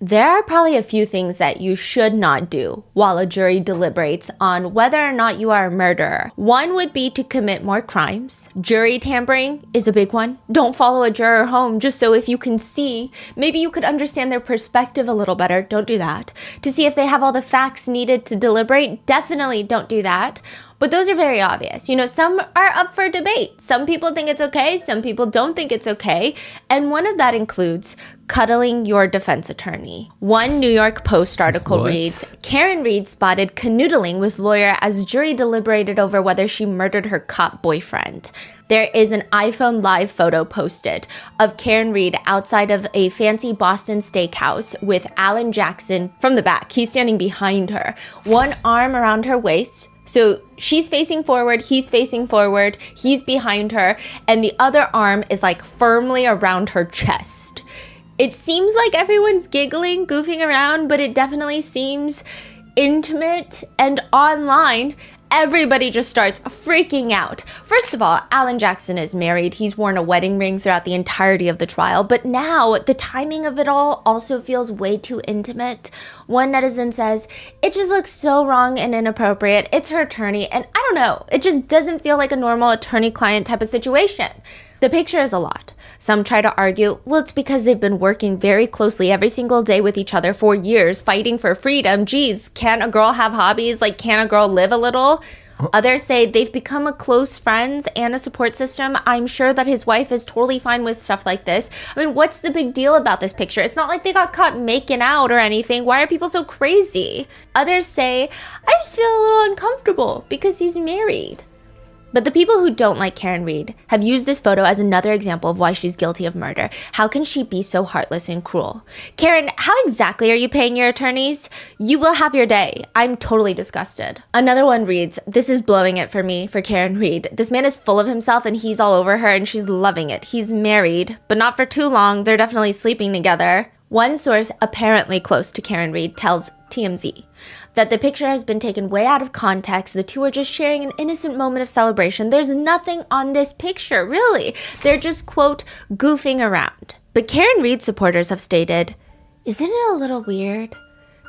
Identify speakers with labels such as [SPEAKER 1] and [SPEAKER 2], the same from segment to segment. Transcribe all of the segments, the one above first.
[SPEAKER 1] There are probably a few things that you should not do while a jury deliberates on whether or not you are a murderer. One would be to commit more crimes. Jury tampering is a big one. Don't follow a juror home just so if you can see, maybe you could understand their perspective a little better. Don't do that. To see if they have all the facts needed to deliberate, definitely don't do that. But those are very obvious. You know, some are up for debate. Some people think it's okay. Some people don't think it's okay. And one of that includes cuddling your defense attorney. One New York Post article reads, Karen Reed spotted canoodling with lawyer as jury deliberated over whether she murdered her cop boyfriend. There is an iPhone Live photo posted of Karen Reed outside of a fancy Boston steakhouse with Alan Jackson from the back. He's standing behind her, one arm around her waist. So she's facing forward, he's behind her, and the other arm is like firmly around her chest. It seems like everyone's giggling, goofing around, but it definitely seems intimate, and online, everybody just starts freaking out. First of all, Alan Jackson is married. He's worn a wedding ring throughout the entirety of the trial. But now, the timing of it all also feels way too intimate. One netizen says, it just looks so wrong and inappropriate. It's her attorney. And I don't know, it just doesn't feel like a normal attorney-client type of situation. The picture is a lot. Some try to argue, well, it's because they've been working very closely every single day with each other for years, fighting for freedom. Geez, can't a girl have hobbies? Like, can't a girl live a little? Others say they've become a close friends and a support system. I'm sure that his wife is totally fine with stuff like this. I mean, what's the big deal about this picture? It's not like they got caught making out or anything. Why are people so crazy? Others say, I just feel a little uncomfortable because he's married. But the people who don't like Karen Reed have used this photo as another example of why she's guilty of murder. How can she be so heartless and cruel? Karen, how exactly are you paying your attorneys? You will have your day. I'm totally disgusted. Another one reads, this is blowing it for me, for Karen Reed. This man is full of himself and he's all over her and she's loving it. He's married, but not for too long. They're definitely sleeping together. One source apparently close to Karen Reed tells TMZ that the picture has been taken way out of context. The two are just sharing an innocent moment of celebration. There's nothing on this picture, really. They're just, quote, goofing around. But Karen Reed supporters have stated, isn't it a little weird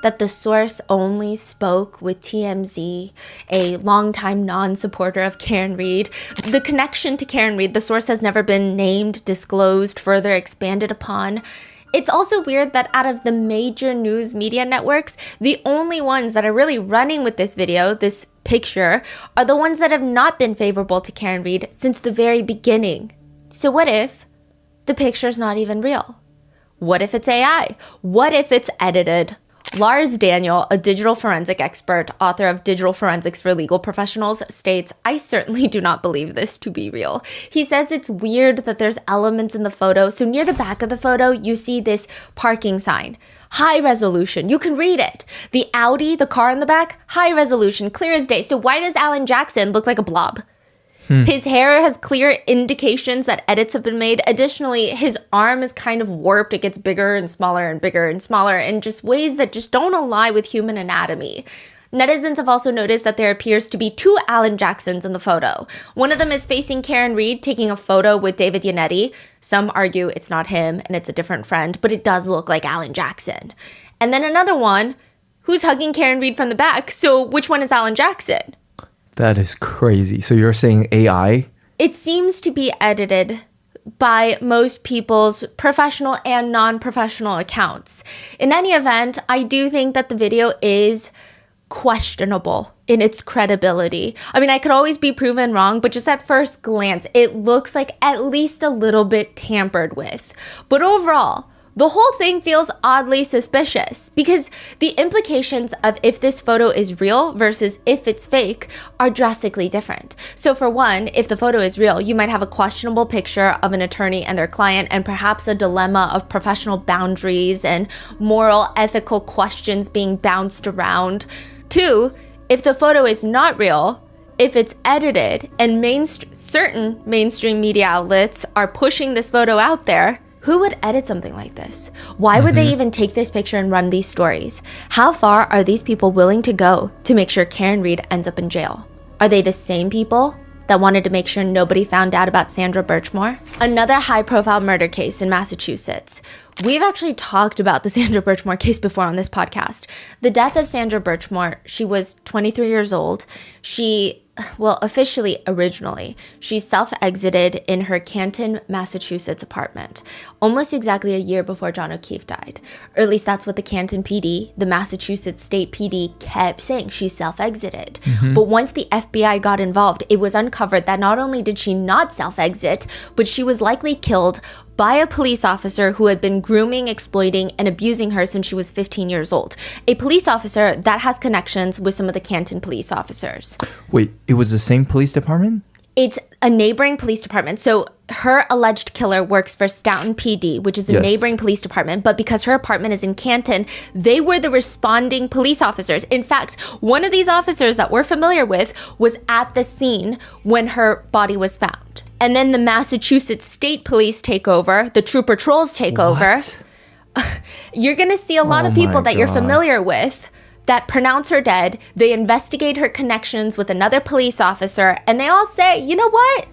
[SPEAKER 1] that the source only spoke with TMZ, a longtime non-supporter of Karen Reed? The connection to Karen Reed, the source has never been named, disclosed, further expanded upon. It's also weird that out of the major news media networks, the only ones that are really running with this video, this picture, are the ones that have not been favorable to Karen Reed since the very beginning. So what if the picture's not even real? What if it's AI? What if it's edited? Lars Daniel, a digital forensic expert, author of Digital Forensics for Legal Professionals, states, I certainly do not believe this to be real. He says it's weird that there's elements in the photo. So near the back of the photo, you see this parking sign. High resolution. You can read it. The Audi, the car in the back, high resolution, clear as day. So why does Alan Jackson look like a blob? His hair has clear indications that edits have been made. Additionally, his arm is kind of warped. It gets bigger and smaller and bigger and smaller in just ways that just don't align with human anatomy. Netizens have also noticed that there appears to be two Alan Jacksons in the photo. One of them is facing Karen Reed, taking a photo with David Yannetti. Some argue it's not him and it's a different friend, but it does look like Alan Jackson. And then another one who's hugging Karen Reed from the back. So which one is Alan Jackson?
[SPEAKER 2] That is crazy. So you're saying AI?
[SPEAKER 1] It seems to be edited by most people's professional and non-professional accounts. In any event, I do think that the video is questionable in its credibility. I mean, I could always be proven wrong, but just at first glance, it looks like at least a little bit tampered with. But overall, the whole thing feels oddly suspicious because the implications of if this photo is real versus if it's fake are drastically different. So for one, if the photo is real, you might have a questionable picture of an attorney and their client and perhaps a dilemma of professional boundaries and moral, ethical questions being bounced around. Two, if the photo is not real, if it's edited and certain mainstream media outlets are pushing this photo out there, who would edit something like this? Why would they even take this picture and run these stories? How far are these people willing to go to make sure Karen Reed ends up in jail? Are they the same people that wanted to make sure nobody found out about Sandra Birchmore. Another high-profile murder case in Massachusetts. We've actually talked about the Sandra Birchmore case before on this podcast. The death of Sandra Birchmore, she was 23 years old. Originally, she self-exited in her Canton, Massachusetts apartment, almost exactly a year before John O'Keefe died. Or at least that's what the Canton PD, the Massachusetts State PD, kept saying. She self-exited. But once the FBI got involved, it was uncovered that not only did she not self-exit, but she was likely killed by a police officer who had been grooming, exploiting, and abusing her since she was 15 years old. A police officer that has connections with some of the Canton police officers.
[SPEAKER 2] Wait, it was the same police department?
[SPEAKER 1] It's a neighboring police department. So her alleged killer works for Stoughton PD, which is a neighboring police department. But because her apartment is in Canton, they were the responding police officers. In fact, one of these officers that we're familiar with was at the scene when her body was found. And then the Massachusetts State Police take over, the True Patrols take over. You're going to see a lot of people that you're familiar with that pronounce her dead. They investigate her connections with another police officer, and they all say, you know what?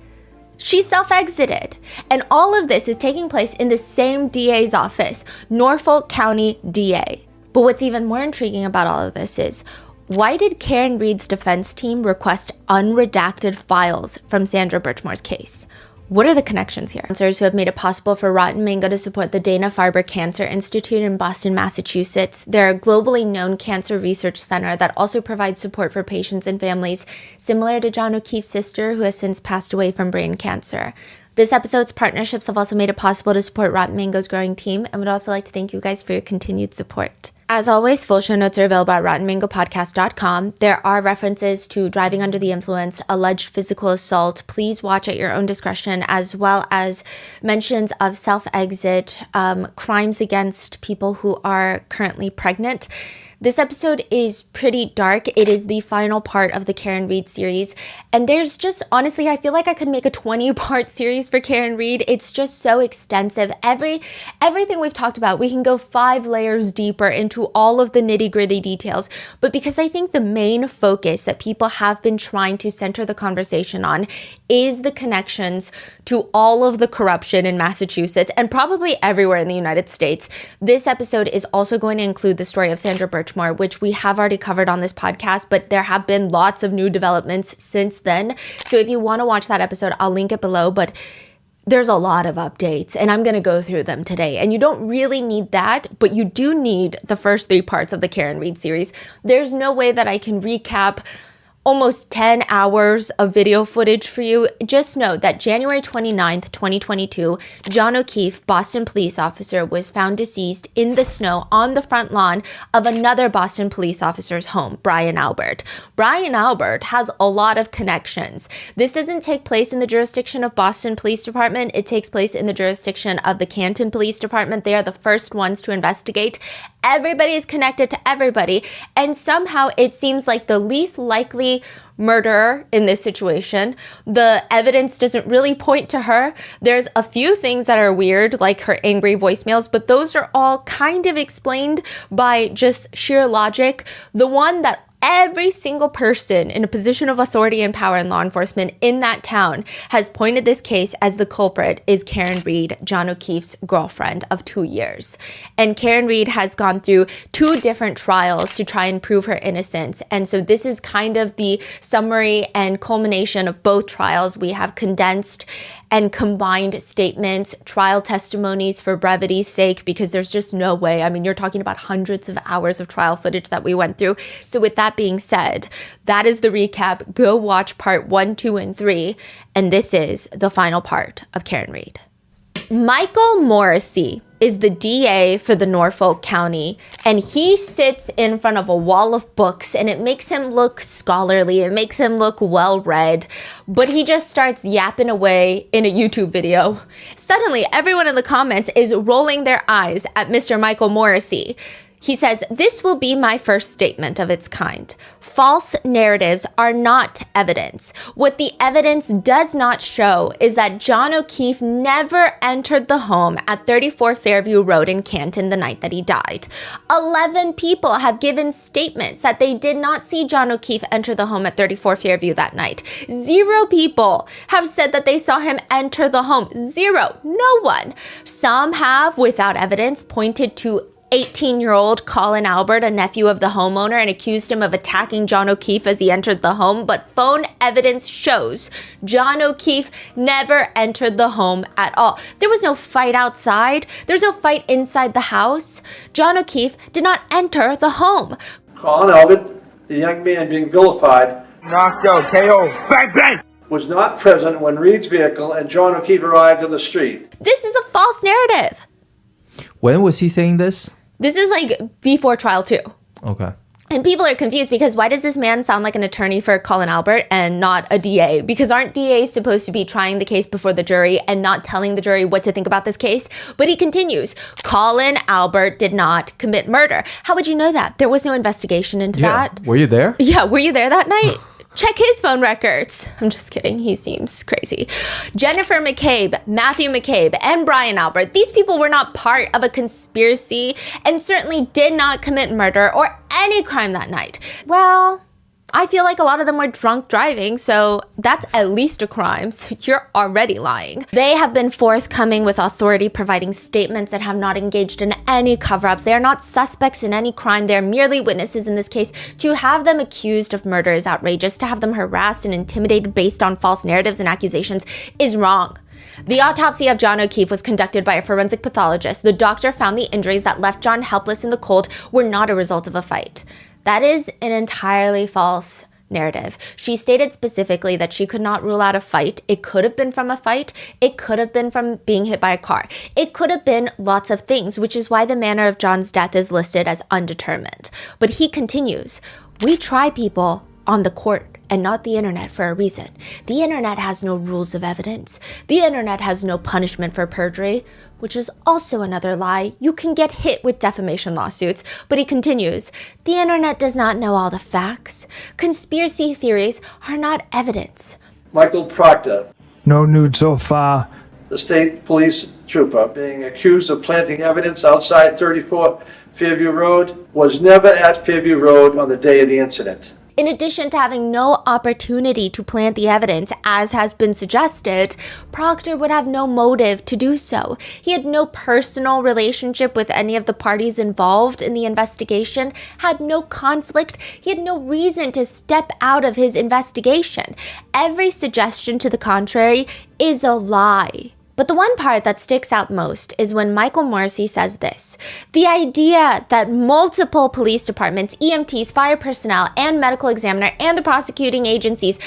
[SPEAKER 1] She self-exited. And all of this is taking place in the same DA's office, Norfolk County DA. But what's even more intriguing about all of this is, why did Karen Read's defense team request unredacted files from Sandra Birchmore's case? What are the connections here? Sponsors who have made it possible for Rotten Mango to support the Dana-Farber Cancer Institute in Boston, Massachusetts. They're a globally known cancer research center that also provides support for patients and families, similar to John O'Keefe's sister, who has since passed away from brain cancer. This episode's partnerships have also made it possible to support Rotten Mango's growing team, and would also like to thank you guys for your continued support. As always, full show notes are available at rottenmangopodcast.com. There are references to driving under the influence, alleged physical assault. Please watch at your own discretion, as well as mentions of self-exit, crimes against people who are currently pregnant. This episode is pretty dark. It is the final part of the Karen Read series. And there's just, honestly, I feel like I could make a 20-part series for Karen Read. It's just so extensive. Everything we've talked about, we can go 5 layers deeper into all of the nitty-gritty details. But because I think the main focus that people have been trying to center the conversation on is the connections to all of the corruption in Massachusetts and probably everywhere in the United States, this episode is also going to include the story of Sandra Birchmore, which we have already covered on this podcast, but there have been lots of new developments since then. So if you want to watch that episode, I'll link it below, but there's a lot of updates and I'm going to go through them today. And you don't really need that, but you do need the first 3 parts of the Karen Read series. There's no way that I can recap almost 10 hours of video footage for you. Just know that January 29th, 2022, John O'Keefe, Boston police officer, was found deceased in the snow on the front lawn of another Boston police officer's home, Brian Albert. Brian Albert has a lot of connections. This doesn't take place in the jurisdiction of Boston Police Department. It takes place in the jurisdiction of the Canton Police Department. They are the first ones to investigate. Everybody is connected to everybody, and somehow it seems like the least likely murderer in this situation. The evidence doesn't really point to her. There's a few things that are weird, like her angry voicemails, but those are all kind of explained by just sheer logic. The one that every single person in a position of authority and power in law enforcement in that town has pointed this case as the culprit is Karen Read, John O'Keefe's girlfriend of 2 years. And Karen Read has gone through 2 different trials to try and prove her innocence. And so this is kind of the summary and culmination of both trials. We have condensed and combined statements, trial testimonies for brevity's sake, because there's just no way. I mean, you're talking about hundreds of hours of trial footage that we went through. So with that being said, that is the recap. Go watch part 1, 2, and 3. And this is the final part of Karen Read. Michael Morrissey is the DA for the Norfolk County, and he sits in front of a wall of books, and it makes him look scholarly, it makes him look well-read, but he just starts yapping away in a YouTube video. Suddenly, everyone in the comments is rolling their eyes at Mr. Michael Morrissey. He says, "This will be my first statement of its kind. False narratives are not evidence. What the evidence does not show is that John O'Keefe never entered the home at 34 Fairview Road in Canton the night that he died. 11 people have given statements that they did not see John O'Keefe enter the home at 34 Fairview that night. 0 people have said that they saw him enter the home. 0. No one. Some have, without evidence, pointed to 18-year-old Colin Albert, a nephew of the homeowner, and accused him of attacking John O'Keefe as he entered the home, but phone evidence shows John O'Keefe never entered the home at all. There was no fight outside. There's no fight inside the house. John O'Keefe did not enter the home."
[SPEAKER 3] Colin Albert, the young man being vilified,
[SPEAKER 4] knocked out, KO, bang, bang,
[SPEAKER 3] was not present when Reed's vehicle and John O'Keefe arrived on the street.
[SPEAKER 1] This is a false narrative.
[SPEAKER 2] When was he saying this?
[SPEAKER 1] This is like before trial too.
[SPEAKER 2] Okay.
[SPEAKER 1] And people are confused because why does this man sound like an attorney for Colin Albert and not a DA? Because aren't DAs supposed to be trying the case before the jury and not telling the jury what to think about this case? But he continues, Colin Albert did not commit murder. How would you know that? There was no investigation into that.
[SPEAKER 2] Were you there?
[SPEAKER 1] Yeah, were you there that night? Check his phone records. I'm just kidding. He seems crazy. Jennifer McCabe, Matthew McCabe, and Brian Albert, these people were not part of a conspiracy and certainly did not commit murder or any crime that night. Well, I feel like a lot of them were drunk driving, so that's at least a crime. So you're already lying. They have been forthcoming with authority, providing statements that have not engaged in any cover-ups. They are not suspects in any crime. They're merely witnesses in this case. To have them accused of murder is outrageous. To have them harassed and intimidated based on false narratives and accusations is wrong. The autopsy of John O'Keefe was conducted by a forensic pathologist. The doctor found the injuries that left John helpless in the cold were not a result of a fight. That is an entirely false narrative. She stated specifically that she could not rule out a fight. It could have been from a fight. It could have been from being hit by a car. It could have been lots of things, which is why the manner of John's death is listed as undetermined. But he continues, "We try people on the court and not the internet for a reason. The internet has no rules of evidence. The internet has no punishment for perjury," which is also another lie. You can get hit with defamation lawsuits. But he continues, "The internet does not know all the facts. Conspiracy theories are not evidence."
[SPEAKER 3] Michael Proctor,
[SPEAKER 4] no nude so far.
[SPEAKER 3] the state police trooper being accused of planting evidence outside 34 Fairview Road, was never at Fairview Road on the day of the incident.
[SPEAKER 1] In addition to having no opportunity to plant the evidence, as has been suggested, Proctor would have no motive to do so. He had no personal relationship with any of the parties involved in the investigation, had no conflict, he had no reason to step out of his investigation. Every suggestion to the contrary is a lie. But the one part that sticks out most is when Michael Morrissey says this: "The idea that multiple police departments, EMTs, fire personnel, and medical examiner, and the prosecuting agencies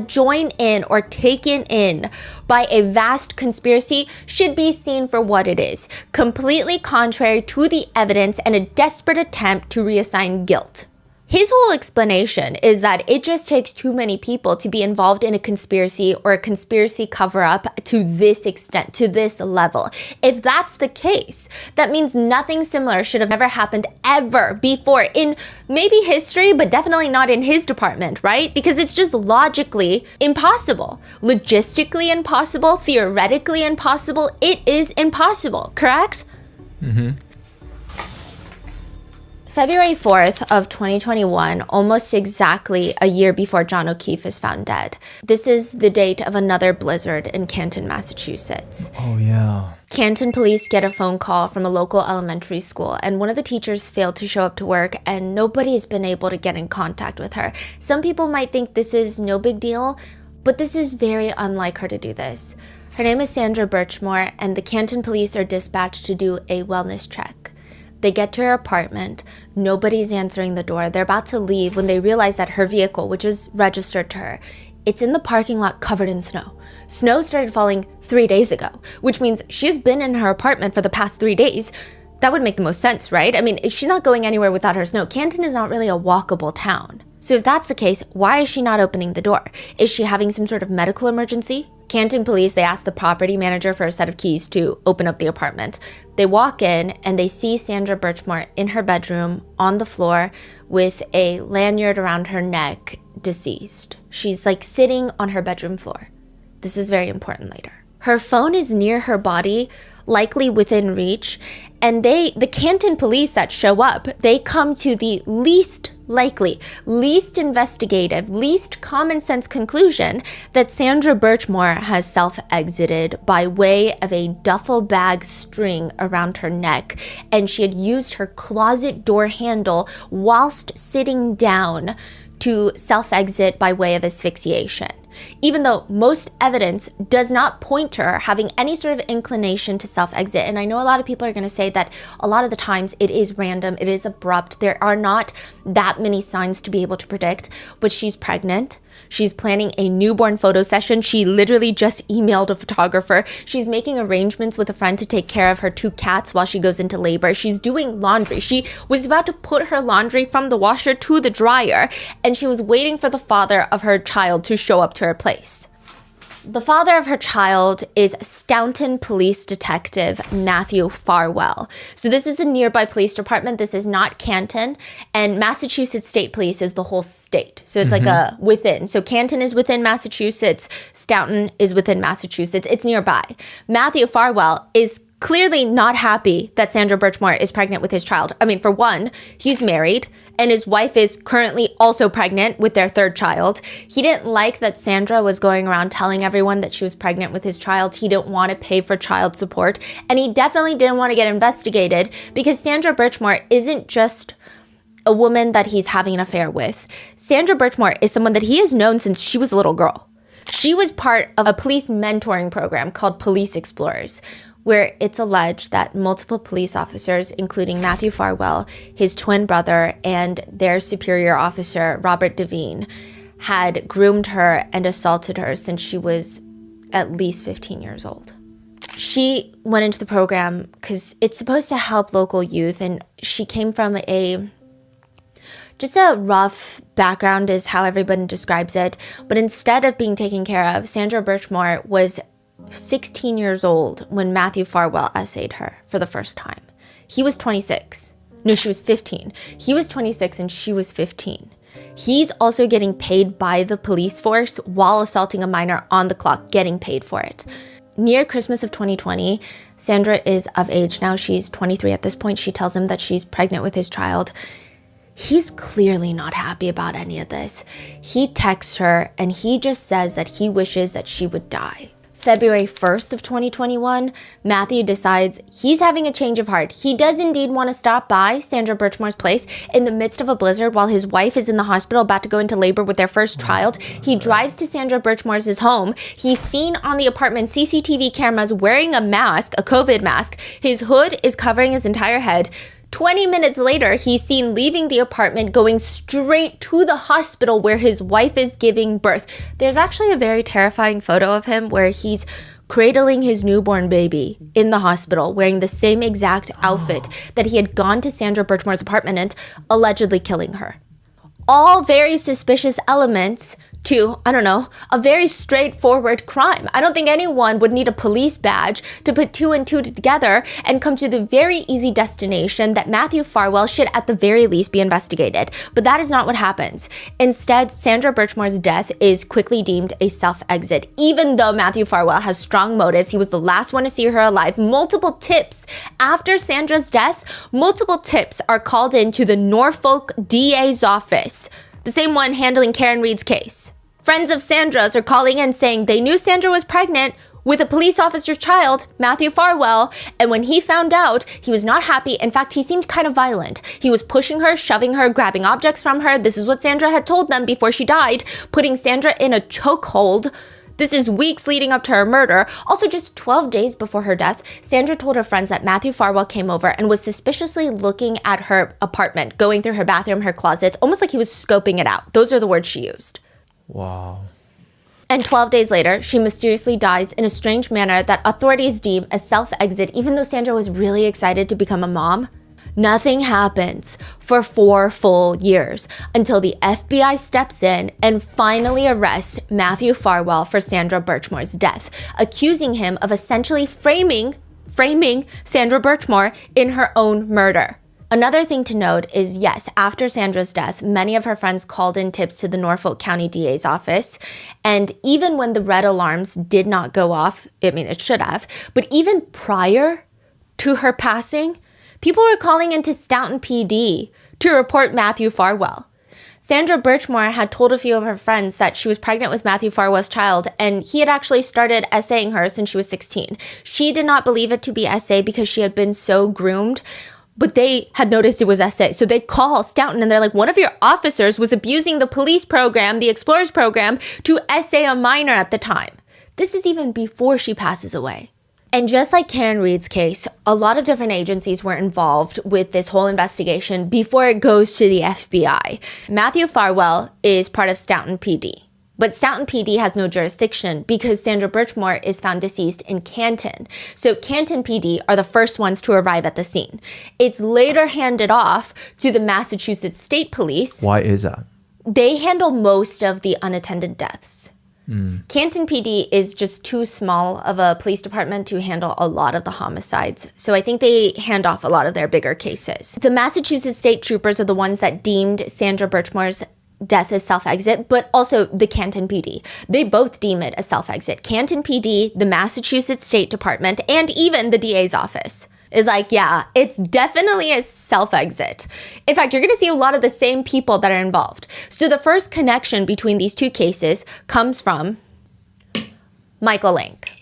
[SPEAKER 1] join in or taken in by a vast conspiracy should be seen for what it is, completely contrary to the evidence and a desperate attempt to reassign guilt." His whole explanation is that it just takes too many people to be involved in a conspiracy or a conspiracy cover-up to this extent, to this level. If that's the case, that means nothing similar should have never happened ever before in maybe history, but definitely not in his department, right? Because it's just logically impossible, logistically impossible, theoretically impossible. It is impossible, correct? Mm-hmm. February 4th of 2021, almost exactly a year before John O'Keefe is found dead. This is the date of another blizzard in Canton, Massachusetts.
[SPEAKER 2] Oh, yeah.
[SPEAKER 1] Canton police get a phone call from a local elementary school, and one of the teachers failed to show up to work, and nobody's been able to get in contact with her. Some people might think this is no big deal, but this is very unlike her to do this. Her name is Sandra Birchmore, and the Canton police are dispatched to do a wellness check. They get to her apartment. Nobody's answering the door. They're about to leave when they realize that her vehicle, which is registered to her, it's in the parking lot covered in snow. Snow started falling 3 days ago, which means she's been in her apartment for the past 3 days. That would make the most sense, right? I mean, she's not going anywhere without her snow. Canton is not really a walkable town. So if that's the case, why is she not opening the door? Is she having some sort of medical emergency? Canton police, they ask the property manager for a set of keys to open up the apartment. They walk in and they see Sandra Birchmore in her bedroom on the floor with a lanyard around her neck, deceased. She's like sitting on her bedroom floor. This is very important later. Her phone is near her body, likely within reach, and the Canton police that show up, they come to the least likely, least investigative, least common sense conclusion that Sandra Birchmore has self-exited by way of a duffel bag string around her neck, and she had used her closet door handle whilst sitting down to self-exit by way of asphyxiation. Even though most evidence does not point to her having any sort of inclination to self-exit. And I know a lot of people are going to say that a lot of the times it is random, it is abrupt, there are not that many signs to be able to predict, but she's pregnant. She's planning a newborn photo session. She literally just emailed a photographer. She's making arrangements with a friend to take care of her 2 cats while she goes into labor. She's doing laundry. She was about to put her laundry from the washer to the dryer, and she was waiting for the father of her child to show up to her place. The father of her child is Staunton Police Detective Matthew Farwell. So this is a nearby police department. This is not Canton. And Massachusetts State Police is the whole state. So it's like a within. So Canton is within Massachusetts. Staunton is within Massachusetts. It's nearby. Matthew Farwell is clearly not happy that Sandra Birchmore is pregnant with his child. I mean, for one, he's married and his wife is currently also pregnant with their 3rd child. He didn't like that Sandra was going around telling everyone that she was pregnant with his child. He didn't want to pay for child support, and he definitely didn't want to get investigated because Sandra Birchmore isn't just a woman that he's having an affair with. Sandra Birchmore is someone that he has known since she was a little girl. She was part of a police mentoring program called Police Explorers, where it's alleged that multiple police officers, including Matthew Farwell, his twin brother, and their superior officer, Robert Devine, had groomed her and assaulted her since she was at least 15 years old. She went into the program because it's supposed to help local youth, and she came from just a rough background is how everybody describes it. But instead of being taken care of, Sandra Birchmore was 16 years old when Matthew Farwell essayed her for the first time. He was 26. No, she was 15. He was 26 and she was 15. He's also getting paid by the police force while assaulting a minor on the clock, getting paid for it. Near Christmas of 2020, Sandra is of age now. She's 23 at this point. She tells him that she's pregnant with his child. He's clearly not happy about any of this. He texts her and he just says that he wishes that she would die. February 1st of 2021, Matthew decides he's having a change of heart. He does indeed want to stop by Sandra Birchmore's place in the midst of a blizzard while his wife is in the hospital about to go into labor with their first child. He drives to Sandra Birchmore's home. He's seen on the apartment CCTV cameras wearing a mask, a COVID mask. His hood is covering his entire head. 20 minutes later, he's seen leaving the apartment, going straight to the hospital where his wife is giving birth. There's actually a very terrifying photo of him where he's cradling his newborn baby in the hospital, wearing the same exact outfit that he had gone to Sandra Birchmore's apartment in, allegedly killing her. All very suspicious elements to, a very straightforward crime. I don't think anyone would need a police badge to put 2 and 2 together and come to the very easy destination that Matthew Farwell should at the very least be investigated. But that is not what happens. Instead, Sandra Birchmore's death is quickly deemed a self-exit. Even though Matthew Farwell has strong motives, he was the last one to see her alive. Multiple tips after Sandra's death, multiple tips are called into the Norfolk DA's office, the same one handling Karen Reed's case. Friends of Sandra's are calling in saying they knew Sandra was pregnant with a police officer's child, Matthew Farwell, and when he found out, he was not happy. In fact, he seemed kind of violent. He was pushing her, shoving her, grabbing objects from her. This is what Sandra had told them before she died, putting Sandra in a chokehold. This is weeks leading up to her murder. Also, just 12 days before her death, Sandra told her friends that Matthew Farwell came over and was suspiciously looking at her apartment, going through her bathroom, her closets, almost like he was scoping it out. Those are the words she used.
[SPEAKER 2] Wow.
[SPEAKER 1] And 12 days later, she mysteriously dies in a strange manner that authorities deem a self-exit, even though Sandra was really excited to become a mom. Nothing happens for 4 full years until the FBI steps in and finally arrests Matthew Farwell for Sandra Birchmore's death, accusing him of essentially framing Sandra Birchmore in her own murder. Another thing to note is, yes, after Sandra's death, many of her friends called in tips to the Norfolk County DA's office. And even when the red alarms did not go off, I mean, it should have, but even prior to her passing, people were calling into Staunton PD to report Matthew Farwell. Sandra Birchmore had told a few of her friends that she was pregnant with Matthew Farwell's child, and he had actually started essaying her since she was 16. She did not believe it to be SA because she had been so groomed, but they had noticed it was SA. So they call Staunton and they're like, one of your officers was abusing the police program, the Explorers program, to SA a minor at the time. This is even before she passes away. And just like Karen Reed's case, a lot of different agencies were involved with this whole investigation before it goes to the FBI. Matthew Farwell is part of Staunton PD. But Staunton PD has no jurisdiction because Sandra Birchmore is found deceased in Canton. So Canton PD are the first ones to arrive at the scene. It's later handed off to the Massachusetts State Police.
[SPEAKER 2] Why is that?
[SPEAKER 1] They handle most of the unattended deaths. Canton PD is just too small of a police department to handle a lot of the homicides. So I think they hand off a lot of their bigger cases. The Massachusetts State Troopers are the ones that deemed Sandra Birchmore's death as self-exit, but also the Canton PD. They both deem it a self-exit. Canton PD, the Massachusetts State Department, and even the DA's office is like, yeah, it's definitely a self-exit. In fact, you're going to see a lot of the same people that are involved. So the first connection between these two cases comes from Michael Lank.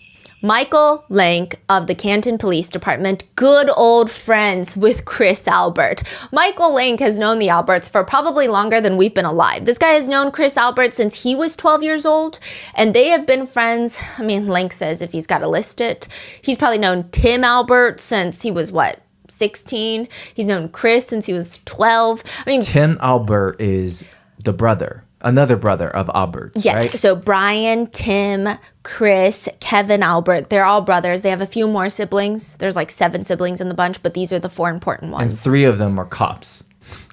[SPEAKER 1] Michael Lank of the Canton Police Department, good old friends with Chris Albert. Michael Lank has known the Alberts for probably longer than we've been alive. This guy has known Chris Albert since he was 12 years old, and they have been friends. I mean, Lank says if he's got to list it, he's probably known Tim Albert since he was, 16? He's known Chris since he was 12. I mean,
[SPEAKER 2] Tim Albert is the brother. Another brother of Albert's,
[SPEAKER 1] yes,
[SPEAKER 2] right?
[SPEAKER 1] So Brian, Tim, Chris, Kevin Albert, they're all brothers. They have a few more siblings. There's 7 siblings in the bunch, but these are the 4 important ones.
[SPEAKER 2] And 3 of them are cops.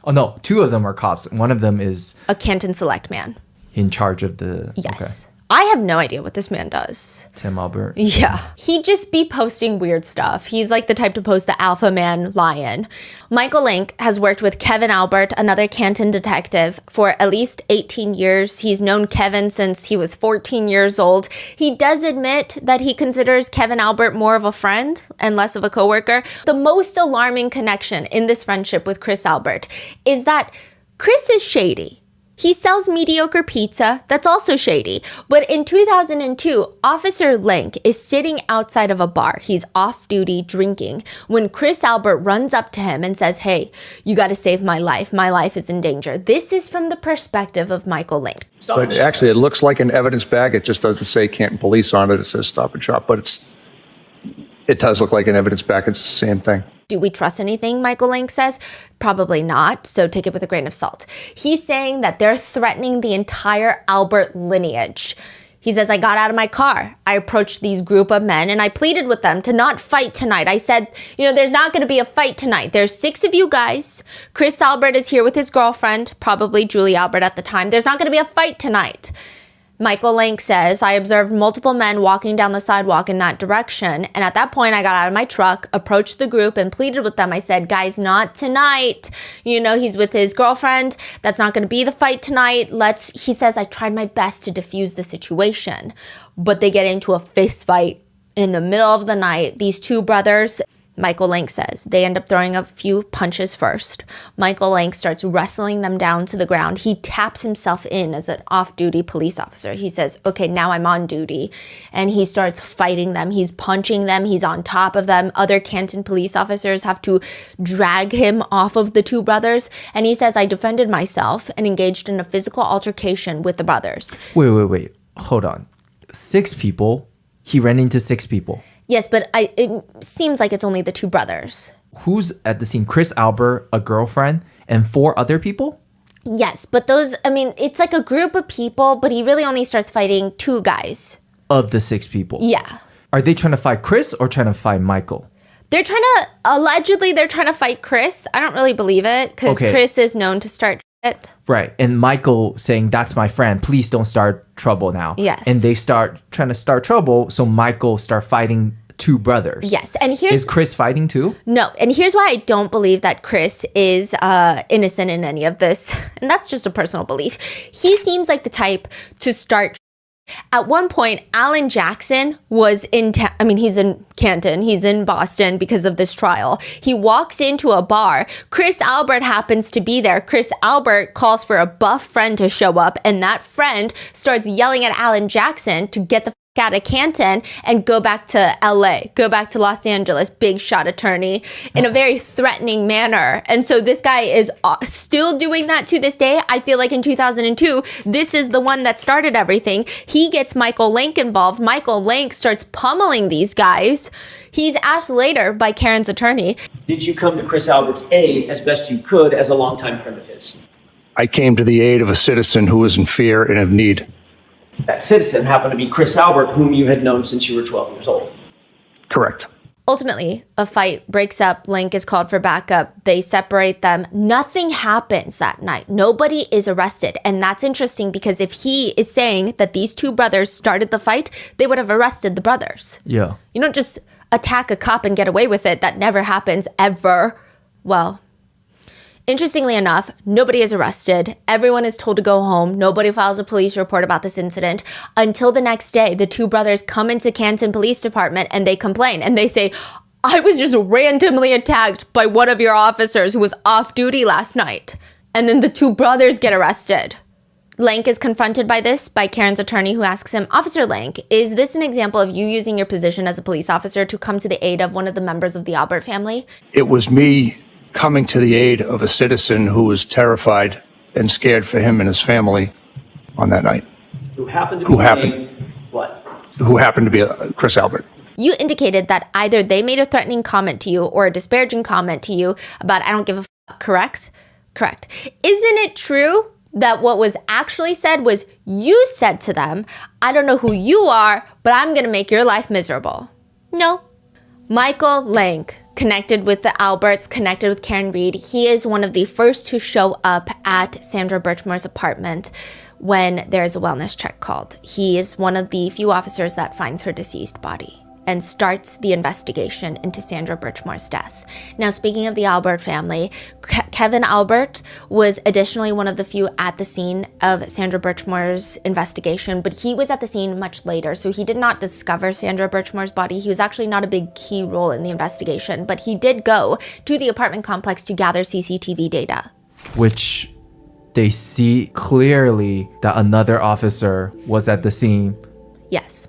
[SPEAKER 2] Oh, no, 2 of them are cops. One of them is
[SPEAKER 1] a Canton Select man.
[SPEAKER 2] in charge of the...
[SPEAKER 1] Yes.
[SPEAKER 2] Okay.
[SPEAKER 1] I have no idea what this man does.
[SPEAKER 2] Tim Albert.
[SPEAKER 1] Yeah. He'd just be posting weird stuff. He's like the type to post the alpha man lion. Michael Lank has worked with Kevin Albert, another Canton detective, for at least 18 years. He's known Kevin since he was 14 years old. He does admit that he considers Kevin Albert more of a friend and less of a coworker. The most alarming connection in this friendship with Chris Albert is that Chris is shady. He sells mediocre pizza that's also shady. But in 2002, Officer Lank is sitting outside of a bar. He's off duty drinking when Chris Albert runs up to him and says, hey, you got to save my life. My life is in danger. This is from the perspective of Michael Lank.
[SPEAKER 5] But actually, it looks like an evidence bag. It just doesn't say Canton Police on it. It says Stop and Shop. But it does look like an evidence bag. It's the same thing.
[SPEAKER 1] Do we trust anything, Michael Lank says? Probably not, so take it with a grain of salt. He's saying that they're threatening the entire Albert lineage. He says, I got out of my car. I approached these group of men and I pleaded with them to not fight tonight. I said, there's not going to be a fight tonight. There's 6 of you guys. Chris Albert is here with his girlfriend, probably Julie Albert at the time. There's not going to be a fight tonight. Michael Lank says, I observed multiple men walking down the sidewalk in that direction. And at that point, I got out of my truck, approached the group and pleaded with them. I said, guys, not tonight. He's with his girlfriend. That's not going to be the fight tonight. He says, I tried my best to defuse the situation. But they get into a fist fight in the middle of the night. These 2 brothers, Michael Lank says, they end up throwing a few punches first. Michael Lank starts wrestling them down to the ground. He taps himself in as an off-duty police officer. He says, okay, now I'm on duty. And he starts fighting them. He's punching them. He's on top of them. Other Canton police officers have to drag him off of the 2 brothers. And he says, I defended myself and engaged in a physical altercation with the brothers.
[SPEAKER 2] Wait. Hold on. 6 people. He ran into 6 people.
[SPEAKER 1] Yes, but it seems like it's only the 2 brothers.
[SPEAKER 2] Who's at the scene? Chris Albert, a girlfriend, and 4 other people?
[SPEAKER 1] Yes, but it's like a group of people, but he really only starts fighting 2 guys.
[SPEAKER 2] Of the 6 people?
[SPEAKER 1] Yeah.
[SPEAKER 2] Are they trying to fight Chris or trying to fight Michael?
[SPEAKER 1] Allegedly, they're trying to fight Chris. I don't really believe it because
[SPEAKER 2] Okay.
[SPEAKER 1] Chris is known to start shit.
[SPEAKER 2] Right. And Michael saying, that's my friend. Please don't start trouble now.
[SPEAKER 1] Yes.
[SPEAKER 2] And they start trying to start trouble. So Michael start fighting two brothers.
[SPEAKER 1] Yes. And here's
[SPEAKER 2] Is Chris fighting too?
[SPEAKER 1] no. And here's why I don't believe that Chris is innocent in any of this. And that's just a personal belief. He seems like the type to start. At one point, Alan Jackson was in town. I mean, he's in Canton. He's in Boston because of this trial. He walks into a bar. Chris Albert happens to be there. Chris Albert calls for a buff friend to show up, and that friend starts yelling at Alan Jackson to get the out of Canton and go back to LA, go back to Los Angeles, big shot attorney, in a very threatening manner. And so this guy is still doing that to this day. I feel like in 2002, this is the one that started everything. He gets Michael Lank involved. Michael Lank starts pummeling these guys. He's asked later by Karen's attorney.
[SPEAKER 6] Did you come to Chris Albert's aid as best you could as a longtime friend of his?
[SPEAKER 5] I came to the aid of a citizen who was in fear and of need.
[SPEAKER 6] That citizen happened to be Chris Albert, whom you had known since you were 12 years old.
[SPEAKER 5] Correct.
[SPEAKER 1] Ultimately, a fight breaks up. Link is called for backup. They separate them. Nothing happens that night. Nobody is arrested. And that's interesting because if he is saying that these two brothers started the fight, they would have arrested the brothers.
[SPEAKER 2] Yeah.
[SPEAKER 1] You don't just attack a cop and get away with it. That never happens ever. Well, interestingly enough, nobody is arrested. Everyone is told to go home. Nobody files a police report about this incident until the next day. The two brothers come into Canton Police Department and they complain and they say, I was just randomly attacked by one of your officers who was off duty last night. And then the two brothers get arrested. Lank is confronted by this by Karen's attorney who asks him, Officer Lank, is this an example of you using your position as a police officer to come to the aid of one of the members of the Albert family?
[SPEAKER 5] It was me coming to the aid of a citizen who was terrified and scared for him and his family on that night.
[SPEAKER 6] Who happened to be named what?
[SPEAKER 5] Who happened to be Chris Albert.
[SPEAKER 1] You indicated that either they made a threatening comment to you or a disparaging comment to you about I don't give a fuck, correct? Correct. Isn't it true that what was actually said was you said to them, I don't know who you are, but I'm going to make your life miserable? No. Michael Lank, connected with the Alberts, connected with Karen Reed. He is one of the first to show up at Sandra Birchmore's apartment when there is a wellness check called. He is one of the few officers that finds her deceased body and starts the investigation into Sandra Birchmore's death. Now, speaking of the Albert family, Kevin Albert was additionally one of the few at the scene of Sandra Birchmore's investigation, but he was at the scene much later, so he did not discover Sandra Birchmore's body. He was actually not a big key role in the investigation, but he did go to the apartment complex to gather CCTV data.
[SPEAKER 2] Which they see clearly that another officer was at the scene.
[SPEAKER 1] Yes.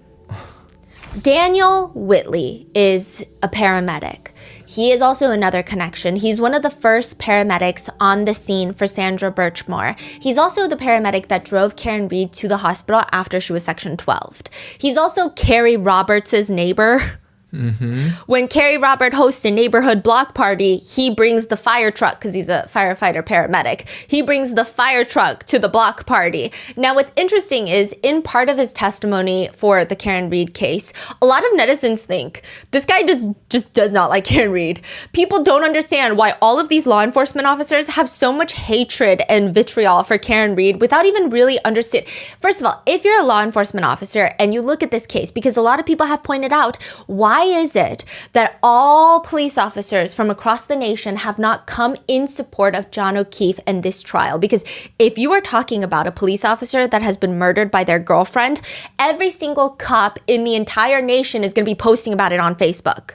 [SPEAKER 1] Daniel Whitley is a paramedic. He is also another connection. He's one of the first paramedics on the scene for Sandra Birchmore. He's also the paramedic that drove Karen Reed to the hospital after she was Section 12'd. He's also Carrie Roberts' neighbor. Mm-hmm. When Carrie Robert hosts a neighborhood block party, he brings the fire truck because he's a firefighter paramedic. He brings the fire truck to the block party. Now, what's interesting is in part of his testimony for the Karen Reed case, a lot of netizens think this guy just does not like Karen Reed. People don't understand why all of these law enforcement officers have so much hatred and vitriol for Karen Reed without even really understanding. First of all, if you're a law enforcement officer and you look at this case, because a lot of people have pointed out, why is it that all police officers from across the nation have not come in support of John O'Keefe and this trial? Because if you are talking about a police officer that has been murdered by their girlfriend, every single cop in the entire nation is going to be posting about it on Facebook.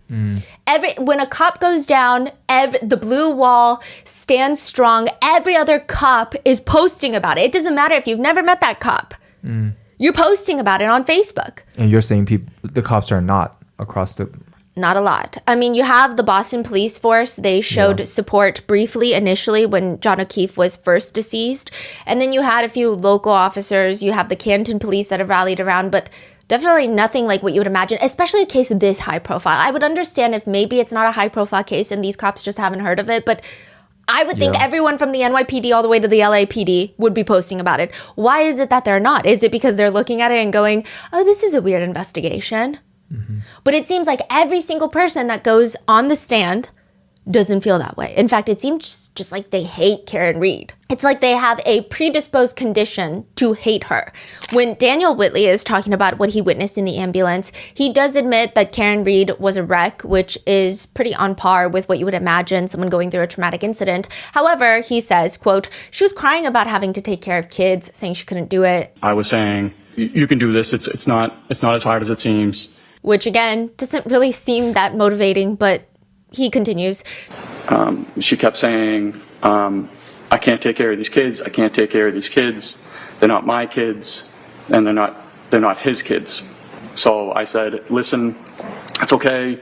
[SPEAKER 1] When a cop goes down, the blue wall stands strong. Every other cop is posting about it. It doesn't matter if you've never met that cop. You're posting about it on Facebook.
[SPEAKER 2] And you're saying the cops are not across the...
[SPEAKER 1] Not a lot. I mean, you have the Boston Police Force. They showed support briefly initially when John O'Keefe was first deceased. And then you had a few local officers. You have the Canton Police that have rallied around, but definitely nothing like what you would imagine, especially a case this high profile. I would understand if maybe it's not a high profile case and these cops just haven't heard of it, but I would think everyone from the NYPD all the way to the LAPD would be posting about it. Why is it that they're not? Is it because they're looking at it and going, oh, this is a weird investigation? But it seems like every single person that goes on the stand doesn't feel that way. In fact, it seems just like they hate Karen Reed. It's like they have a predisposed condition to hate her. When Daniel Whitley is talking about what he witnessed in the ambulance, he does admit that Karen Reed was a wreck, which is pretty on par with what you would imagine someone going through a traumatic incident. However, he says, quote, she was crying about having to take care of kids, saying she couldn't do it.
[SPEAKER 7] I was saying, you can do this. It's not as hard as it seems.
[SPEAKER 1] Which again, doesn't really seem that motivating, but he continues.
[SPEAKER 7] She kept saying, I can't take care of these kids. I can't take care of these kids. They're not my kids, and they're not his kids. So I said, listen, it's okay.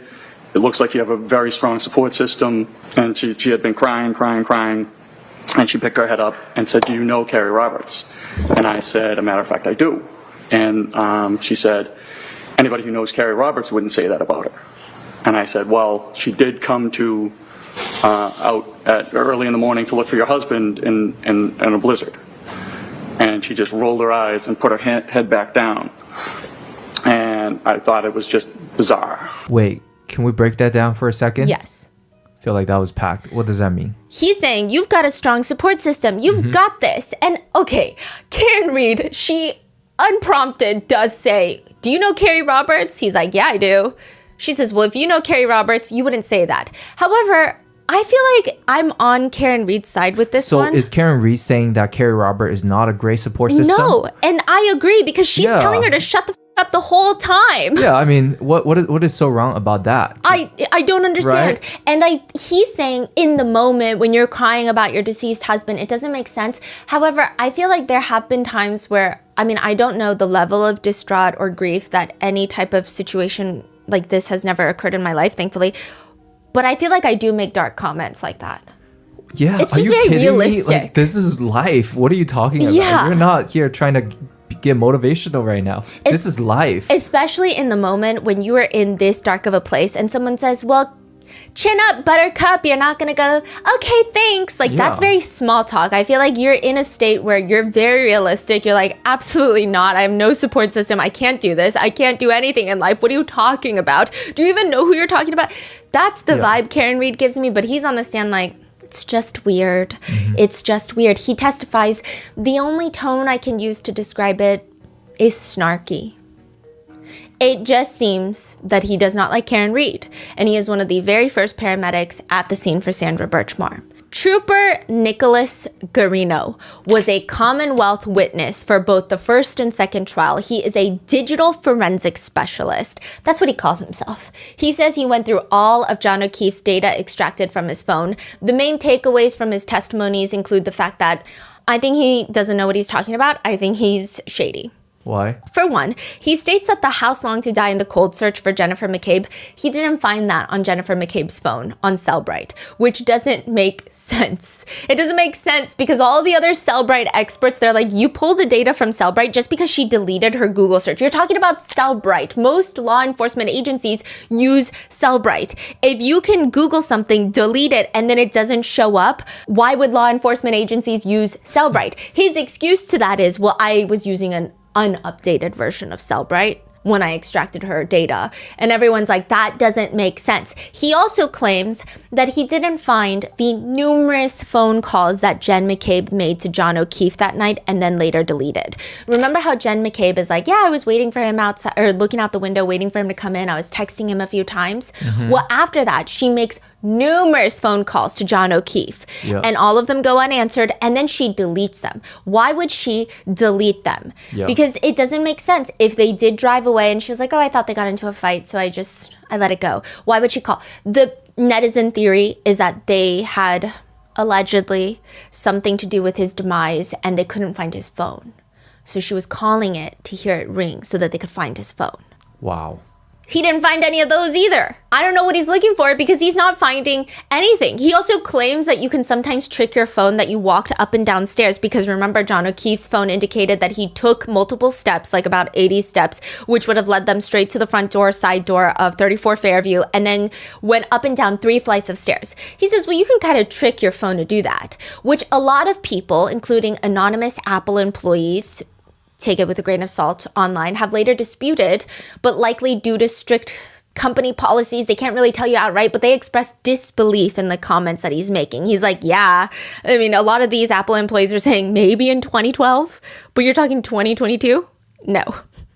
[SPEAKER 7] It looks like you have a very strong support system. And she had been crying. And she picked her head up and said, do you know Carrie Roberts? And I said, a matter of fact, I do. And she said, anybody who knows Carrie Roberts wouldn't say that about her. And I said, well, she did come to out at early in the morning to look for your husband in a blizzard. And she just rolled her eyes and put her head back down. And I thought it was just bizarre.
[SPEAKER 2] Wait, can we break that down for a second?
[SPEAKER 1] Yes.
[SPEAKER 2] I feel like that was packed. What does that mean?
[SPEAKER 1] He's saying, you've got a strong support system. You've got this. And okay, Karen Reed, she unprompted does say, do you know Carrie Roberts? He's like, yeah, I do. She says, well, if you know Carrie Roberts, you wouldn't say that. However, I feel like I'm on Karen Reed's side with this one.
[SPEAKER 2] So is Karen Reed saying that Carrie Robert is not a great support system?
[SPEAKER 1] No, and I agree because she's telling her to shut the up the whole time.
[SPEAKER 2] Yeah, I mean, what is so wrong about that?
[SPEAKER 1] I don't understand.
[SPEAKER 2] Right?
[SPEAKER 1] And he's saying in the moment when you're crying about your deceased husband, it doesn't make sense. However, I feel like there have been times where, I mean, I don't know the level of distraught or grief that any type of situation like this has never occurred in my life, thankfully. But I feel like I do make dark comments like that.
[SPEAKER 2] Yeah,
[SPEAKER 1] It's
[SPEAKER 2] are
[SPEAKER 1] just
[SPEAKER 2] you
[SPEAKER 1] very
[SPEAKER 2] kidding
[SPEAKER 1] realistic.
[SPEAKER 2] me? Like, this is life. What are you talking about?
[SPEAKER 1] Yeah.
[SPEAKER 2] You're not here trying to get motivational right now. This is life.
[SPEAKER 1] Especially in the moment when you are in this dark of a place and someone says, well, chin up, buttercup, you're not gonna go, okay, thanks. Like, that's very small talk. I feel like you're in a state where you're very realistic. You're like, absolutely not. I have no support system. I can't do this. I can't do anything in life. What are you talking about? Do you even know who you're talking about? That's the vibe Karen Reed gives me, but he's on the stand like, it's just weird. It's just weird. He testifies, the only tone I can use to describe it is snarky. It just seems that he does not like Karen Reed, and he is one of the very first paramedics at the scene for Sandra Birchmore. Trooper Nicholas Garino was a Commonwealth witness for both the first and second trial. He is a digital forensic specialist. That's what he calls himself. He says he went through all of John O'Keefe's data extracted from his phone. The main takeaways from his testimonies include the fact that I think he doesn't know what he's talking about. I think he's shady.
[SPEAKER 2] Why?
[SPEAKER 1] For one, he states that the house long to die in the cold search for Jennifer McCabe, he didn't find that on Jennifer McCabe's phone on Cellbrite, which doesn't make sense. It doesn't make sense because all the other Cellbrite experts, they're like, you pull the data from Cellbrite just because she deleted her Google search. You're talking about Cellbrite. Most law enforcement agencies use Cellbrite. If you can Google something, delete it, and then it doesn't show up, why would law enforcement agencies use Cellbrite? His excuse to that is, well, I was using an unupdated version of Cellbrite when I extracted her data. And everyone's like, that doesn't make sense. He also claims that he didn't find the numerous phone calls that Jen McCabe made to John O'Keefe that night and then later deleted. Remember how Jen McCabe is like, yeah, I was waiting for him outside or looking out the window, waiting for him to come in. I was texting him a few times. Well, after that, she makes numerous phone calls to John O'Keefe and all of them go unanswered and then she deletes them. Why would she delete them? Because it doesn't make sense. If they did drive away and she was like, oh, I thought they got into a fight, so I let it go. Why would she call? The netizen theory is that they had allegedly something to do with his demise and they couldn't find his phone. So she was calling it to hear it ring so that they could find his phone.
[SPEAKER 2] Wow.
[SPEAKER 1] He didn't find any of those either. I don't know what he's looking for because he's not finding anything. He also claims that you can sometimes trick your phone that you walked up and down stairs because remember, John O'Keefe's phone indicated that he took multiple steps, like about 80 steps, which would have led them straight to the front door, side door of 34 Fairview, and then went up and down 3 flights of stairs. He says, well, you can kind of trick your phone to do that, which a lot of people, including anonymous Apple employees, take it with a grain of salt online, have later disputed, but likely due to strict company policies, they can't really tell you outright, but they express disbelief in the comments that he's making. He's like, yeah, I mean, a lot of these Apple employees are saying maybe in 2012, but you're talking 2022? No.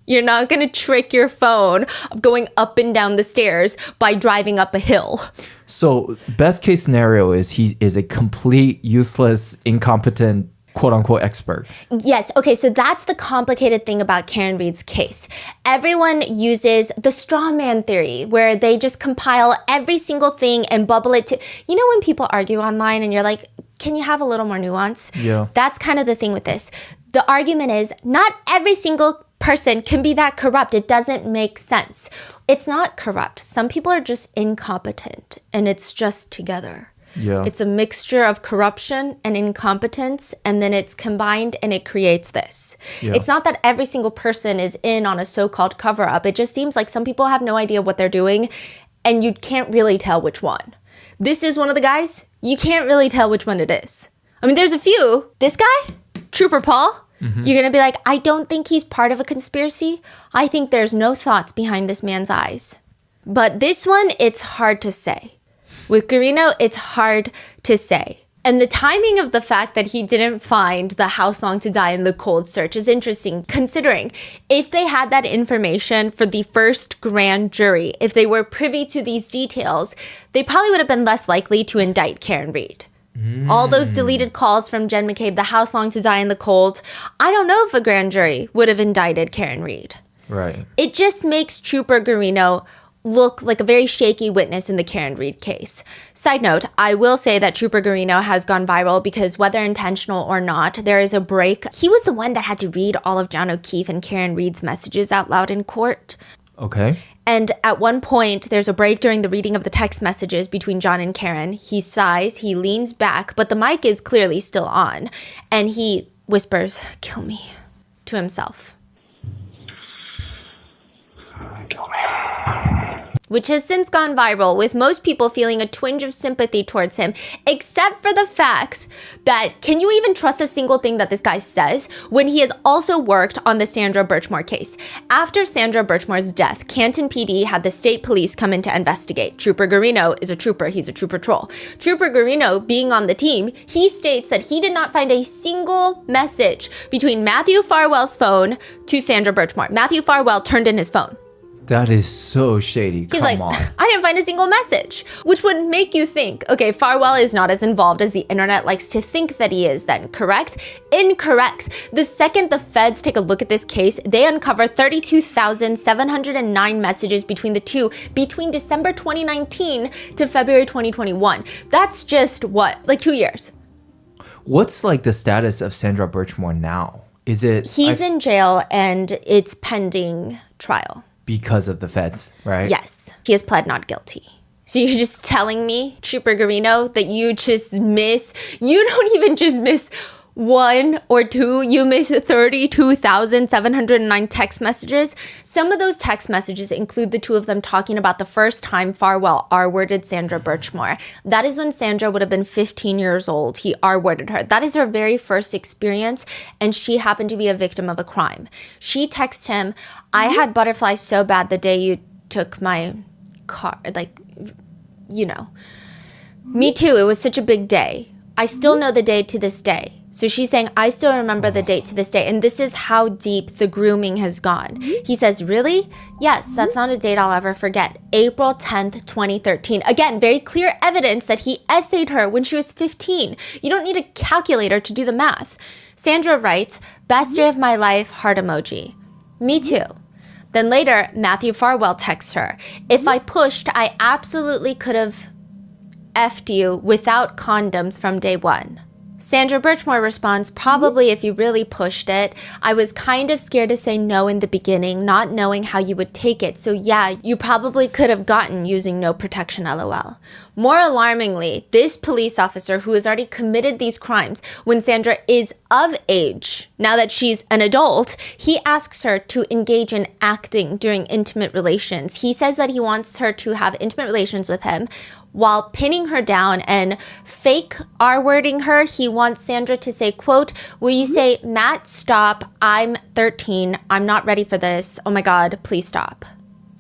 [SPEAKER 1] You're not going to trick your phone of going up and down the stairs by driving up a hill.
[SPEAKER 2] So best case scenario is he is a complete, useless, incompetent, quote unquote expert.
[SPEAKER 1] Yes. Okay. So that's the complicated thing about Karen Read's case. Everyone uses the straw man theory where they just compile every single thing and bubble it to, you know, when people argue online and you're like, can you have a little more nuance?
[SPEAKER 2] Yeah.
[SPEAKER 1] That's kind of the thing with this. The argument is not every single person can be that corrupt. It doesn't make sense. It's not corrupt. Some people are just incompetent and it's just together.
[SPEAKER 2] Yeah.
[SPEAKER 1] It's a mixture of corruption and incompetence, and then it's combined and it creates this.
[SPEAKER 2] Yeah.
[SPEAKER 1] It's not that every single person is in on a so-called cover-up. It just seems like some people have no idea what they're doing, and you can't really tell which one. This is one of the guys, you can't really tell which one it is. I mean, there's a few. This guy, Trooper Paul, you're going to be like, I don't think he's part of a conspiracy. I think there's no thoughts behind this man's eyes. But this one, it's hard to say. With Guarino, it's hard to say. And the timing of the fact that he didn't find the how long to die in the cold search is interesting, considering if they had that information for the first grand jury, if they were privy to these details, they probably would have been less likely to indict Karen Read. All those deleted calls from Jen McCabe, the how long to die in the cold, I don't know if a grand jury would have indicted Karen Read.
[SPEAKER 2] Right.
[SPEAKER 1] It just makes Trooper Guarino look like a very shaky witness in the Karen Read case. Side note, I will say that Trooper Guarino has gone viral because whether intentional or not, there is a break. He was the one that had to read all of John O'Keefe and Karen Read's messages out loud in court.
[SPEAKER 2] Okay.
[SPEAKER 1] And at one point, there's a break during the reading of the text messages between John and Karen. He sighs, he leans back, but the mic is clearly still on. And he whispers, "Kill me," to himself.
[SPEAKER 7] Kill me.
[SPEAKER 1] Which has since gone viral, with most people feeling a twinge of sympathy towards him, except for the fact that, can you even trust a single thing that this guy says when he has also worked on the Sandra Birchmore case? After Sandra Birchmore's death, Canton PD had the state police come in to investigate. Trooper Guarino is a trooper, he's a trooper troll. Trooper Guarino, being on the team, he states that he did not find a single message between Matthew Farwell's phone to Sandra Birchmore. Matthew Farwell turned in his phone.
[SPEAKER 2] That is so shady.
[SPEAKER 1] He's
[SPEAKER 2] Come
[SPEAKER 1] like,
[SPEAKER 2] on.
[SPEAKER 1] I didn't find a single message, which would make you think, okay, Farwell is not as involved as the internet likes to think that he is then, correct? Incorrect. The second the feds take a look at this case, they uncover 32,709 messages between the two between December 2019 to February 2021. That's just what, like 2 years.
[SPEAKER 2] What's like the status of Sandra Birchmore now? Is it
[SPEAKER 1] He's in jail and it's pending trial.
[SPEAKER 2] because of the feds, right?
[SPEAKER 1] Yes, he has pled not guilty. So you're just telling me, Trooper Guarino, that you don't even just miss one or two, you miss 32,709 text messages. Some of those text messages include the two of them talking about the first time Farwell R-worded Sandra Birchmore. That is when Sandra would have been 15 years old. He R-worded her. That is her very first experience, and she happened to be a victim of a crime. She texted him, I had butterflies so bad the day you took my car, like, you know. Me too, it was such a big day. I still know the day to this day. So she's saying, I still remember the date to this day. And this is how deep the grooming has gone. He says, really? Yes, that's not a date I'll ever forget. April 10th, 2013. Again, very clear evidence that he essayed her when she was 15. You don't need a calculator to do the math. Sandra writes, best day of my life, heart emoji. Me too. Then later, Matthew Farwell texts her, if I pushed, I absolutely could have effed you without condoms from day one. Sandra Birchmore responds, probably if you really pushed it. I was kind of scared to say no in the beginning, not knowing how you would take it. So yeah, you probably could have gotten using no protection, LOL. More alarmingly, this police officer who has already committed these crimes when Sandra is of age, now that she's an adult, he asks her to engage in acting during intimate relations. He says that he wants her to have intimate relations with him while pinning her down and fake R-wording her. He wants Sandra to say, quote, will you say, Matt, stop, I'm 13, I'm not ready for this, oh my God, please stop.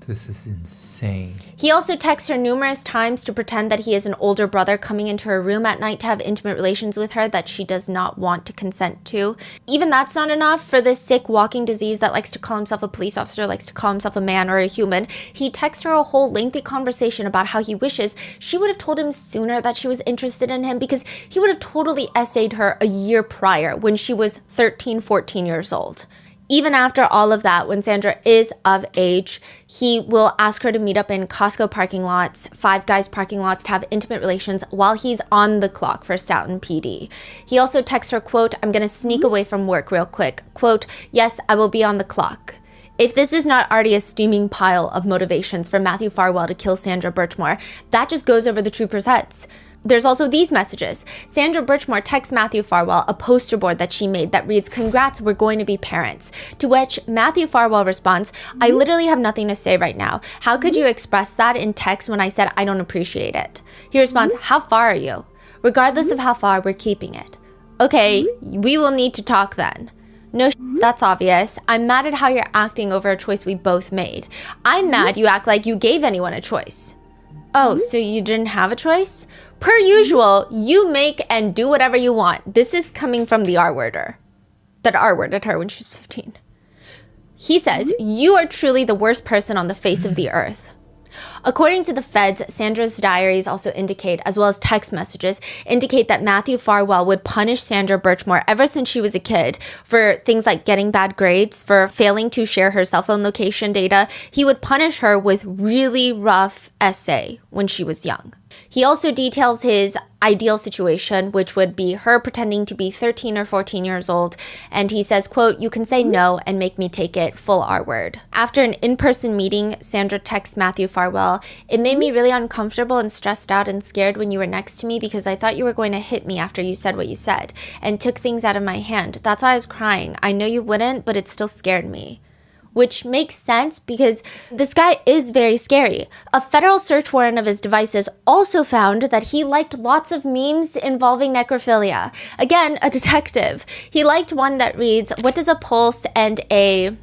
[SPEAKER 2] This is insane.
[SPEAKER 1] He also texts her numerous times to pretend that he is an older brother coming into her room at night to have intimate relations with her that she does not want to consent to. Even that's not enough for this sick walking disease that likes to call himself a police officer, likes to call himself a man or a human. He texts her a whole lengthy conversation about how he wishes she would have told him sooner that she was interested in him, because he would have totally essayed her a year prior when she was 13, 14 years old. Even after all of that, when Sandra is of age, he will ask her to meet up in Costco parking lots, Five Guys parking lots, to have intimate relations while he's on the clock for Stoughton PD. He also texts her, quote, I'm going to sneak away from work real quick. Quote, yes, I will be on the clock. If this is not already a steaming pile of motivations for Matthew Farwell to kill Sandra Birchmore, that just goes over the trooper's heads. There's also these messages. Sandra Birchmore texts Matthew Farwell a poster board that she made that reads, congrats, we're going to be parents. To which Matthew Farwell responds, I literally have nothing to say right now. How could you express that in text when I said I don't appreciate it? He responds, how far are you? Regardless of how far, we're keeping it. Okay, we will need to talk then. No, that's obvious. I'm mad at how you're acting over a choice we both made. I'm mad you act like you gave anyone a choice. Oh, so you didn't have a choice? Per usual, you make and do whatever you want. This is coming from the R-worder that R-worded her when she was 15. He says, you are truly the worst person on the face of the earth. According to the feds, Sandra's diaries also indicate, as well as text messages, indicate that Matthew Farwell would punish Sandra Birchmore ever since she was a kid for things like getting bad grades, for failing to share her cell phone location data. He would punish her with really rough essay when she was young. He also details his ideal situation, which would be her pretending to be 13 or 14 years old. And he says, quote, you can say no and make me take it, full R word. After an in-person meeting, Sandra texts Matthew Farwell, it made me really uncomfortable and stressed out and scared when you were next to me because I thought you were going to hit me after you said what you said and took things out of my hand. That's why I was crying. I know you wouldn't, but it still scared me. Which makes sense because this guy is very scary. A federal search warrant of his devices also found that he liked lots of memes involving necrophilia. Again, a detective. He liked one that reads, what does a pulse and a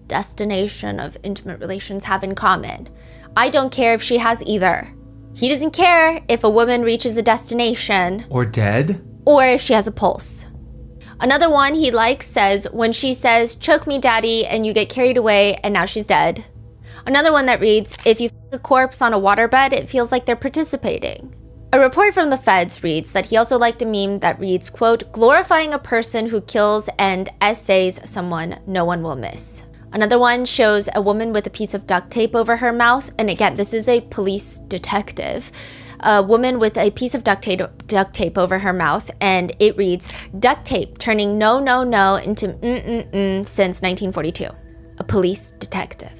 [SPEAKER 1] destination of intimate relations have in common? I don't care if she has either. He doesn't care if a woman reaches a destination.
[SPEAKER 2] Or dead. Or
[SPEAKER 1] if she has a pulse. Another one he likes says, when she says, choke me daddy, and you get carried away and now she's dead. Another one that reads, if you f*** a corpse on a waterbed, it feels like they're participating. A report from the feds reads that he also liked a meme that reads, quote, glorifying a person who kills and essays someone no one will miss. Another one shows a woman with a piece of duct tape over her mouth. And again, this is a police detective. A woman with a piece of duct tape over her mouth, and it reads, duct tape turning no, no, no into since 1942. A police detective.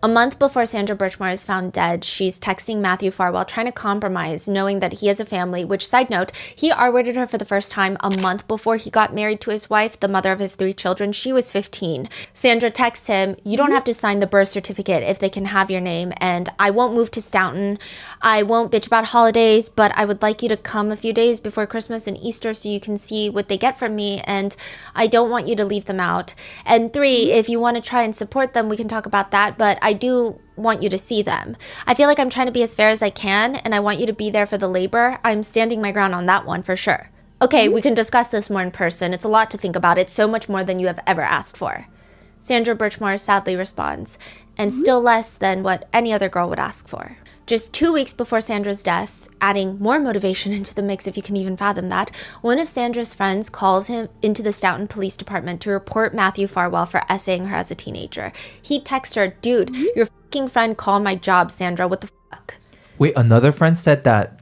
[SPEAKER 1] A month before Sandra Birchmore is found dead, she's texting Matthew Farwell trying to compromise, knowing that he has a family, which, side note, he R-worded her for the first time a month before he got married to his wife, the mother of his 3 children. She was 15. Sandra texts him, you don't have to sign the birth certificate if they can have your name, and I won't move to Stoughton. I won't bitch about holidays, but I would like you to come a few days before Christmas and Easter so you can see what they get from me, and I don't want you to leave them out. And 3, if you want to try and support them, we can talk about that, but I do want you to see them. I feel like I'm trying to be as fair as I can, and I want you to be there for the labor. I'm standing my ground on that one for sure. Okay, we can discuss this more in person. It's a lot to think about. It's so much more than you have ever asked for. Sandra Birchmore sadly responds, and still less than what any other girl would ask for. Just 2 weeks before Sandra's death, adding more motivation into the mix if you can even fathom that, one of Sandra's friends calls him into the Stoughton Police Department to report Matthew Farwell for essaying her as a teenager. He texts her, dude, your fucking friend called my job, Sandra, what the fuck?
[SPEAKER 2] Wait, another friend said that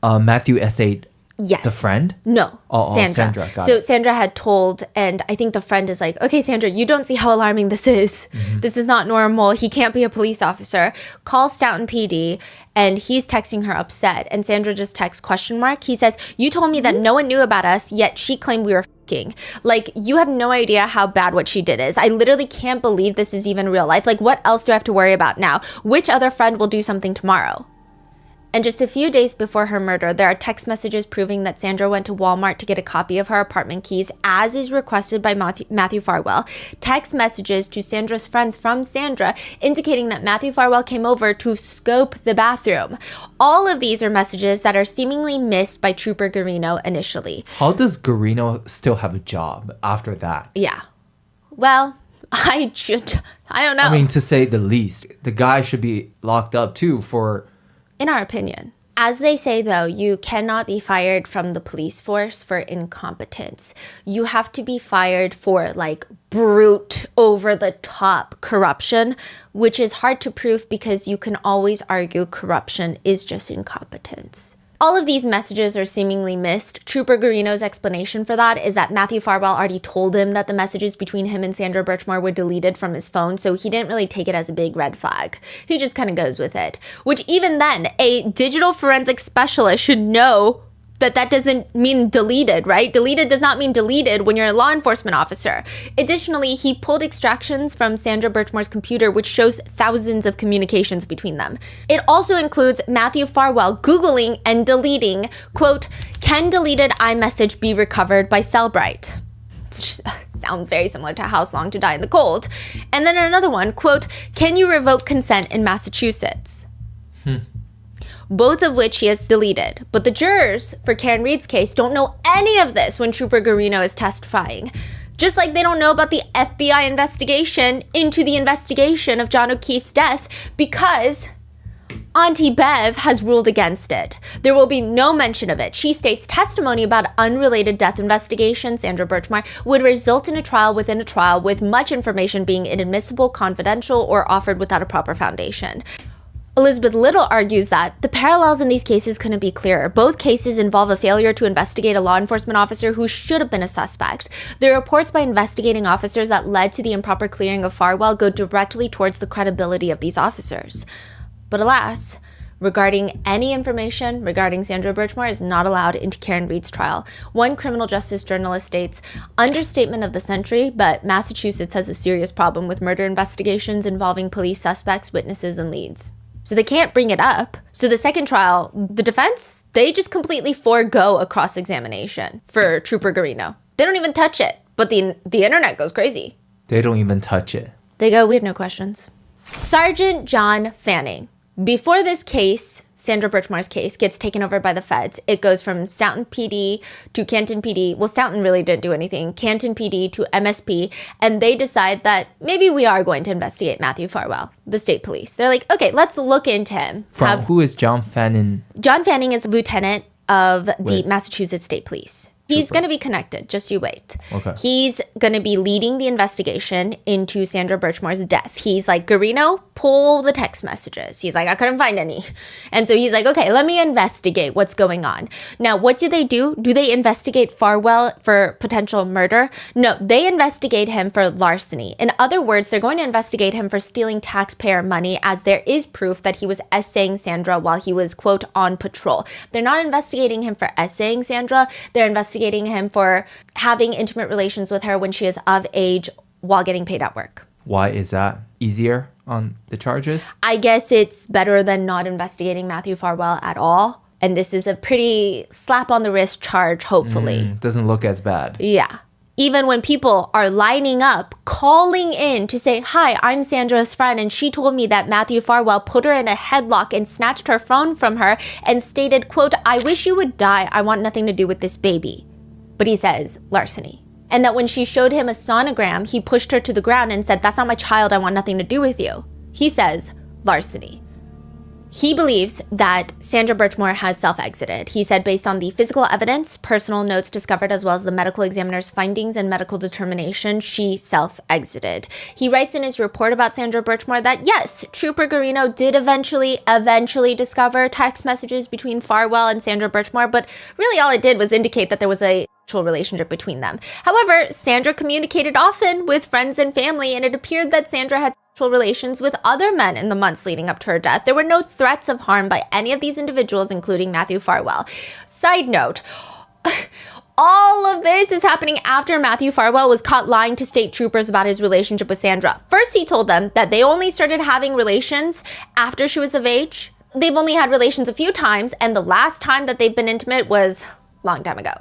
[SPEAKER 2] Matthew essayed
[SPEAKER 1] Yes.
[SPEAKER 2] The friend?
[SPEAKER 1] No,
[SPEAKER 2] Oh,
[SPEAKER 1] Sandra.
[SPEAKER 2] Sandra, got
[SPEAKER 1] So
[SPEAKER 2] it.
[SPEAKER 1] Sandra had told, and I think the friend is like, okay, Sandra, you don't see how alarming this is. This is not normal. He can't be a police officer. Call Stoughton PD, and he's texting her upset. And Sandra just texts question mark. He says, you told me that no one knew about us, yet she claimed we were f***ing. Like, you have no idea how bad what she did is. I literally can't believe this is even real life. Like, what else do I have to worry about now? Which other friend will do something tomorrow? And just a few days before her murder, there are text messages proving that Sandra went to Walmart to get a copy of her apartment keys, as is requested by Matthew Farwell. Text messages to Sandra's friends from Sandra indicating that Matthew Farwell came over to scope the bathroom. All of these are messages that are seemingly missed by Trooper Garino initially.
[SPEAKER 2] How does Garino still have a job after that?
[SPEAKER 1] Yeah. Well, I don't know.
[SPEAKER 2] I mean, to say the least. The guy should be locked up too for...
[SPEAKER 1] In our opinion. As they say, though, you cannot be fired from the police force for incompetence. You have to be fired for, like, brute, over-the-top corruption, which is hard to prove because you can always argue corruption is just incompetence. All of these messages are seemingly missed. Trooper Garino's explanation for that is that Matthew Farwell already told him that the messages between him and Sandra Birchmore were deleted from his phone, so he didn't really take it as a big red flag. He just kind of goes with it. Which even then, a digital forensic specialist should know that doesn't mean deleted, right? Deleted does not mean deleted when you're a law enforcement officer. Additionally, he pulled extractions from Sandra Birchmore's computer, which shows thousands of communications between them. It also includes Matthew Farwell Googling and deleting, quote, "Can deleted iMessage be recovered by Cellbrite?" Which sounds very similar to House Long to Die in the Cold. And then another one, quote, "Can you revoke consent in Massachusetts?" Both of which he has deleted. But the jurors for Karen Reed's case don't know any of this when Trooper Garino is testifying. Just like they don't know about the FBI investigation into the investigation of John O'Keefe's death because Auntie Bev has ruled against it. There will be no mention of it. She states testimony about unrelated death investigation, Sandra Birchmore, would result in a trial within a trial with much information being inadmissible, confidential, or offered without a proper foundation. Elizabeth Little argues that the parallels in these cases couldn't be clearer. Both cases involve a failure to investigate a law enforcement officer who should have been a suspect. The reports by investigating officers that led to the improper clearing of Farwell go directly towards the credibility of these officers. But alas, regarding any information regarding Sandra Birchmore is not allowed into Karen Reed's trial. One criminal justice journalist states, "Understatement of the century, but Massachusetts has a serious problem with murder investigations involving police suspects, witnesses, and leads." So they can't bring it up. So the second trial, the defense, they just completely forego a cross-examination for Trooper Garino. They don't even touch it, but the internet goes crazy.
[SPEAKER 2] They don't even touch it.
[SPEAKER 1] They go, "We have no questions." Sergeant John Fanning. Before this case, Sandra Birchmore's case, gets taken over by the feds, it goes from Stoughton PD to Canton PD. Well, Stoughton really didn't do anything. Canton PD to MSP. And they decide that maybe we are going to investigate Matthew Farwell, the state police. They're like, okay, let's look into him.
[SPEAKER 2] Who is John Fanning?
[SPEAKER 1] John Fanning is lieutenant of the
[SPEAKER 2] Wait.
[SPEAKER 1] Massachusetts State Police. He's going to be connected. Just you wait.
[SPEAKER 2] Okay.
[SPEAKER 1] He's going to be leading the investigation into Sandra Birchmore's death. He's like, Garino, pull the text messages. He's like, I couldn't find any. And so he's like, okay, let me investigate what's going on. Now, what do? Do they investigate Farwell for potential murder? No, they investigate him for larceny. In other words, they're going to investigate him for stealing taxpayer money, as there is proof that he was essaying Sandra while he was, quote, on patrol. They're not investigating him for essaying Sandra. They're investigating him for having intimate relations with her when she is of age while getting paid at work.
[SPEAKER 2] Why is that easier on the charges?
[SPEAKER 1] I guess it's better than not investigating Matthew Farwell at all. And this is a pretty slap on the wrist charge, hopefully.
[SPEAKER 2] Doesn't look as bad.
[SPEAKER 1] Yeah. Even when people are lining up, calling in to say, hi, I'm Sandra's friend, and she told me that Matthew Farwell put her in a headlock and snatched her phone from her and stated, quote, I wish you would die. I want nothing to do with this baby. But he says larceny. And that when she showed him a sonogram, he pushed her to the ground and said, that's not my child. I want nothing to do with you. He says larceny. He believes that Sandra Birchmore has self-exited. He said based on the physical evidence, personal notes discovered, as well as the medical examiner's findings and medical determination, she self-exited. He writes in his report about Sandra Birchmore that yes, Trooper Garino did eventually discover text messages between Farwell and Sandra Birchmore, but really all it did was indicate that there was a relationship between them. However, Sandra communicated often with friends and family, and it appeared that Sandra had sexual relations with other men in the months leading up to her death. There were no threats of harm by any of these individuals, including Matthew Farwell. Side note, all of this is happening after Matthew Farwell was caught lying to state troopers about his relationship with Sandra. First, he told them that they only started having relations after she was of age. They've only had relations a few times, and the last time that they've been intimate was a long time ago,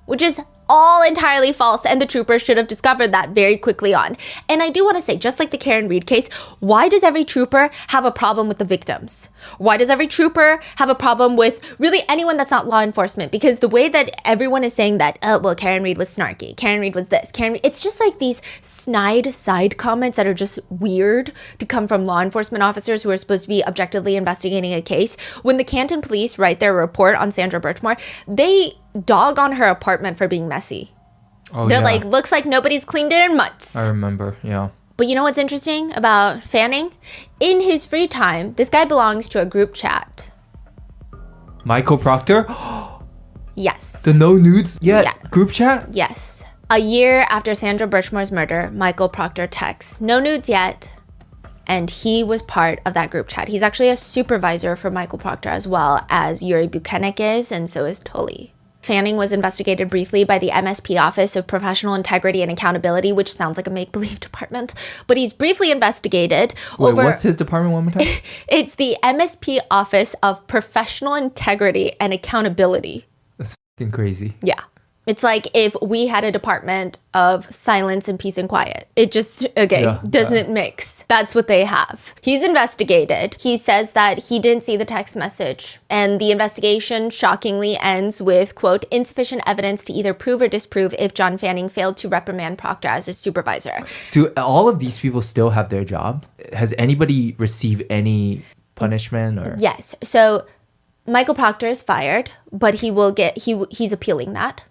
[SPEAKER 1] which is all entirely false, and the troopers should have discovered that very quickly on. And I do want to say, just like the Karen Reed case, why does every trooper have a problem with the victims? Why does every trooper have a problem with really anyone that's not law enforcement? Because the way that everyone is saying that, oh, well, Karen Reed was snarky, Karen Reed was this, it's just like these snide side comments that are just weird to come from law enforcement officers who are supposed to be objectively investigating a case. When the Canton police write their report on Sandra Birchmore, they dog on her apartment for being messy.
[SPEAKER 2] Oh,
[SPEAKER 1] They're
[SPEAKER 2] yeah.
[SPEAKER 1] like, looks like nobody's cleaned it in months.
[SPEAKER 2] I remember, yeah.
[SPEAKER 1] But you know what's interesting about Fanning? In his free time, this guy belongs to a group chat.
[SPEAKER 2] Michael Proctor?
[SPEAKER 1] Yes.
[SPEAKER 2] The no nudes yet
[SPEAKER 1] Yeah.
[SPEAKER 2] group chat?
[SPEAKER 1] Yes. A year after Sandra Birchmore's murder, Michael Proctor texts, no nudes yet. And he was part of that group chat. He's actually a supervisor for Michael Proctor, as well as Yuri Buchanek is, and so is Tully. Fanning was investigated briefly by the MSP Office of Professional Integrity and Accountability, which sounds like a make-believe department, but he's briefly investigated
[SPEAKER 2] Wait,
[SPEAKER 1] over...
[SPEAKER 2] what's his department one more time?
[SPEAKER 1] It's the MSP Office of Professional Integrity and Accountability.
[SPEAKER 2] That's fucking crazy.
[SPEAKER 1] Yeah. It's like if we had a department of silence and peace and quiet. It just, doesn't mix. That's what they have. He's investigated. He says that he didn't see the text message. And the investigation shockingly ends with, quote, insufficient evidence to either prove or disprove if John Fanning failed to reprimand Proctor as his supervisor.
[SPEAKER 2] Do all of these people still have their job? Has anybody received any punishment or?
[SPEAKER 1] Yes. So Michael Proctor is fired, but he's appealing that.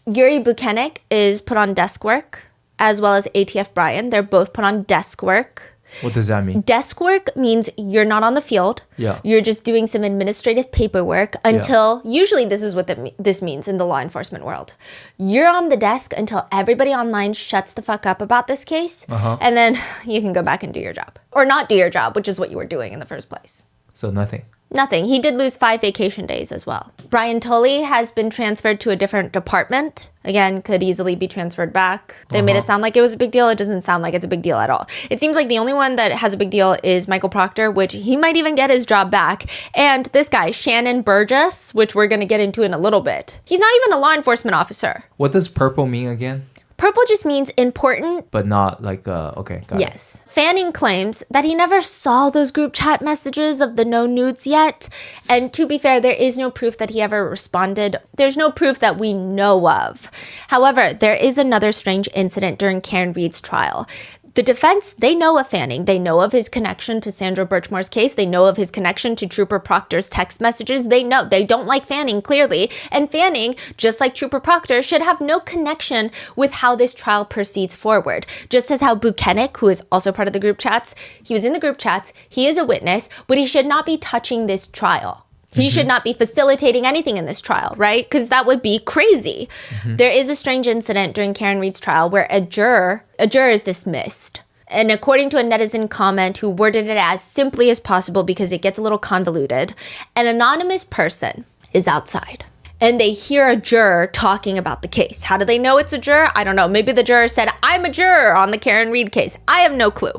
[SPEAKER 1] Yuri Buchanek is put on desk work, as well as ATF Bryan. They're both put on desk work.
[SPEAKER 2] What does that mean?
[SPEAKER 1] Desk work means you're not on the field.
[SPEAKER 2] Yeah.
[SPEAKER 1] You're just doing some administrative paperwork until, usually this is what this means in the law enforcement world. You're on the desk until everybody online shuts the fuck up about this case. And then you can go back and do your job. Or not do your job, which is what you were doing in the first place.
[SPEAKER 2] So nothing.
[SPEAKER 1] Nothing. He did lose 5 vacation days as well. Brian Tully has been transferred to a different department. Again, could easily be transferred back. They made it sound like it was a big deal. It doesn't sound like it's a big deal at all. It seems like the only one that has a big deal is Michael Proctor, which he might even get his job back. And this guy, Shannon Burgess, which we're going to get into in a little bit. He's not even a law enforcement officer.
[SPEAKER 2] What does purple mean again?
[SPEAKER 1] Purple just means important.
[SPEAKER 2] But not like, okay, got it.
[SPEAKER 1] Yes. Fanning claims that he never saw those group chat messages of the no nudes yet. And to be fair, there is no proof that he ever responded. There's no proof that we know of. However, there is another strange incident during Karen Reed's trial. The defense, they know of Fanning. They know of his connection to Sandra Birchmore's case. They know of his connection to Trooper Proctor's text messages. They know. They don't like Fanning, clearly. And Fanning, just like Trooper Proctor, should have no connection with how this trial proceeds forward. Just as how Buchanek, who is also part of the group chats, he was in the group chats, he is a witness, but he should not be touching this trial. He should not be facilitating anything in this trial, right? Because that would be crazy. There is a strange incident during Karen Reed's trial where a juror is dismissed. And according to a netizen comment who worded it as simply as possible because it gets a little convoluted, an anonymous person is outside. And they hear a juror talking about the case. How do they know it's a juror? I don't know. Maybe the juror said, I'm a juror on the Karen Reed case. I have no clue.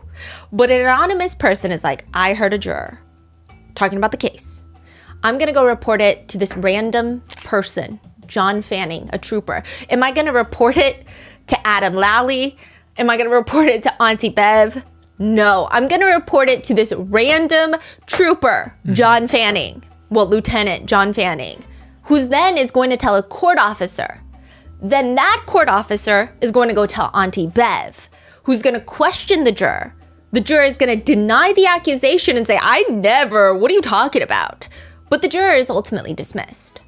[SPEAKER 1] But an anonymous person is like, I heard a juror talking about the case. I'm going to go report it to this random person, John Fanning, a trooper. Am I going to report it to Adam Lally? Am I going to report it to Auntie Bev? No, I'm going to report it to this random trooper, John Fanning. Well, Lieutenant John Fanning, who then is going to tell a court officer. Then that court officer is going to go tell Auntie Bev, who's going to question the juror, The juror is going to deny the accusation and say, I never, what are you talking about? But the juror is ultimately dismissed.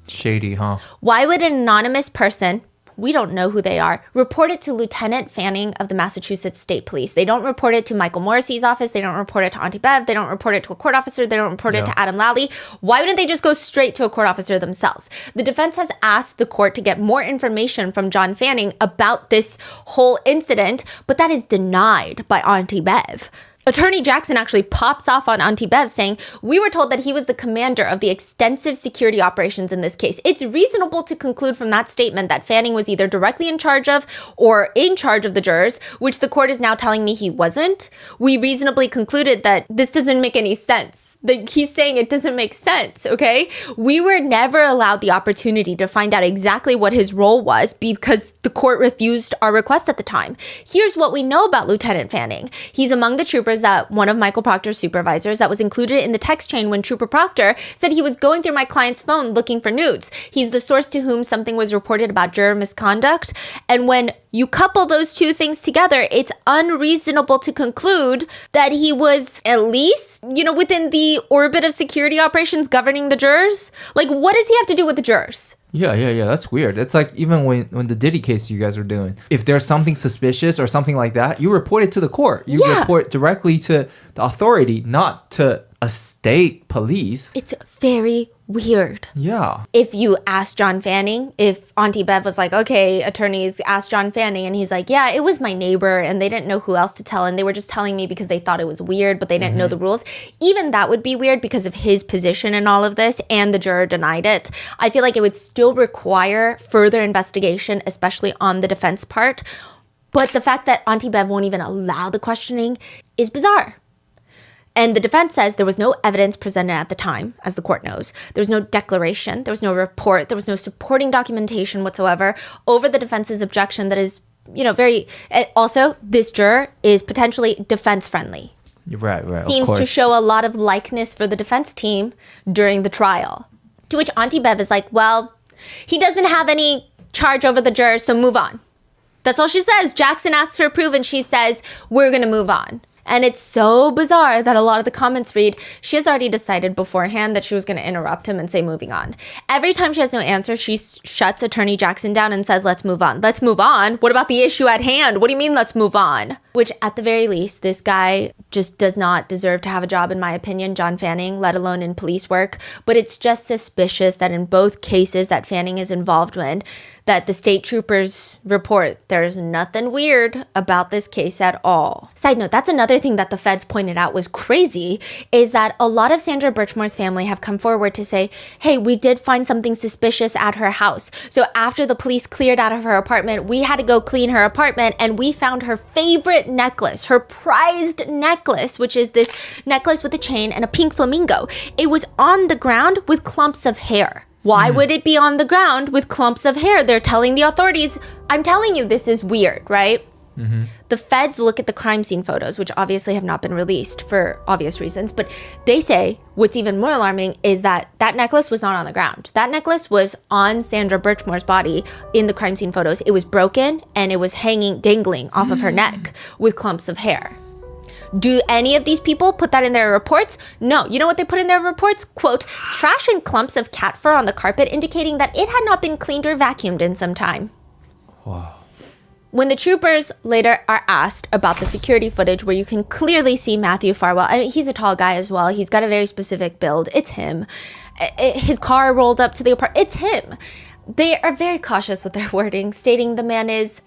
[SPEAKER 2] Shady, huh?
[SPEAKER 1] Why would an anonymous person, we don't know who they are, report it to Lieutenant Fanning of the Massachusetts State Police? They don't report it to Michael Morrissey's office. They don't report it to Auntie Bev. They don't report it to a court officer. They don't report it to Adam Lally. Why wouldn't they just go straight to a court officer themselves? The defense has asked the court to get more information from John Fanning about this whole incident, but that is denied by Auntie Bev. Attorney Jackson actually pops off on Auntie Bev saying, we were told that he was the commander of the extensive security operations in this case. It's reasonable to conclude from that statement that Fanning was either directly in charge of or in charge of the jurors, which the court is now telling me he wasn't. We reasonably concluded that this doesn't make any sense. He's saying it doesn't make sense, okay? We were never allowed the opportunity to find out exactly what his role was because the court refused our request at the time. Here's what we know about Lieutenant Fanning. He's among the troopers that one of Michael Proctor's supervisors that was included in the text chain when Trooper Proctor said he was going through my client's phone looking for nudes. He's the source to whom something was reported about juror misconduct. And when you couple those two things together, it's unreasonable to conclude that he was at least, within the orbit of security operations governing the jurors. Like, what does he have to do with the jurors?
[SPEAKER 2] Yeah. That's weird. It's like even when the Diddy case you guys are doing, if there's something suspicious or something like that, you report it to the court. You report directly to the authority, not to a state police.
[SPEAKER 1] It's very weird.
[SPEAKER 2] Yeah.
[SPEAKER 1] If you ask John Fanning, if Auntie Bev was like, okay, attorneys, ask John Fanning, and he's like, yeah, it was my neighbor, and they didn't know who else to tell, and they were just telling me because they thought it was weird, but they didn't know the rules. Even that would be weird because of his position in all of this, and the juror denied it. I feel like it would still require further investigation, especially on the defense part. But the fact that Auntie Bev won't even allow the questioning is bizarre. And the defense says there was no evidence presented at the time, as the court knows. There was no declaration. There was no report. There was no supporting documentation whatsoever over the defense's objection that is, very... Also, this juror is potentially defense-friendly.
[SPEAKER 2] Right.
[SPEAKER 1] Seems to show a lot of likeness for the defense team during the trial. To which Auntie Bev is like, well, he doesn't have any charge over the jurors, so move on. That's all she says. Jackson asks for proof, and she says, we're going to move on. And it's so bizarre that a lot of the comments read, she has already decided beforehand that she was going to interrupt him and say moving on. Every time she has no answer, she shuts Attorney Jackson down and says, let's move on. Let's move on? What about the issue at hand? What do you mean, let's move on? Which, at the very least, this guy just does not deserve to have a job, in my opinion, John Fanning, let alone in police work. But it's just suspicious that in both cases that Fanning is involved in, that the state troopers report there's nothing weird about this case at all. Side note, that's another thing that the feds pointed out was crazy, is that a lot of Sandra Birchmore's family have come forward to say, hey, we did find something suspicious at her house. So after the police cleared out of her apartment, we had to go clean her apartment, and we found her favorite necklace, her prized necklace, which is this necklace with a chain and a pink flamingo. It was on the ground with clumps of hair. Why would it be on the ground with clumps of hair? They're telling the authorities, I'm telling you, this is weird, right? The feds look at the crime scene photos, which obviously have not been released for obvious reasons, but they say what's even more alarming is that that necklace was not on the ground. That necklace was on Sandra Birchmore's body in the crime scene photos. It was broken and it was dangling off of her neck with clumps of hair. Do any of these people put that in their reports? No. You know what they put in their reports? Quote, trash and clumps of cat fur on the carpet indicating that it had not been cleaned or vacuumed in some time.
[SPEAKER 2] Wow.
[SPEAKER 1] When the troopers later are asked about the security footage where you can clearly see Matthew Farwell, I mean, he's a tall guy as well. He's got a very specific build. It's him. His car rolled up to the apartment. It's him. They are very cautious with their wording, stating the man is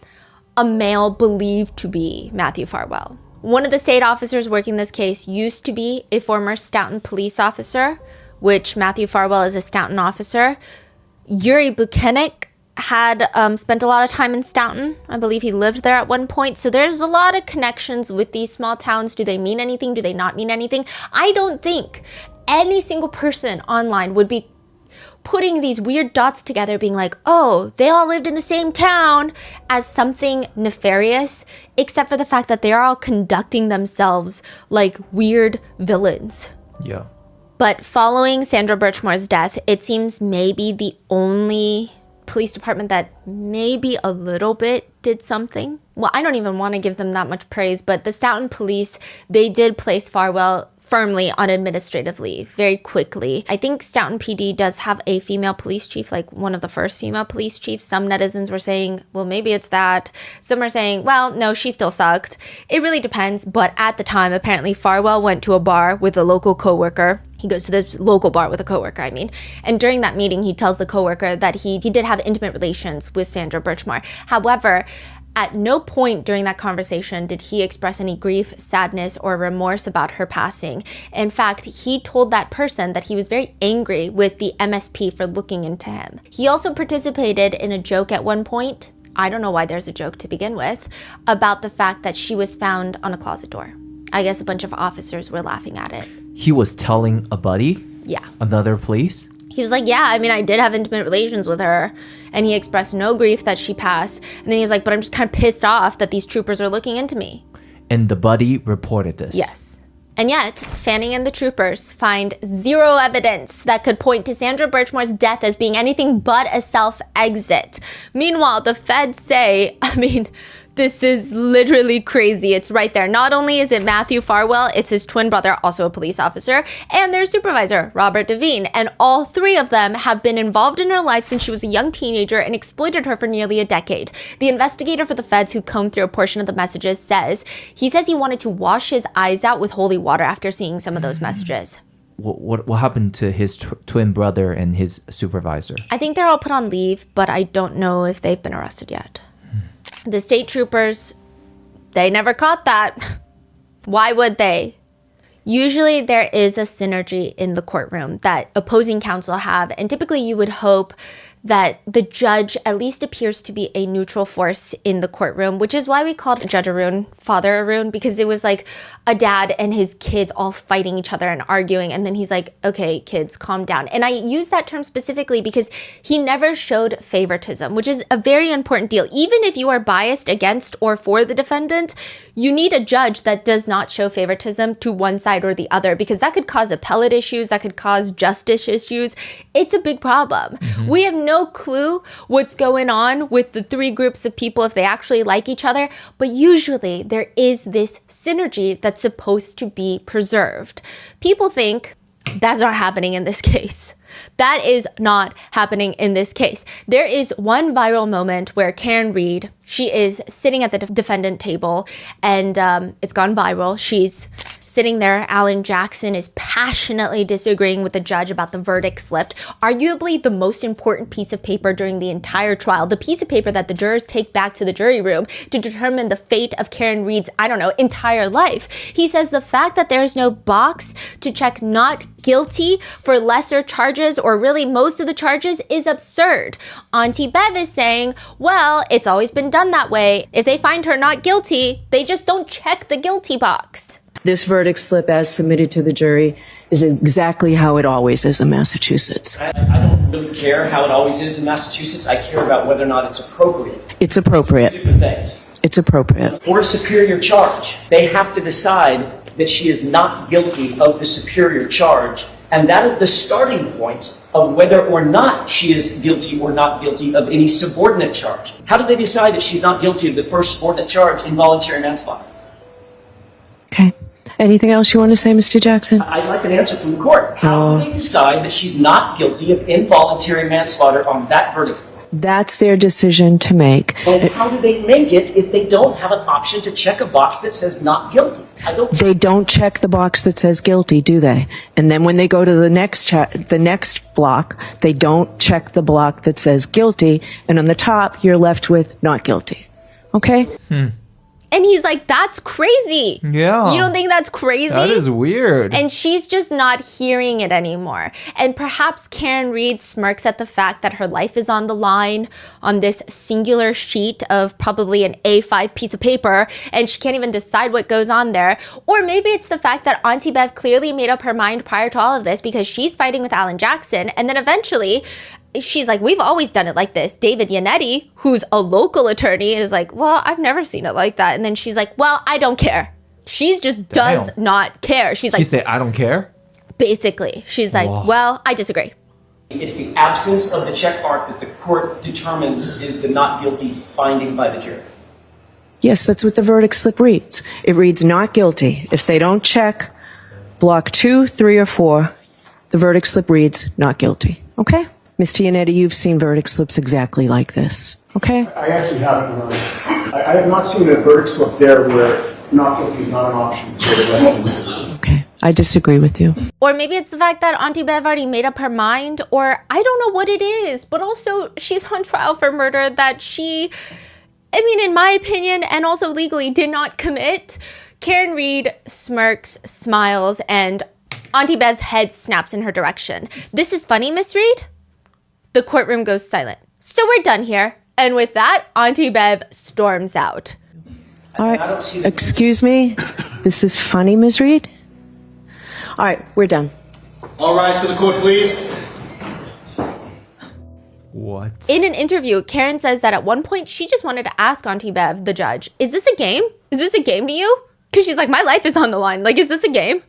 [SPEAKER 1] a male believed to be Matthew Farwell. One of the state officers working this case used to be a former Stoughton police officer, which Matthew Farwell is a Stoughton officer. Yuri Buchanek had spent a lot of time in Stoughton. I believe he lived there at one point. So there's a lot of connections with these small towns. Do they mean anything? Do they not mean anything? I don't think any single person online would be putting these weird dots together being like, oh, they all lived in the same town as something nefarious, except for the fact that they are all conducting themselves like weird villains.
[SPEAKER 2] Yeah.
[SPEAKER 1] But following Sandra Birchmore's death, it seems maybe the only police department that maybe a little bit did something. Well, I don't even want to give them that much praise, but the Stoughton police, they did place Farwell firmly on administrative leave very quickly. I think Stoughton PD does have a female police chief, like one of the first female police chiefs. Some netizens were saying, well, maybe it's that. Some are saying, well, no, she still sucked. It really depends. But at the time, apparently Farwell went to a bar with a local coworker. He goes to this local bar with a coworker, and during that meeting, he tells the coworker that he did have intimate relations with Sandra Birchmore. However, at no point during that conversation did he express any grief, sadness, or remorse about her passing. In fact, he told that person that he was very angry with the MSP for looking into him. He also participated in a joke at one point, I don't know why there's a joke to begin with, about the fact that she was found on a closet door. I guess a bunch of officers were laughing at it.
[SPEAKER 2] He was telling a buddy?
[SPEAKER 1] Yeah.
[SPEAKER 2] Another police?
[SPEAKER 1] He was like, yeah, I did have intimate relations with her. And he expressed no grief that she passed. And then he was like, but I'm just kind of pissed off that these troopers are looking into me.
[SPEAKER 2] And the buddy reported this?
[SPEAKER 1] Yes. And yet, Fanning and the troopers find zero evidence that could point to Sandra Birchmore's death as being anything but a self-exit. Meanwhile, the feds say, this is literally crazy. It's right there. Not only is it Matthew Farwell, it's his twin brother, also a police officer, and their supervisor, Robert Devine. And all three of them have been involved in her life since she was a young teenager and exploited her for nearly a decade. The investigator for the feds who combed through a portion of the messages says he wanted to wash his eyes out with holy water after seeing some of those messages.
[SPEAKER 2] What happened to his twin brother and his supervisor?
[SPEAKER 1] I think they're all put on leave, but I don't know if they've been arrested yet. The state troopers, they never caught that. Why would they? Usually there is a synergy in the courtroom that opposing counsel have, and typically you would hope that the judge at least appears to be a neutral force in the courtroom, which is why we called Judge Arun Father Arun, because it was like a dad and his kids all fighting each other and arguing, and then he's like, okay, kids, calm down. And I use that term specifically because he never showed favoritism, which is a very important deal. Even if you are biased against or for the defendant, you need a judge that does not show favoritism to one side or the other, because that could cause appellate issues, that could cause justice issues. It's a big problem. We have no clue what's going on with the three groups of people if they actually like each other, but usually there is this synergy that's supposed to be preserved. People think that's not happening in this case. That is not happening in this case. There is one viral moment where Karen Reed, she is sitting at the defendant table, and it's gone viral. She's sitting there. Alan Jackson is passionately disagreeing with the judge about the verdict slipped, arguably the most important piece of paper during the entire trial, the piece of paper that the jurors take back to the jury room to determine the fate of Karen Reed's, entire life. He says the fact that there's no box to check not guilty for lesser charges, or really most of the charges, is absurd. Auntie Bev is saying, well, it's always been done that way. If they find her not guilty, they just don't check the guilty box.
[SPEAKER 8] This verdict slip as submitted to the jury is exactly how it always is in Massachusetts.
[SPEAKER 6] I don't really care how it always is in Massachusetts. I care about whether or not it's appropriate.
[SPEAKER 8] It's appropriate.
[SPEAKER 6] Different things.
[SPEAKER 8] It's appropriate.
[SPEAKER 6] For a superior charge, they have to decide that she is not guilty of the superior charge. And that is the starting point of whether or not she is guilty or not guilty of any subordinate charge. How do they decide that she's not guilty of the first subordinate charge, involuntary manslaughter?
[SPEAKER 8] Okay. Anything else you want to say, Mr. Jackson?
[SPEAKER 6] I'd like an answer from the court. How do they decide that she's not guilty of involuntary manslaughter on that verdict form?
[SPEAKER 8] That's their decision to make.
[SPEAKER 6] And how do they make it if they don't have an option to check a box that says not guilty?
[SPEAKER 8] They don't check the box that says guilty, do they? And then when they go to the next block, they don't check the block that says guilty, and on the top, you're left with not guilty. Okay?
[SPEAKER 1] And he's like, that's crazy.
[SPEAKER 2] Yeah.
[SPEAKER 1] You don't think that's crazy?
[SPEAKER 2] That is weird.
[SPEAKER 1] And she's just not hearing it anymore. And perhaps Karen Reed smirks at the fact that her life is on the line on this singular sheet of probably an A5 piece of paper, and she can't even decide what goes on there. Or maybe it's the fact that Auntie Bev clearly made up her mind prior to all of this because she's fighting with Alan Jackson, and then eventually she's like, we've always done it like this. David Yannetti, who's a local attorney, is like, well, I've never seen it like that. And then she's like, well, I don't care. She just does not care. She's like,
[SPEAKER 2] She said, I don't care?
[SPEAKER 1] basically, she's like,
[SPEAKER 2] Wow.
[SPEAKER 1] well, I disagree.
[SPEAKER 6] It's the absence of the check mark that the court determines is the not guilty finding by the jury.
[SPEAKER 8] Yes, that's what the verdict slip reads. It reads not guilty. If they don't check block 2, 3, or 4, the verdict slip reads not guilty. Okay? Mr. Yannetti, you've seen verdict slips exactly like this. Okay?
[SPEAKER 9] I actually haven't. I have not seen a verdict slip there where not guilty is not an option for the rest.
[SPEAKER 8] Okay. I disagree with you.
[SPEAKER 1] Or maybe it's the fact that Auntie Bev already made up her mind, or I don't know what it is, but also she's on trial for murder that she, I mean, in my opinion, and also legally, did not commit. Karen Reed smirks, smiles, and Auntie Bev's head snaps in her direction. This is funny, Miss Reed? The courtroom goes silent. So we're done here. And with that, Auntie Bev storms out.
[SPEAKER 8] All right. Excuse me? This is funny, Ms. Reed? All right, we're done.
[SPEAKER 9] All rise to the court, please.
[SPEAKER 2] What?
[SPEAKER 1] In an interview, Karen says that at one point she just wanted to ask Auntie Bev, the judge, is this a game? Is this a game to you? Because she's like, my life is on the line. Like, is this a game?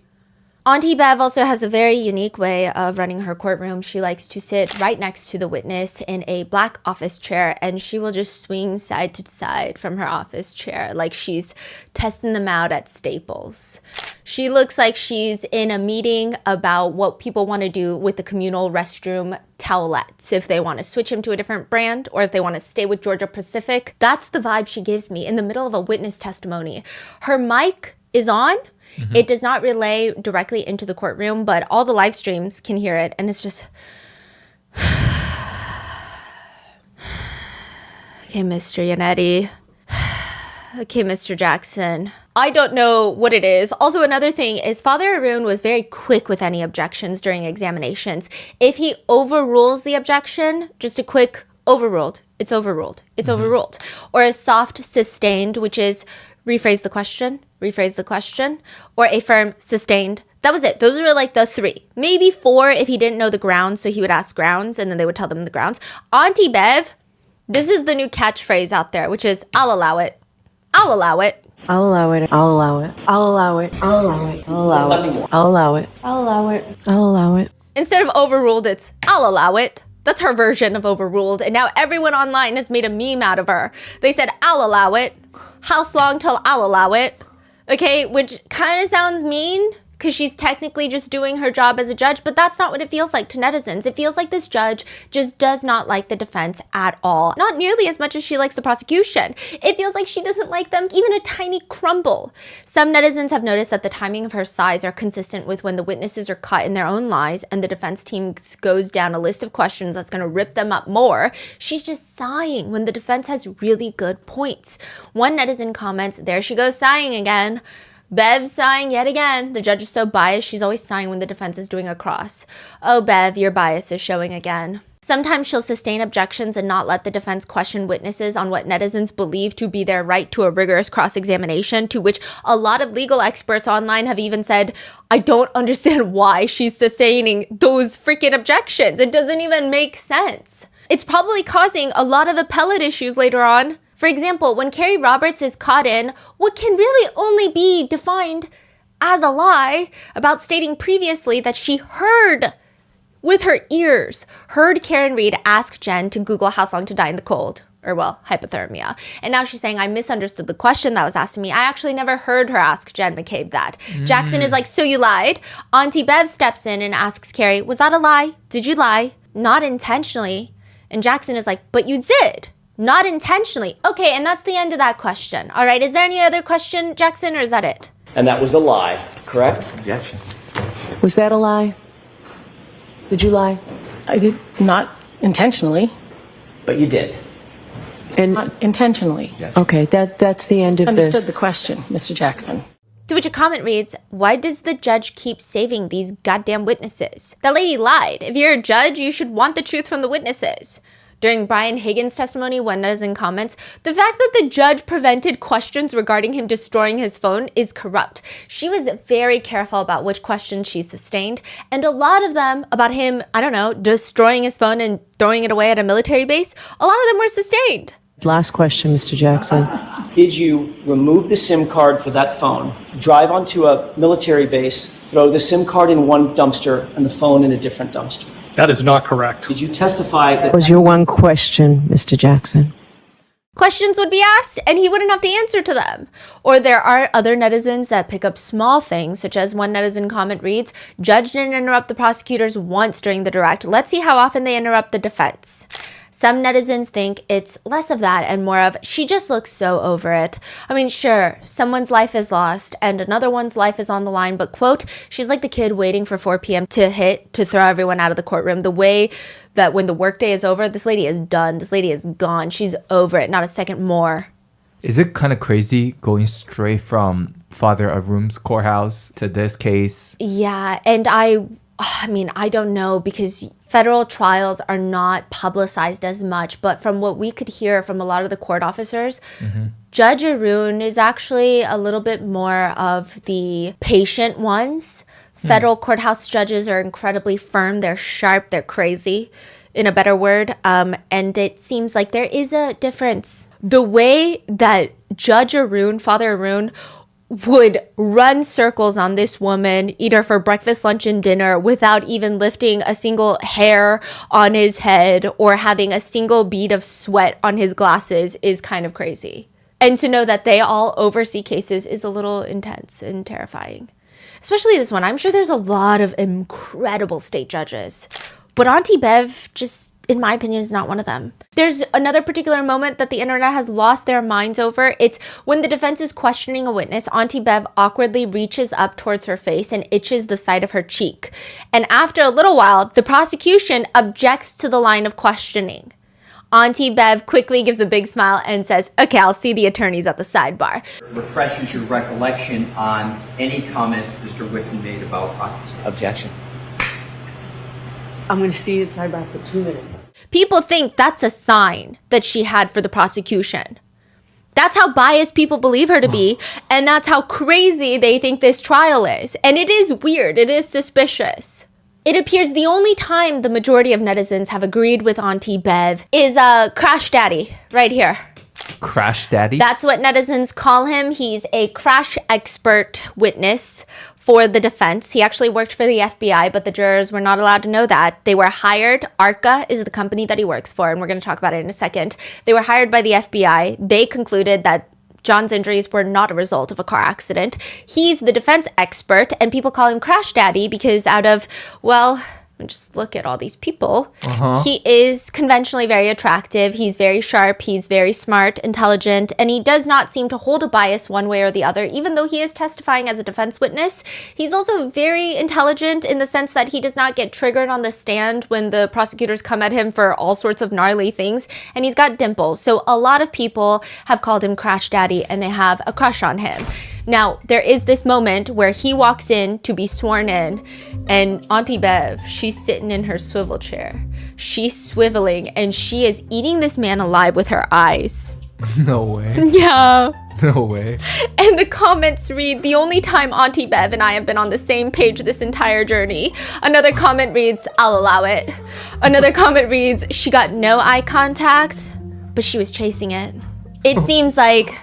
[SPEAKER 1] Auntie Bev also has a very unique way of running her courtroom. She likes to sit right next to the witness in a black office chair, and she will just swing side to side from her office chair like she's testing them out at Staples. She looks like she's in a meeting about what people want to do with the communal restroom towelettes, if they want to switch them to a different brand or if they want to stay with Georgia Pacific. That's the vibe she gives me in the middle of a witness testimony. Her mic is on. It does not relay directly into the courtroom, but all the live streams can hear it, and it's just... Okay, Mr. Yannetti. Okay, Mr. Jackson. I don't know what it is. Also, another thing is Father Arun was very quick with any objections during examinations. If he overrules the objection, just a quick overruled. It's overruled. It's overruled. Or a soft sustained, which is rephrase the question, or a firm sustained. That was it. Those were like the 3. Maybe 4 if he didn't know the grounds, so he would ask grounds and then they would tell them the grounds. Auntie Bev, this is the new catchphrase out there, which is, I'll allow it. I'll allow it.
[SPEAKER 8] I'll allow it. I'll allow it. I'll allow it. I'll allow it. I'll allow it.
[SPEAKER 6] Nothing more.
[SPEAKER 8] I'll allow it. I'll allow it. I'll allow it.
[SPEAKER 1] Instead of overruled, it's I'll allow it. That's her version of overruled. And now everyone online has made a meme out of her. They said, I'll allow it. House long till I'll allow it. Okay, which kind of sounds mean because she's technically just doing her job as a judge, but that's not what it feels like to netizens. It feels like this judge just does not like the defense at all. Not nearly as much as she likes the prosecution. It feels like she doesn't like them even a tiny crumble. Some netizens have noticed that the timing of her sighs are consistent with when the witnesses are caught in their own lies and the defense team goes down a list of questions that's going to rip them up more. She's just sighing when the defense has really good points. One netizen comments, there she goes sighing again. Bev sighing yet again. The judge is so biased, she's always sighing when the defense is doing a cross. Oh, Bev, your bias is showing again. Sometimes she'll sustain objections and not let the defense question witnesses on what netizens believe to be their right to a rigorous cross-examination, to which a lot of legal experts online have even said, I don't understand why she's sustaining those freaking objections. It doesn't even make sense. It's probably causing a lot of appellate issues later on. For example, when Carrie Roberts is caught in what can really only be defined as a lie about stating previously that she heard with her ears, heard Karen Reed ask Jen to Google how long to die in the cold, or well, hypothermia. And now she's saying, I misunderstood the question that was asked to me. I actually never heard her ask Jen McCabe that. Jackson is like, so you lied? Auntie Bev steps in and asks Carrie, was that a lie? Did you lie? Not intentionally. And Jackson is like, but you did. Not intentionally. Okay, and that's the end of that question. All right, is there any other question, Jackson, or is that it?
[SPEAKER 6] And that was a lie, correct?
[SPEAKER 2] Objection.
[SPEAKER 8] Was that a lie? Did you lie?
[SPEAKER 10] I did not intentionally.
[SPEAKER 6] But you did.
[SPEAKER 8] And
[SPEAKER 10] Not intentionally.
[SPEAKER 8] okay, that's the end of
[SPEAKER 10] Understood
[SPEAKER 8] this.
[SPEAKER 10] the question, Mr. Jackson.
[SPEAKER 1] To which a comment reads, why does the judge keep saving these goddamn witnesses? That lady lied. If you're a judge, you should want the truth from the witnesses. During Brian Higgins' testimony, one netizen comments, the fact that the judge prevented questions regarding him destroying his phone is corrupt. She was very careful about which questions she sustained, and a lot of them about him, I don't know, destroying his phone and throwing it away at a military base, a lot of them were sustained.
[SPEAKER 8] Last question, Mr. Jackson.
[SPEAKER 6] Did you remove the SIM card for that phone, drive onto a military base, throw the SIM card in one dumpster and the phone in a different dumpster?
[SPEAKER 9] That is not correct.
[SPEAKER 6] Did you testify that
[SPEAKER 8] Was your one question, Mr. Jackson?
[SPEAKER 1] Questions would be asked and he wouldn't have to answer to them. Or there are other netizens that pick up small things, such as one netizen comment reads, "Judge didn't interrupt the prosecutors once during the direct. Let's see how often they interrupt the defense." Some netizens think it's less of that and more of, she just looks so over it. I mean, sure, someone's life is lost and another one's life is on the line, but quote, she's like the kid waiting for 4 p.m. to hit to throw everyone out of the courtroom. The way that when the workday is over, this lady is done. This lady is gone. She's over it. Not a second more.
[SPEAKER 2] Is it kind of crazy going straight from Father Arum's courthouse to this case?
[SPEAKER 1] Yeah, and I mean, I don't know because federal trials are not publicized as much, but from what we could hear from a lot of the court officers, Judge Arun is actually a little bit more of the patient ones. Federal courthouse judges are incredibly firm. They're sharp. They're crazy, in a better word. And it seems like there is a difference. The way that Judge Arun, Father Arun, would run circles on this woman, eat her for breakfast, lunch, and dinner without even lifting a single hair on his head or having a single bead of sweat on his glasses is kind of crazy. And to know that they all oversee cases is a little intense and terrifying. Especially this one. I'm sure there's a lot of incredible state judges. But Auntie Bev just, in my opinion, is not one of them. There's another particular moment that the internet has lost their minds over. It's when the defense is questioning a witness, Auntie Bev awkwardly reaches up towards her face and itches the side of her cheek. And after a little while, the prosecution objects to the line of questioning. Auntie Bev quickly gives a big smile and says, "Okay, I'll see the attorneys at the sidebar."
[SPEAKER 11] Refreshes your recollection on any comments Mr. Whiffen made about Pakistan.
[SPEAKER 6] objection?
[SPEAKER 8] I'm going to see you at sidebar for 2 minutes.
[SPEAKER 1] People think that's a sign that she had for the prosecution. That's how biased people believe her to be, and that's how crazy they think this trial is. And it is weird. It is suspicious. It appears the only time the majority of netizens have agreed with Auntie Bev is Crash Daddy, right here.
[SPEAKER 2] Crash Daddy?
[SPEAKER 1] That's what netizens call him. He's a crash expert witness for the defense. He actually worked for the FBI, but the jurors were not allowed to know that. They were hired. ARCA is the company that he works for, and we're going to talk about it in a second. They were hired by the FBI. They concluded that John's injuries were not a result of a car accident. He's the defense expert, and people call him Crash Daddy because out of, well, just look at all these people. He is conventionally very attractive. He's very sharp. He's very smart, intelligent, and he does not seem to hold a bias one way or the other. Even though he is testifying as a defense witness, he's also very intelligent in the sense that he does not get triggered on the stand when the prosecutors come at him for all sorts of gnarly things, and he's got dimples. So a lot of people have called him Crash Daddy, and they have a crush on him. Now, there is this moment where he walks in to be sworn in, and Auntie Bev, she's sitting in her swivel chair. She's swiveling, and she is eating this man alive with her eyes.
[SPEAKER 2] No way.
[SPEAKER 1] Yeah.
[SPEAKER 2] No way.
[SPEAKER 1] And the comments read, "The only time Auntie Bev and I have been on the same page this entire journey." Another comment reads, "I'll allow it." Another comment reads, "She got no eye contact, but she was chasing it." It seems like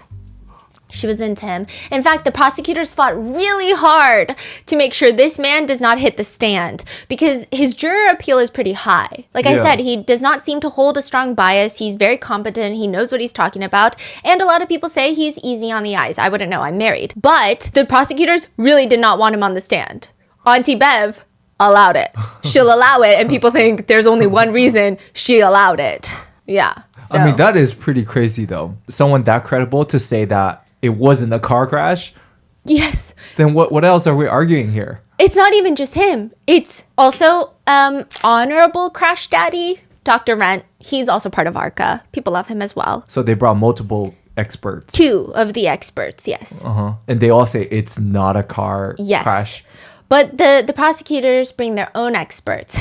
[SPEAKER 1] she was into him. In fact, the prosecutors fought really hard to make sure this man does not hit the stand because his juror appeal is pretty high. Like I said, he does not seem to hold a strong bias. He's very competent. He knows what he's talking about. And a lot of people say he's easy on the eyes. I wouldn't know. I'm married. But the prosecutors really did not want him on the stand. Auntie Bev allowed it. She'll allow it. And people think there's only one reason she allowed it. Yeah. So.
[SPEAKER 2] I mean, that is pretty crazy, though. Someone that credible to say that it wasn't a car crash?
[SPEAKER 1] Yes.
[SPEAKER 2] Then what else are we arguing here?
[SPEAKER 1] It's not even just him. It's also Honorable Crash Daddy, Dr. Rent. He's also part of ARCA. People love him as well.
[SPEAKER 2] So they brought multiple experts.
[SPEAKER 1] 2 of the experts, yes.
[SPEAKER 2] And they all say it's not a car crash.
[SPEAKER 1] But the prosecutors bring their own experts.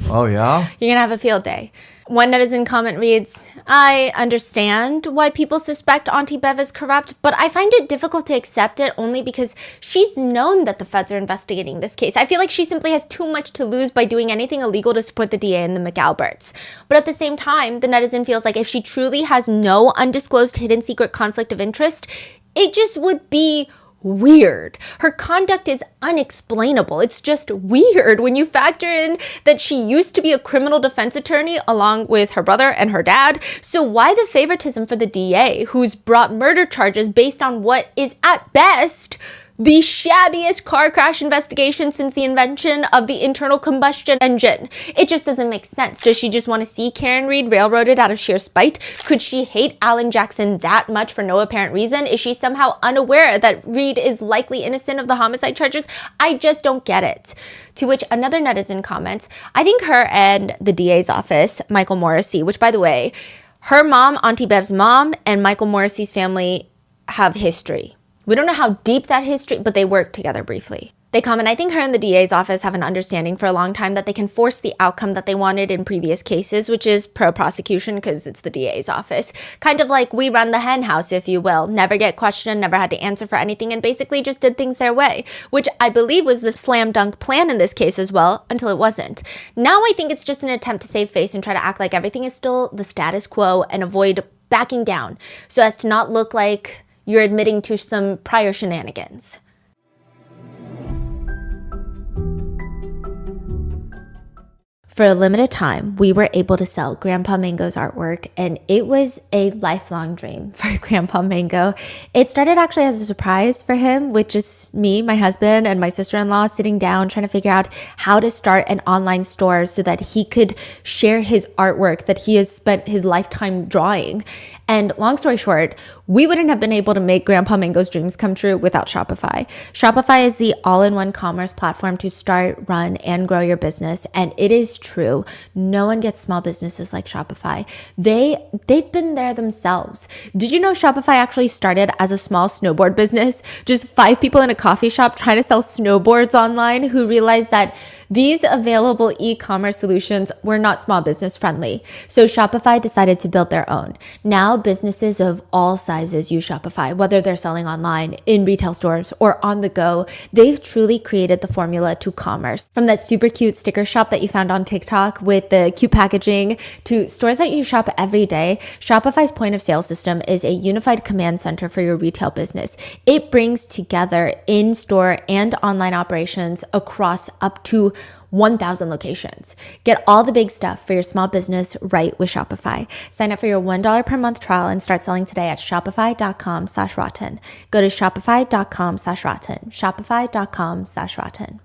[SPEAKER 2] Oh, yeah?
[SPEAKER 1] You're going to have a field day. One netizen comment reads, "I understand why people suspect Auntie Bev is corrupt, but I find it difficult to accept it only because she's known that the feds are investigating this case. I feel like she simply has too much to lose by doing anything illegal to support the DA and the McAlberts." But at the same time, the netizen feels like if she truly has no undisclosed hidden secret conflict of interest, it just would be weird. Her conduct is unexplainable. It's just weird when you factor in that she used to be a criminal defense attorney along with her brother and her dad. So why the favoritism for the DA, who's brought murder charges based on what is at best the shabbiest car crash investigation since the invention of the internal combustion engine? It just doesn't make sense. Does she just want to see Karen Reed railroaded out of sheer spite? Could she hate Alan Jackson that much for no apparent reason? Is she somehow unaware that Reed is likely innocent of the homicide charges? I just don't get it. To which another netizen comments, I think her and the DA's office, Michael Morrissey, which by the way, her mom, Auntie Bev's mom, and Michael Morrissey's family have history. We don't know how deep that history, but they work together briefly. They comment, I think her and the DA's office have an understanding for a long time that they can force the outcome that they wanted in previous cases, which is pro-prosecution because it's the DA's office. Kind of like we run the hen house, if you will. Never get questioned, never had to answer for anything, and basically just did things their way, which I believe was the slam dunk plan in this case as well, until it wasn't. Now I think it's just an attempt to save face and try to act like everything is still the status quo and avoid backing down so as to not look like you're admitting to some prior shenanigans. For a limited time, we were able to sell Grandpa Mango's artwork, and it was a lifelong dream for Grandpa Mango. It started actually as a surprise for him, which is me, my husband, and my sister-in-law sitting down trying to figure out how to start an online store so that he could share his artwork that he has spent his lifetime drawing. And long story short, we wouldn't have been able to make Grandpa Mango's dreams come true without Shopify. Shopify is the all-in-one commerce platform to start, run, and grow your business. And it is true. No one gets small businesses like Shopify. They've been there themselves. Did you know Shopify actually started as a small snowboard business? Just 5 people in a coffee shop trying to sell snowboards online who realized that these available e-commerce solutions were not small business friendly. So Shopify decided to build their own. Now businesses of all sizes use Shopify, whether they're selling online, in retail stores, or on the go. They've truly created the formula to commerce. From that super cute sticker shop that you found on TikTok with the cute packaging to stores that you shop every day, Shopify's point of sale system is a unified command center for your retail business. It brings together in-store and online operations across up to 1,000 locations. Get all the big stuff for your small business right with Shopify. Sign up for your $1 per month trial and start selling today at shopify.com/rotten. Go to shopify.com/rotten. Shopify.com/rotten.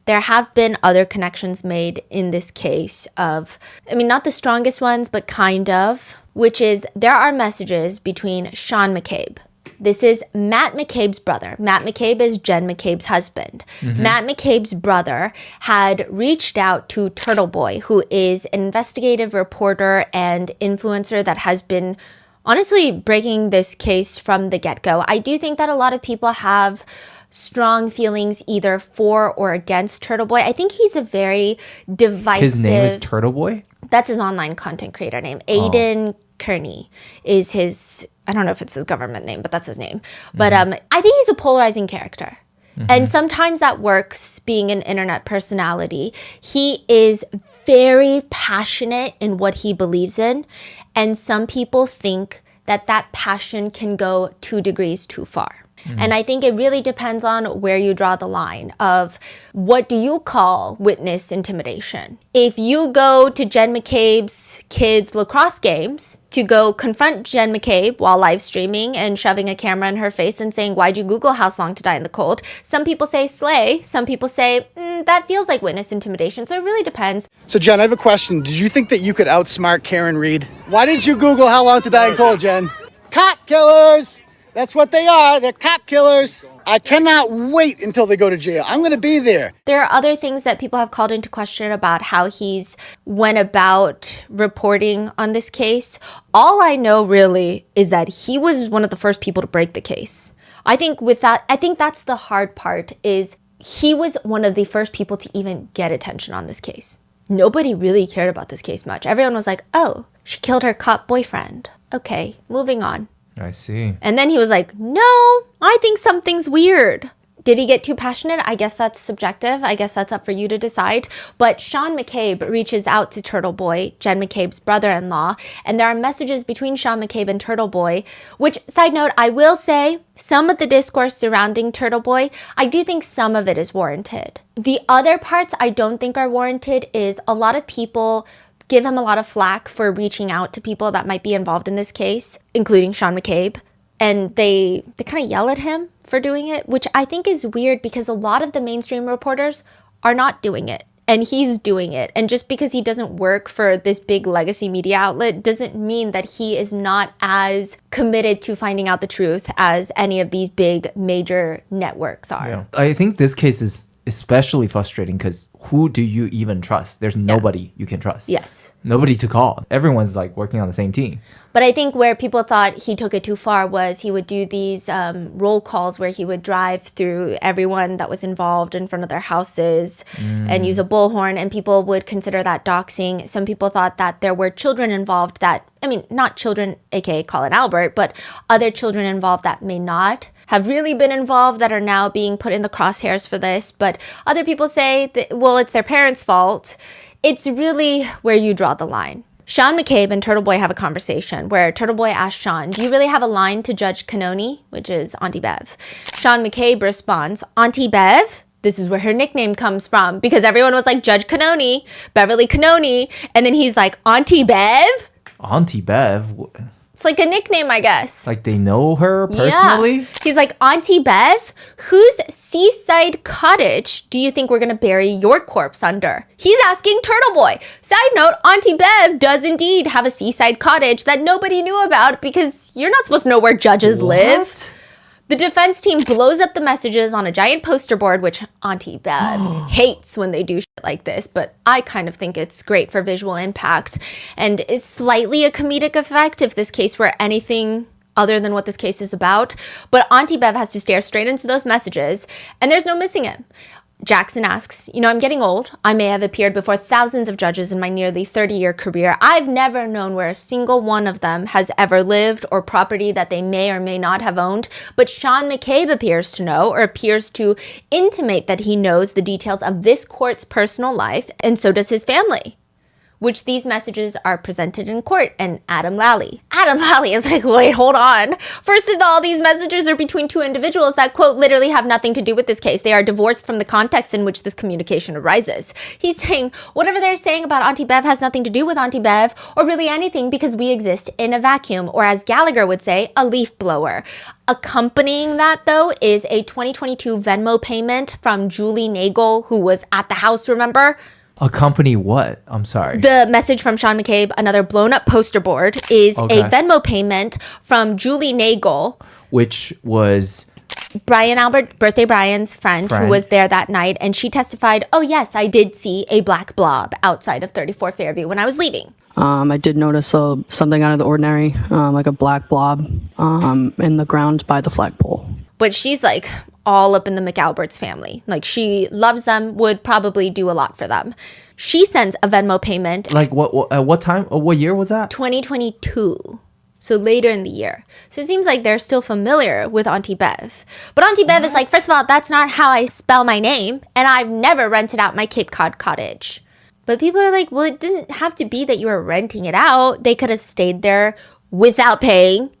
[SPEAKER 1] There have been other connections made in this case of, not the strongest ones, but kind of, which is there are messages between Sean McCabe. This is Matt McCabe's brother. Matt McCabe is Jen McCabe's husband. Matt McCabe's brother had reached out to Turtle Boy, who is an investigative reporter and influencer that has been honestly breaking this case from the get-go. I do think that a lot of people have strong feelings either for or against Turtle Boy. I think he's a very divisive...
[SPEAKER 2] His name is Turtle Boy?
[SPEAKER 1] That's his online content creator name. Aiden Kearney is his... I don't know if it's his government name, but that's his name. But I think he's a polarizing character. And sometimes that works being an internet personality. He is very passionate in what he believes in. And some people think that that passion can go 2 degrees too far. And I think it really depends on where you draw the line of what do you call witness intimidation. If you go to Jen McCabe's kids' lacrosse games to go confront Jen McCabe while live streaming and shoving a camera in her face and saying, why'd you Google How Long to Die in the Cold? Some people say slay. Some people say, that feels like witness intimidation. So it really depends.
[SPEAKER 12] So Jen, I have a question. Did you think that you could outsmart Karen Reed? Why didn't you Google How Long to Die in Cold, Jen? Cop killers! That's what they are. They're cop killers. I cannot wait until they go to jail. I'm going to be there.
[SPEAKER 1] There are other things that people have called into question about how he's went about reporting on this case. All I know really is that he was one of the first people to break the case. I think that's the hard part is he was one of the first people to even get attention on this case. Nobody really cared about this case much. Everyone was like, oh, she killed her cop boyfriend. Okay, moving on.
[SPEAKER 2] I see.
[SPEAKER 1] And then he was like, no, I think something's weird. Did he get too passionate? I guess that's subjective. I guess that's up for you to decide. But Sean McCabe reaches out to Turtle Boy, Jen McCabe's brother-in-law, and there are messages between Sean McCabe and Turtle Boy, which, side note, I will say some of the discourse surrounding Turtle Boy, I do think some of it is warranted. The other parts I don't think are warranted is a lot of people give him a lot of flack for reaching out to people that might be involved in this case, including Sean McCabe. And they kind of yell at him for doing it, which I think is weird because a lot of the mainstream reporters are not doing it. And he's doing it. And just because he doesn't work for this big legacy media outlet doesn't mean that he is not as committed to finding out the truth as any of these big major networks are.
[SPEAKER 2] Yeah. I think this case is especially frustrating because who do you even trust? There's nobody you can trust.
[SPEAKER 1] Yes.
[SPEAKER 2] Nobody to call. Everyone's like working on the same team.
[SPEAKER 1] But I think where people thought he took it too far was he would do these roll calls where he would drive through everyone that was involved in front of their houses and use a bullhorn, and people would consider that doxing. Some people thought that there were children involved that, I mean, not children, aka Colin Albert, but other children involved that may not have really been involved that are now being put in the crosshairs for this. But other people say that, well, it's their parents' fault. It's really where you draw the line. Sean McCabe and Turtle Boy have a conversation where Turtle Boy asks Sean, do you really have a line to Judge Canoni, which is Auntie Bev? Sean McCabe responds, Auntie Bev? This is where her nickname comes from because everyone was like, Judge Canoni, Beverly Canoni. And then he's like, Auntie Bev?
[SPEAKER 2] Auntie Bev?
[SPEAKER 1] It's like a nickname, I guess.
[SPEAKER 2] Like they know her personally?
[SPEAKER 1] Yeah. He's like, Auntie Beth, whose seaside cottage do you think we're going to bury your corpse under? He's asking Turtle Boy. Side note, Auntie Bev does indeed have a seaside cottage that nobody knew about because you're not supposed to know where judges live. The defense team blows up the messages on a giant poster board, which Auntie Bev hates when they do shit like this, but I kind of think it's great for visual impact and is slightly a comedic effect if this case were anything other than what this case is about. But Auntie Bev has to stare straight into those messages, and there's no missing it. Jackson asks, I'm getting old. I may have appeared before thousands of judges in my nearly 30-year career. I've never known where a single one of them has ever lived or property that they may or may not have owned. But Sean McCabe appears to know, or appears to intimate that he knows the details of this court's personal life, and so does his family, which these messages are presented in court, and Adam Lally is like, wait, hold on. First of all, these messages are between two individuals that, quote, literally have nothing to do with this case. They are divorced from the context in which this communication arises. He's saying whatever they're saying about Auntie Bev has nothing to do with Auntie Bev, or really anything, because we exist in a vacuum, or as Gallagher would say, a leaf blower. Accompanying that, though, is a 2022 Venmo payment from Julie Nagel, who was at the house, remember?
[SPEAKER 2] Accompany what? I'm sorry.
[SPEAKER 1] The message from Sean McCabe, another blown up poster board, is a Venmo payment from Julie Nagel,
[SPEAKER 2] which was
[SPEAKER 1] Brian Albert, Birthday Brian's friend who was there that night. And she testified, oh, yes, I did see a black blob outside of 34 Fairview when I was leaving.
[SPEAKER 13] I did notice something out of the ordinary, like a black blob in the grounds by the flagpole.
[SPEAKER 1] But she's like all up in the McAlberts family. Like, she loves them, would probably do a lot for them. She sends a Venmo payment.
[SPEAKER 2] Like what time? What year was that?
[SPEAKER 1] 2022. So later in the year. So it seems like they're still familiar with Auntie Bev. But Auntie Bev is like, first of all, that's not how I spell my name. And I've never rented out my Cape Cod cottage. But people are like, well, it didn't have to be that you were renting it out. They could have stayed there without paying.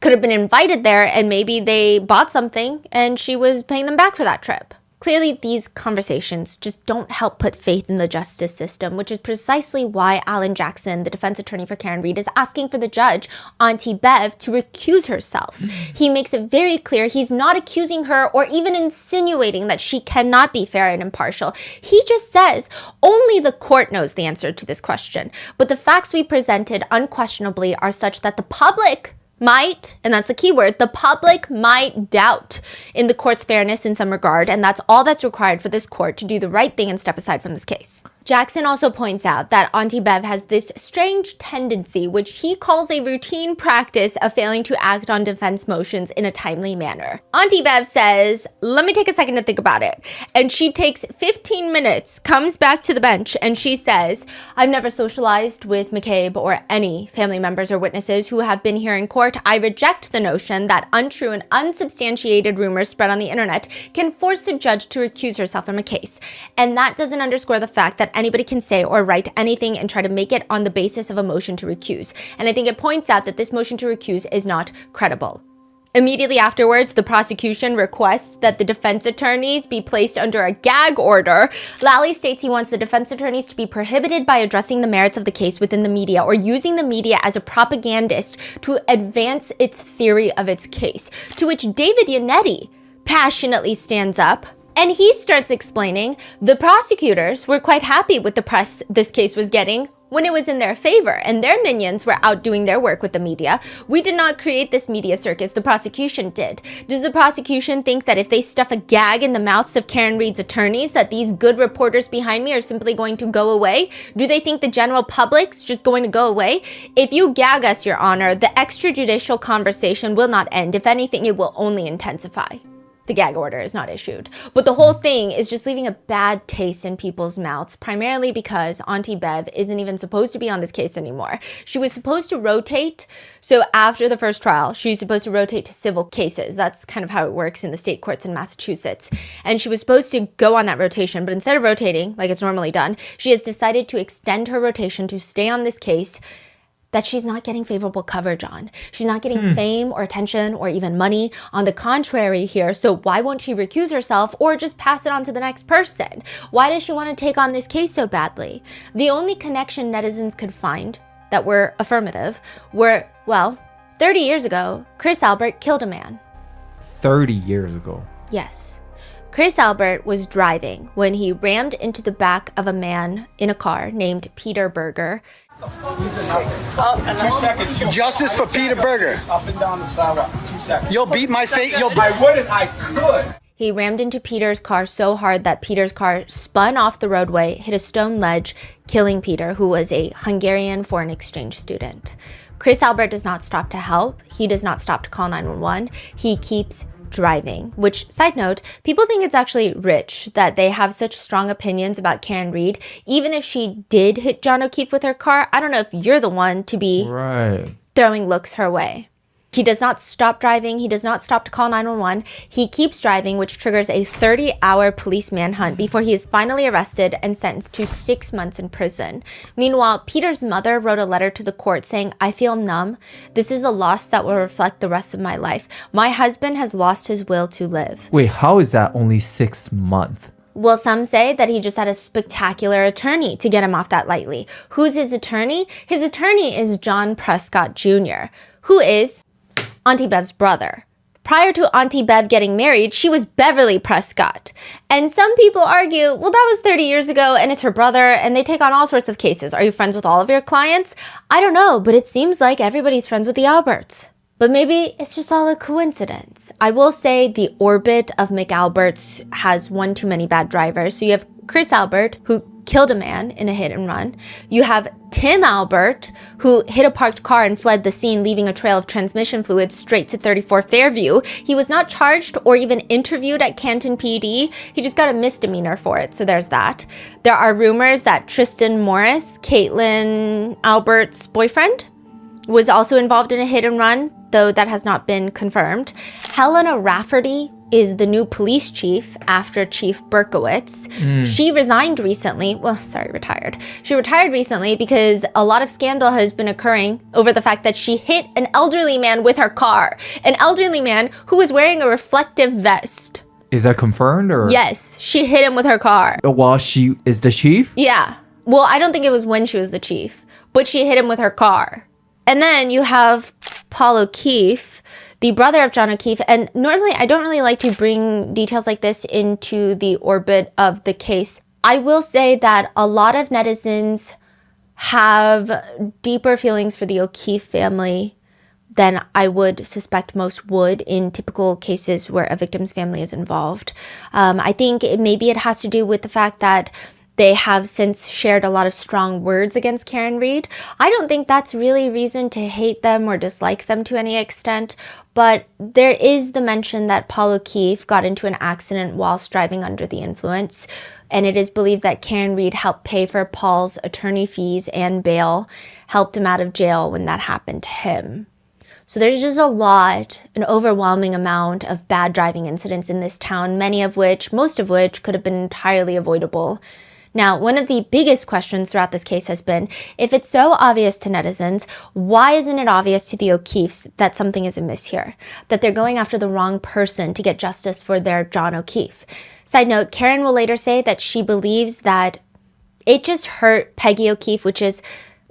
[SPEAKER 1] Could have been invited there, and maybe they bought something and she was paying them back for that trip. Clearly, these conversations just don't help put faith in the justice system, which is precisely why Alan Jackson, the defense attorney for Karen Reed, is asking for the judge, Auntie Bev, to recuse herself. He makes it very clear he's not accusing her or even insinuating that she cannot be fair and impartial. He just says only the court knows the answer to this question. But the facts we presented unquestionably are such that the public might, and that's the key word, the public might doubt in the court's fairness in some regard, and that's all that's required for this court to do the right thing and step aside from this case. Jackson also points out that Auntie Bev has this strange tendency, which he calls a routine practice of failing to act on defense motions in a timely manner. Auntie Bev says, let me take a second to think about it. And she takes 15 minutes, comes back to the bench, and she says, I've never socialized with McCabe or any family members or witnesses who have been here in court. I reject the notion that untrue and unsubstantiated rumors spread on the internet can force a judge to recuse herself from a case. And that doesn't underscore the fact that anybody can say or write anything and try to make it on the basis of a motion to recuse. And I think it points out that this motion to recuse is not credible. Immediately afterwards, the prosecution requests that the defense attorneys be placed under a gag order. Lally states he wants the defense attorneys to be prohibited by addressing the merits of the case within the media or using the media as a propagandist to advance its theory of its case, to which David Yannetti passionately stands up. And he starts explaining the prosecutors were quite happy with the press this case was getting when it was in their favor, and their minions were out doing their work with the media. We did not create this media circus, the prosecution did. Does the prosecution think that if they stuff a gag in the mouths of Karen Reed's attorneys, that these good reporters behind me are simply going to go away? Do they think the general public's just going to go away? If you gag us, Your Honor, the extrajudicial conversation will not end. If anything, it will only intensify. The gag order is not issued. But the whole thing is just leaving a bad taste in people's mouths, primarily because Auntie Bev isn't even supposed to be on this case anymore. She was supposed to rotate. So after the first trial, she's supposed to rotate to civil cases. That's kind of how it works in the state courts in Massachusetts. And she was supposed to go on that rotation, but instead of rotating like it's normally done, she has decided to extend her rotation to stay on this case that she's not getting favorable coverage on. She's not getting fame or attention or even money. On the contrary here, so why won't she recuse herself or just pass it on to the next person? Why does she want to take on this case so badly? The only connection netizens could find that were affirmative were, well, 30 years ago, Chris Albert killed a man.
[SPEAKER 2] 30 years ago.
[SPEAKER 1] Yes. Chris Albert was driving when he rammed into the back of a man in a car named Peter Berger.
[SPEAKER 9] 2 seconds. Justice for Peter Berger. Up and down the sidewalk. 2 seconds. You'll beat my face. I wouldn't. I could.
[SPEAKER 1] He rammed into Peter's car so hard that Peter's car spun off the roadway, hit a stone ledge, killing Peter, who was a Hungarian foreign exchange student. Chris Albert does not stop to help. He does not stop to call 911. He keeps driving, which, side note, people think it's actually rich that they have such strong opinions about Karen Reed. Even if she did hit John O'Keefe with her car, I don't know if you're the one to be throwing looks her way. He does not stop driving. He does not stop to call 911. He keeps driving, which triggers a 30-hour police manhunt before he is finally arrested and sentenced to 6 months in prison. Meanwhile, Peter's mother wrote a letter to the court saying, I feel numb. This is a loss that will reflect the rest of my life. My husband has lost his will to live.
[SPEAKER 2] Wait, how is that only 6 months?
[SPEAKER 1] Well, some say that he just had a spectacular attorney to get him off that lightly. Who's his attorney? His attorney is John Prescott Jr., who is Auntie Bev's brother. Prior to Auntie Bev getting married, she was Beverly Prescott. And some people argue, well, that was 30 years ago and it's her brother and they take on all sorts of cases. Are you friends with all of your clients? I don't know, but it seems like everybody's friends with the Alberts. But maybe it's just all a coincidence. I will say the orbit of McAlberts has one too many bad drivers. So you have Chris Albert, who killed a man in a hit and run. You have Tim Albert, who hit a parked car and fled the scene, leaving a trail of transmission fluid straight to 34 Fairview. He was not charged or even interviewed at Canton PD. He just got a misdemeanor for it, so there's that. There are rumors that Tristan Morris, Caitlin Albert's boyfriend, was also involved in a hit and run, though that has not been confirmed. Helena Rafferty is the new police chief after Chief Berkowitz. She resigned recently. Retired. She retired recently because a lot of scandal has been occurring over the fact that she hit an elderly man with her car. An elderly man who was wearing a reflective vest.
[SPEAKER 2] Is that confirmed or?
[SPEAKER 1] Yes, she hit him with her car.
[SPEAKER 2] While she is the chief?
[SPEAKER 1] Yeah. Well, I don't think it was when she was the chief, but she hit him with her car. And then you have Paul O'Keefe, the brother of John O'Keefe. And normally I don't really like to bring details like this into the orbit of the case. I will say that a lot of netizens have deeper feelings for the O'Keefe family than I would suspect most would in typical cases where a victim's family is involved. I think maybe it has to do with the fact that They have since shared a lot of strong words against Karen Read. I don't think that's really reason to hate them or dislike them to any extent, but there is the mention that Paul O'Keefe got into an accident whilst driving under the influence, and it is believed that Karen Read helped pay for Paul's attorney fees and bail, helped him out of jail when that happened to him. So there's just an overwhelming amount of bad driving incidents in this town, most of which could have been entirely avoidable. Now, one of the biggest questions throughout this case has been, if it's so obvious to netizens, why isn't it obvious to the O'Keefes that something is amiss here? That they're going after the wrong person to get justice for their John O'Keefe? Side note, Karen will later say that she believes that it just hurt Peggy O'Keefe, which is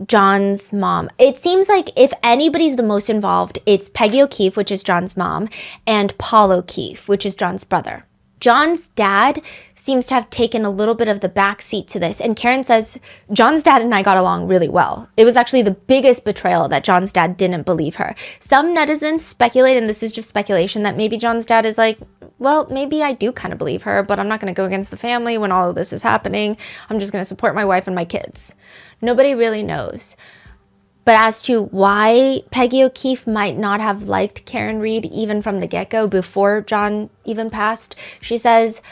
[SPEAKER 1] John's mom. It seems like if anybody's the most involved, it's Peggy O'Keefe, which is John's mom, and Paul O'Keefe, which is John's brother. John's dad seems to have taken a little bit of the backseat to this. And Karen says, John's dad and I got along really well. It was actually the biggest betrayal that John's dad didn't believe her. Some netizens speculate, and this is just speculation, that maybe John's dad is like, well, maybe I do kind of believe her, but I'm not going to go against the family when all of this is happening. I'm just going to support my wife and my kids. Nobody really knows. But as to why Peggy O'Keefe might not have liked Karen Read even from the get-go before John even passed, she says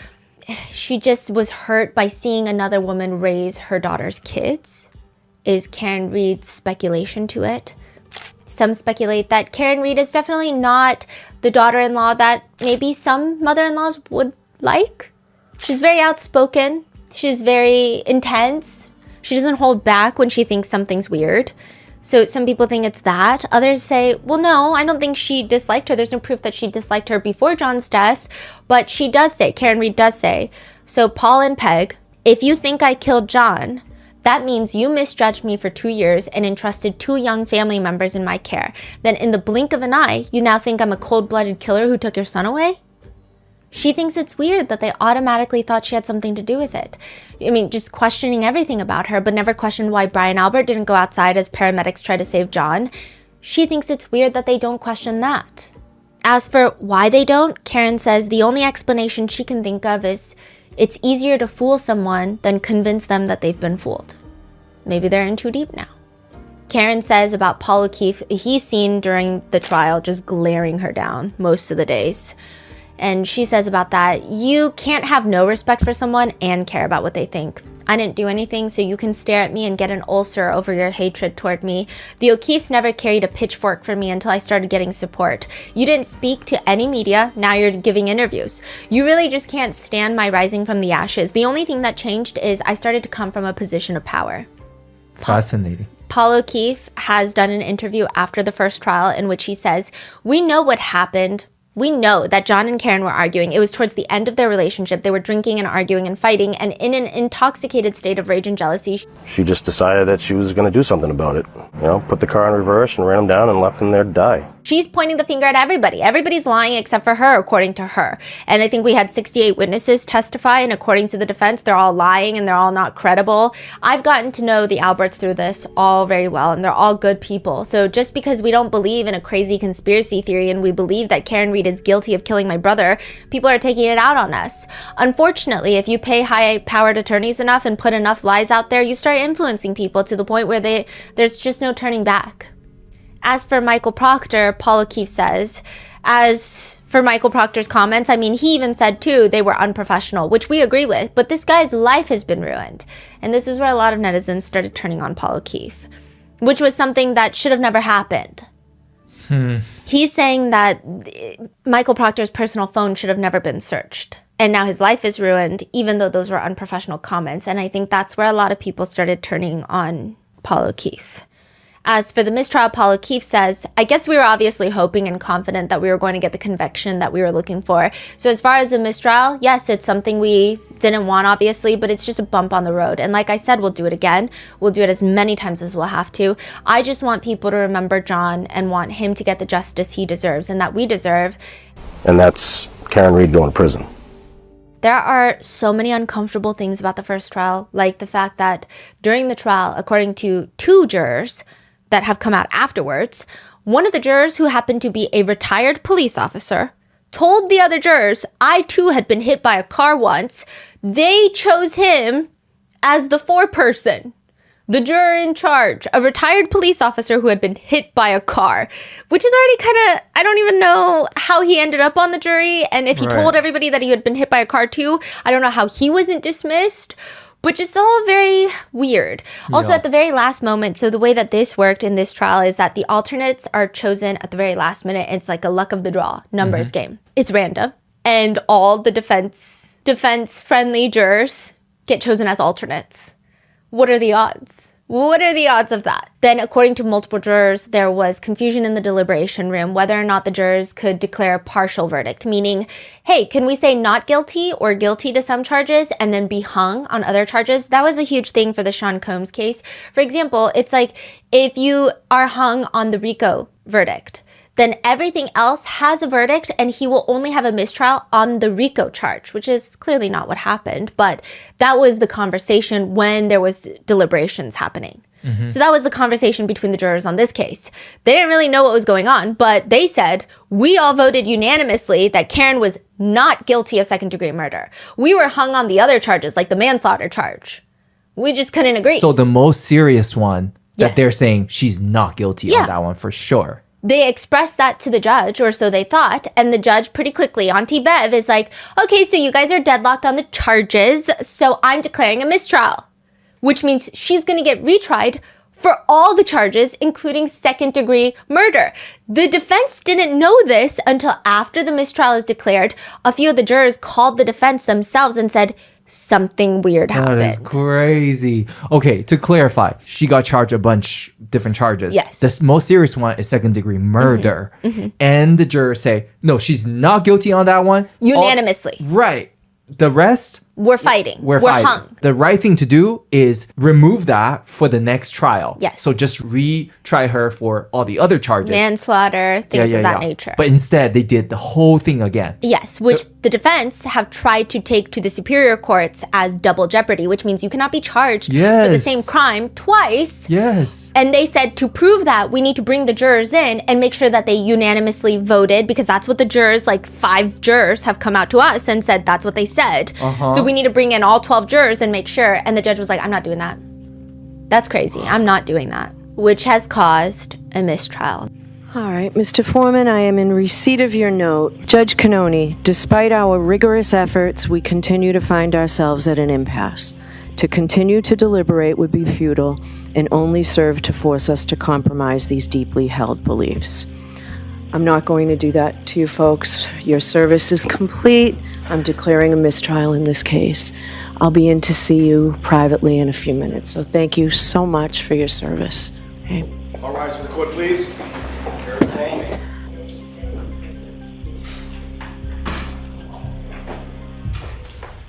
[SPEAKER 1] she just was hurt by seeing another woman raise her daughter's kids, is Karen Read's speculation to it. Some speculate that Karen Read is definitely not the daughter-in-law that maybe some mother-in-laws would like. She's very outspoken. She's very intense. She doesn't hold back when she thinks something's weird. So some people think it's that. Others say, well, no, I don't think she disliked her. There's no proof that she disliked her before John's death. But she does say, Karen Read does say, so Paul and Peg, if you think I killed John, that means you misjudged me for 2 years and entrusted 2 young family members in my care. Then in the blink of an eye, you now think I'm a cold-blooded killer who took your son away? She thinks it's weird that they automatically thought she had something to do with it. I mean, just questioning everything about her, but never questioned why Brian Albert didn't go outside as paramedics tried to save John. She thinks it's weird that they don't question that. As for why they don't, Karen says the only explanation she can think of is it's easier to fool someone than convince them that they've been fooled. Maybe they're in too deep now. Karen says about Paul O'Keefe, he's seen during the trial just glaring her down most of the days. And she says about that, you can't have no respect for someone and care about what they think. I didn't do anything, so you can stare at me and get an ulcer over your hatred toward me. The O'Keefes never carried a pitchfork for me until I started getting support. You didn't speak to any media, now you're giving interviews. You really just can't stand my rising from the ashes. The only thing that changed is I started to come from a position of power.
[SPEAKER 2] Fascinating.
[SPEAKER 1] Paul O'Keefe has done an interview after the first trial in which he says, we know what happened. We know that John and Karen were arguing. It was towards the end of their relationship. They were drinking and arguing and fighting, and in an intoxicated state of rage and jealousy.
[SPEAKER 14] She just decided that she was going to do something about it. Put the car in reverse and ran him down and left him there to die.
[SPEAKER 1] She's pointing the finger at everybody. Everybody's lying except for her, according to her. And I think we had 68 witnesses testify, and according to the defense, they're all lying and they're all not credible. I've gotten to know the Alberts through this all very well, and they're all good people. So just because we don't believe in a crazy conspiracy theory and we believe that Karen Read is guilty of killing my brother, people are taking it out on us. Unfortunately, if you pay high-powered attorneys enough and put enough lies out there, you start influencing people to the point where there's just no turning back. As for Michael Proctor, Paul O'Keefe says, as for Michael Proctor's comments, I mean, he even said, too, they were unprofessional, which we agree with, but this guy's life has been ruined. And this is where a lot of netizens started turning on Paul O'Keefe, which was something that should have never happened. He's saying that Michael Proctor's personal phone should have never been searched. And now his life is ruined, even though those were unprofessional comments. And I think that's where a lot of people started turning on Paul O'Keefe. As for the mistrial, Paul O'Keefe says, I guess we were obviously hoping and confident that we were going to get the conviction that we were looking for. So as far as the mistrial, yes, it's something we didn't want, obviously, but it's just a bump on the road. And like I said, we'll do it again. We'll do it as many times as we'll have to. I just want people to remember John and want him to get the justice he deserves and that we deserve.
[SPEAKER 14] And that's Karen Read going to prison.
[SPEAKER 1] There are so many uncomfortable things about the first trial, like the fact that during the trial, according to 2 jurors, that have come out afterwards, one of the jurors, who happened to be a retired police officer, told the other jurors, I too had been hit by a car once. They chose him as the foreperson, the juror in charge, a retired police officer who had been hit by a car, which is already kind of, I don't even know how he ended up on the jury. And if he told everybody that he had been hit by a car too, I don't know how he wasn't dismissed. Which is all very weird. Also, at the very last moment, so the way that this worked in this trial is that the alternates are chosen at the very last minute. It's like a luck of the draw numbers game. It's random. And all the defense-friendly jurors get chosen as alternates. What are the odds? What are the odds of that? Then, according to multiple jurors, there was confusion in the deliberation room whether or not the jurors could declare a partial verdict, meaning, hey, can we say not guilty or guilty to some charges and then be hung on other charges? That was a huge thing for the Sean Combs case. For example, it's like if you are hung on the RICO verdict, then everything else has a verdict and he will only have a mistrial on the RICO charge, which is clearly not what happened. But that was the conversation when there was deliberations happening. So that was the conversation between the jurors on this case. They didn't really know what was going on, but they said, we all voted unanimously that Karen was not guilty of second-degree murder. We were hung on the other charges, like the manslaughter charge. We just couldn't agree.
[SPEAKER 2] So the most serious one that they're saying she's not guilty on that one for sure.
[SPEAKER 1] They expressed that to the judge, or so they thought, and the judge pretty quickly, Auntie Bev, is like, okay, so you guys are deadlocked on the charges, so I'm declaring a mistrial, which means she's going to get retried for all the charges, including second-degree murder. The defense didn't know this until after the mistrial is declared. A few of the jurors called the defense themselves and said, something weird happened.
[SPEAKER 2] That is crazy. Okay, to clarify, she got charged a bunch different charges.
[SPEAKER 1] Yes.
[SPEAKER 2] The most serious one is second-degree murder. And the jurors say, no, she's not guilty on that one.
[SPEAKER 1] Unanimously.
[SPEAKER 2] Right. The rest...
[SPEAKER 1] We're fighting.
[SPEAKER 2] We're
[SPEAKER 1] fighting.
[SPEAKER 2] hung. The right thing to do is remove that for the next trial.
[SPEAKER 1] Yes.
[SPEAKER 2] So just retry her for all the other charges.
[SPEAKER 1] Manslaughter, things of that nature.
[SPEAKER 2] But instead, they did the whole thing again.
[SPEAKER 1] Yes, which the defense have tried to take to the superior courts as double jeopardy, which means you cannot be charged for the same crime twice.
[SPEAKER 2] Yes.
[SPEAKER 1] And they said to prove that, we need to bring the jurors in and make sure that they unanimously voted, because that's what the jurors, like 5 jurors, have come out to us and said that's what they said. So we need to bring in all 12 jurors and make sure. And the judge was like, I'm not doing that. That's crazy. I'm not doing that. Which has caused a mistrial.
[SPEAKER 8] All right, Mr. Foreman, I am in receipt of your note. Judge Cannoni, despite our rigorous efforts, we continue to find ourselves at an impasse. To continue to deliberate would be futile and only serve to force us to compromise these deeply held beliefs. I'm not going to do that to you folks. Your service is complete. I'm declaring a mistrial in this case. I'll be in to see you privately in a few minutes. So thank you so much for your service. Okay.
[SPEAKER 9] All rise for the court, please.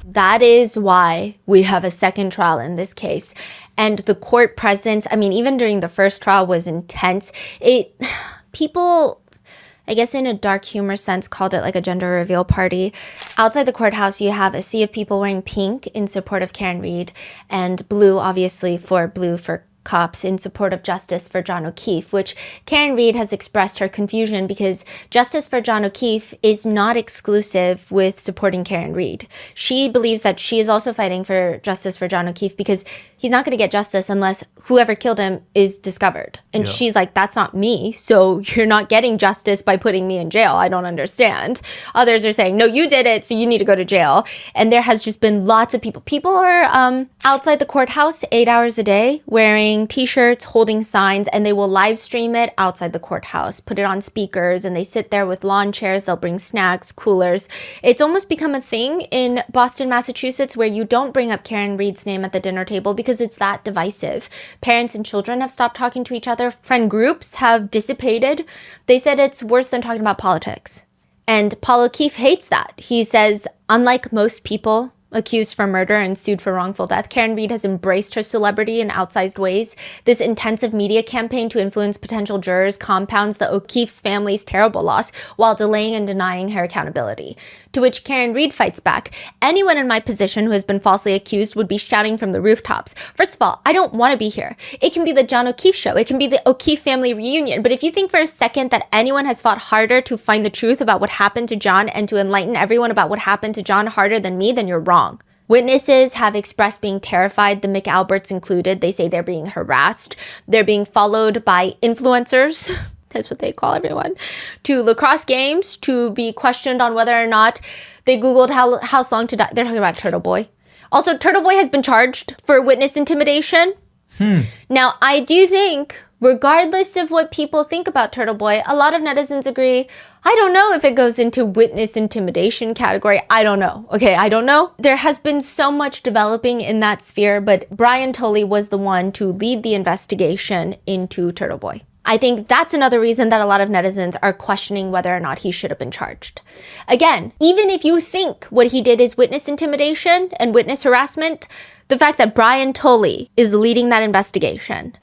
[SPEAKER 1] That is why we have a second trial in this case. And the court presence, I mean, even during the first trial was intense. People, I guess in a dark humor sense, called it like a gender reveal party. Outside the courthouse, you have a sea of people wearing pink in support of Karen Reed, and blue, obviously, for cops in support of justice for John O'Keefe, which Karen Reed has expressed her confusion because justice for John O'Keefe is not exclusive with supporting Karen Reed. She believes that she is also fighting for justice for John O'Keefe because he's not going to get justice unless whoever killed him is discovered. And she's like, that's not me, so you're not getting justice by putting me in jail. I don't understand. Others are saying, no, you did it, so you need to go to jail. And there has just been lots of people. People are outside the courthouse 8 hours a day wearing t-shirts, holding signs, and they will live stream it outside the courthouse, put it on speakers, and they sit there with lawn chairs. They'll bring snacks, coolers. It's almost become a thing in Boston, Massachusetts, where you don't bring up Karen Reed's name at the dinner table because it's that divisive. Parents and children have stopped talking to each other. Friend groups have dissipated. They said it's worse than talking about politics. And Paul O'Keefe hates that. He says, unlike most people accused for murder and sued for wrongful death, Karen Reed has embraced her celebrity in outsized ways. This intensive media campaign to influence potential jurors compounds the O'Keefe's family's terrible loss while delaying and denying her accountability. To which Karen Reed fights back. Anyone in my position who has been falsely accused would be shouting from the rooftops. First of all, I don't want to be here. It can be the John O'Keefe show. It can be the O'Keefe family reunion. But if you think for a second that anyone has fought harder to find the truth about what happened to John and to enlighten everyone about what happened to John harder than me, then you're wrong. Witnesses have expressed being terrified, the McAlberts included. They say they're being harassed. They're being followed by influencers, that's what they call everyone, to lacrosse games, to be questioned on whether or not they Googled how long to die. They're talking about Turtle Boy. Also, Turtle Boy has been charged for witness intimidation. Now, I do think, regardless of what people think about Turtle Boy, a lot of netizens agree, I don't know if it goes into witness intimidation category. I don't know. Okay, I don't know. There has been so much developing in that sphere, but Brian Tully was the one to lead the investigation into Turtle Boy. I think that's another reason that a lot of netizens are questioning whether or not he should have been charged. Again, even if you think what he did is witness intimidation and witness harassment, the fact that Brian Tully is leading that investigation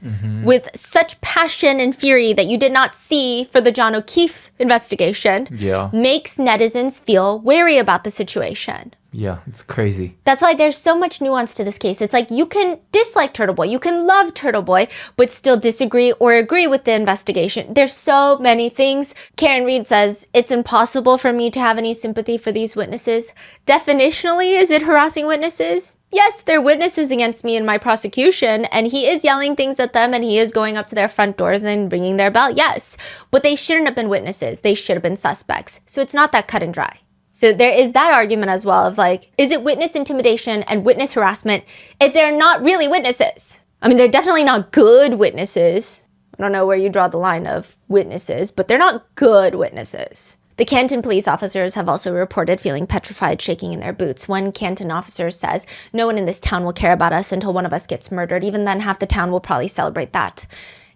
[SPEAKER 1] with such passion and fury that you did not see for the John O'Keefe investigation makes netizens feel wary about the situation.
[SPEAKER 2] Yeah, it's crazy.
[SPEAKER 1] That's why there's so much nuance to this case. It's like you can dislike Turtle Boy, you can love Turtle Boy, but still disagree or agree with the investigation. There's so many things. Karen Reed says, it's impossible for me to have any sympathy for these witnesses. Definitionally, is it harassing witnesses? Yes, they're witnesses against me in my prosecution, and he is yelling things at them, and he is going up to their front doors and ringing their bell. Yes, but they shouldn't have been witnesses. They should have been suspects. So it's not that cut and dry. So there is that argument as well of like, is it witness intimidation and witness harassment if they're not really witnesses? I mean, they're definitely not good witnesses. I don't know where you draw the line of witnesses, but they're not good witnesses. The Canton police officers have also reported feeling petrified, shaking in their boots. One Canton officer says, no one in this town will care about us until one of us gets murdered. Even then, half the town will probably celebrate that.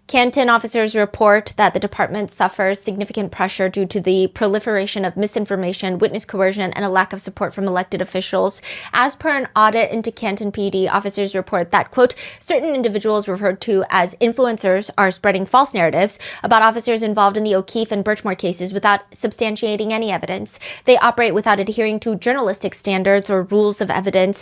[SPEAKER 1] Canton officers report that the department suffers significant pressure due to the proliferation of misinformation, witness coercion, and a lack of support from elected officials. As per an audit into Canton PD, officers report that, quote, certain individuals referred to as influencers are spreading false narratives about officers involved in the O'Keefe and Birchmore cases without substantiating any evidence. They operate without adhering to journalistic standards or rules of evidence.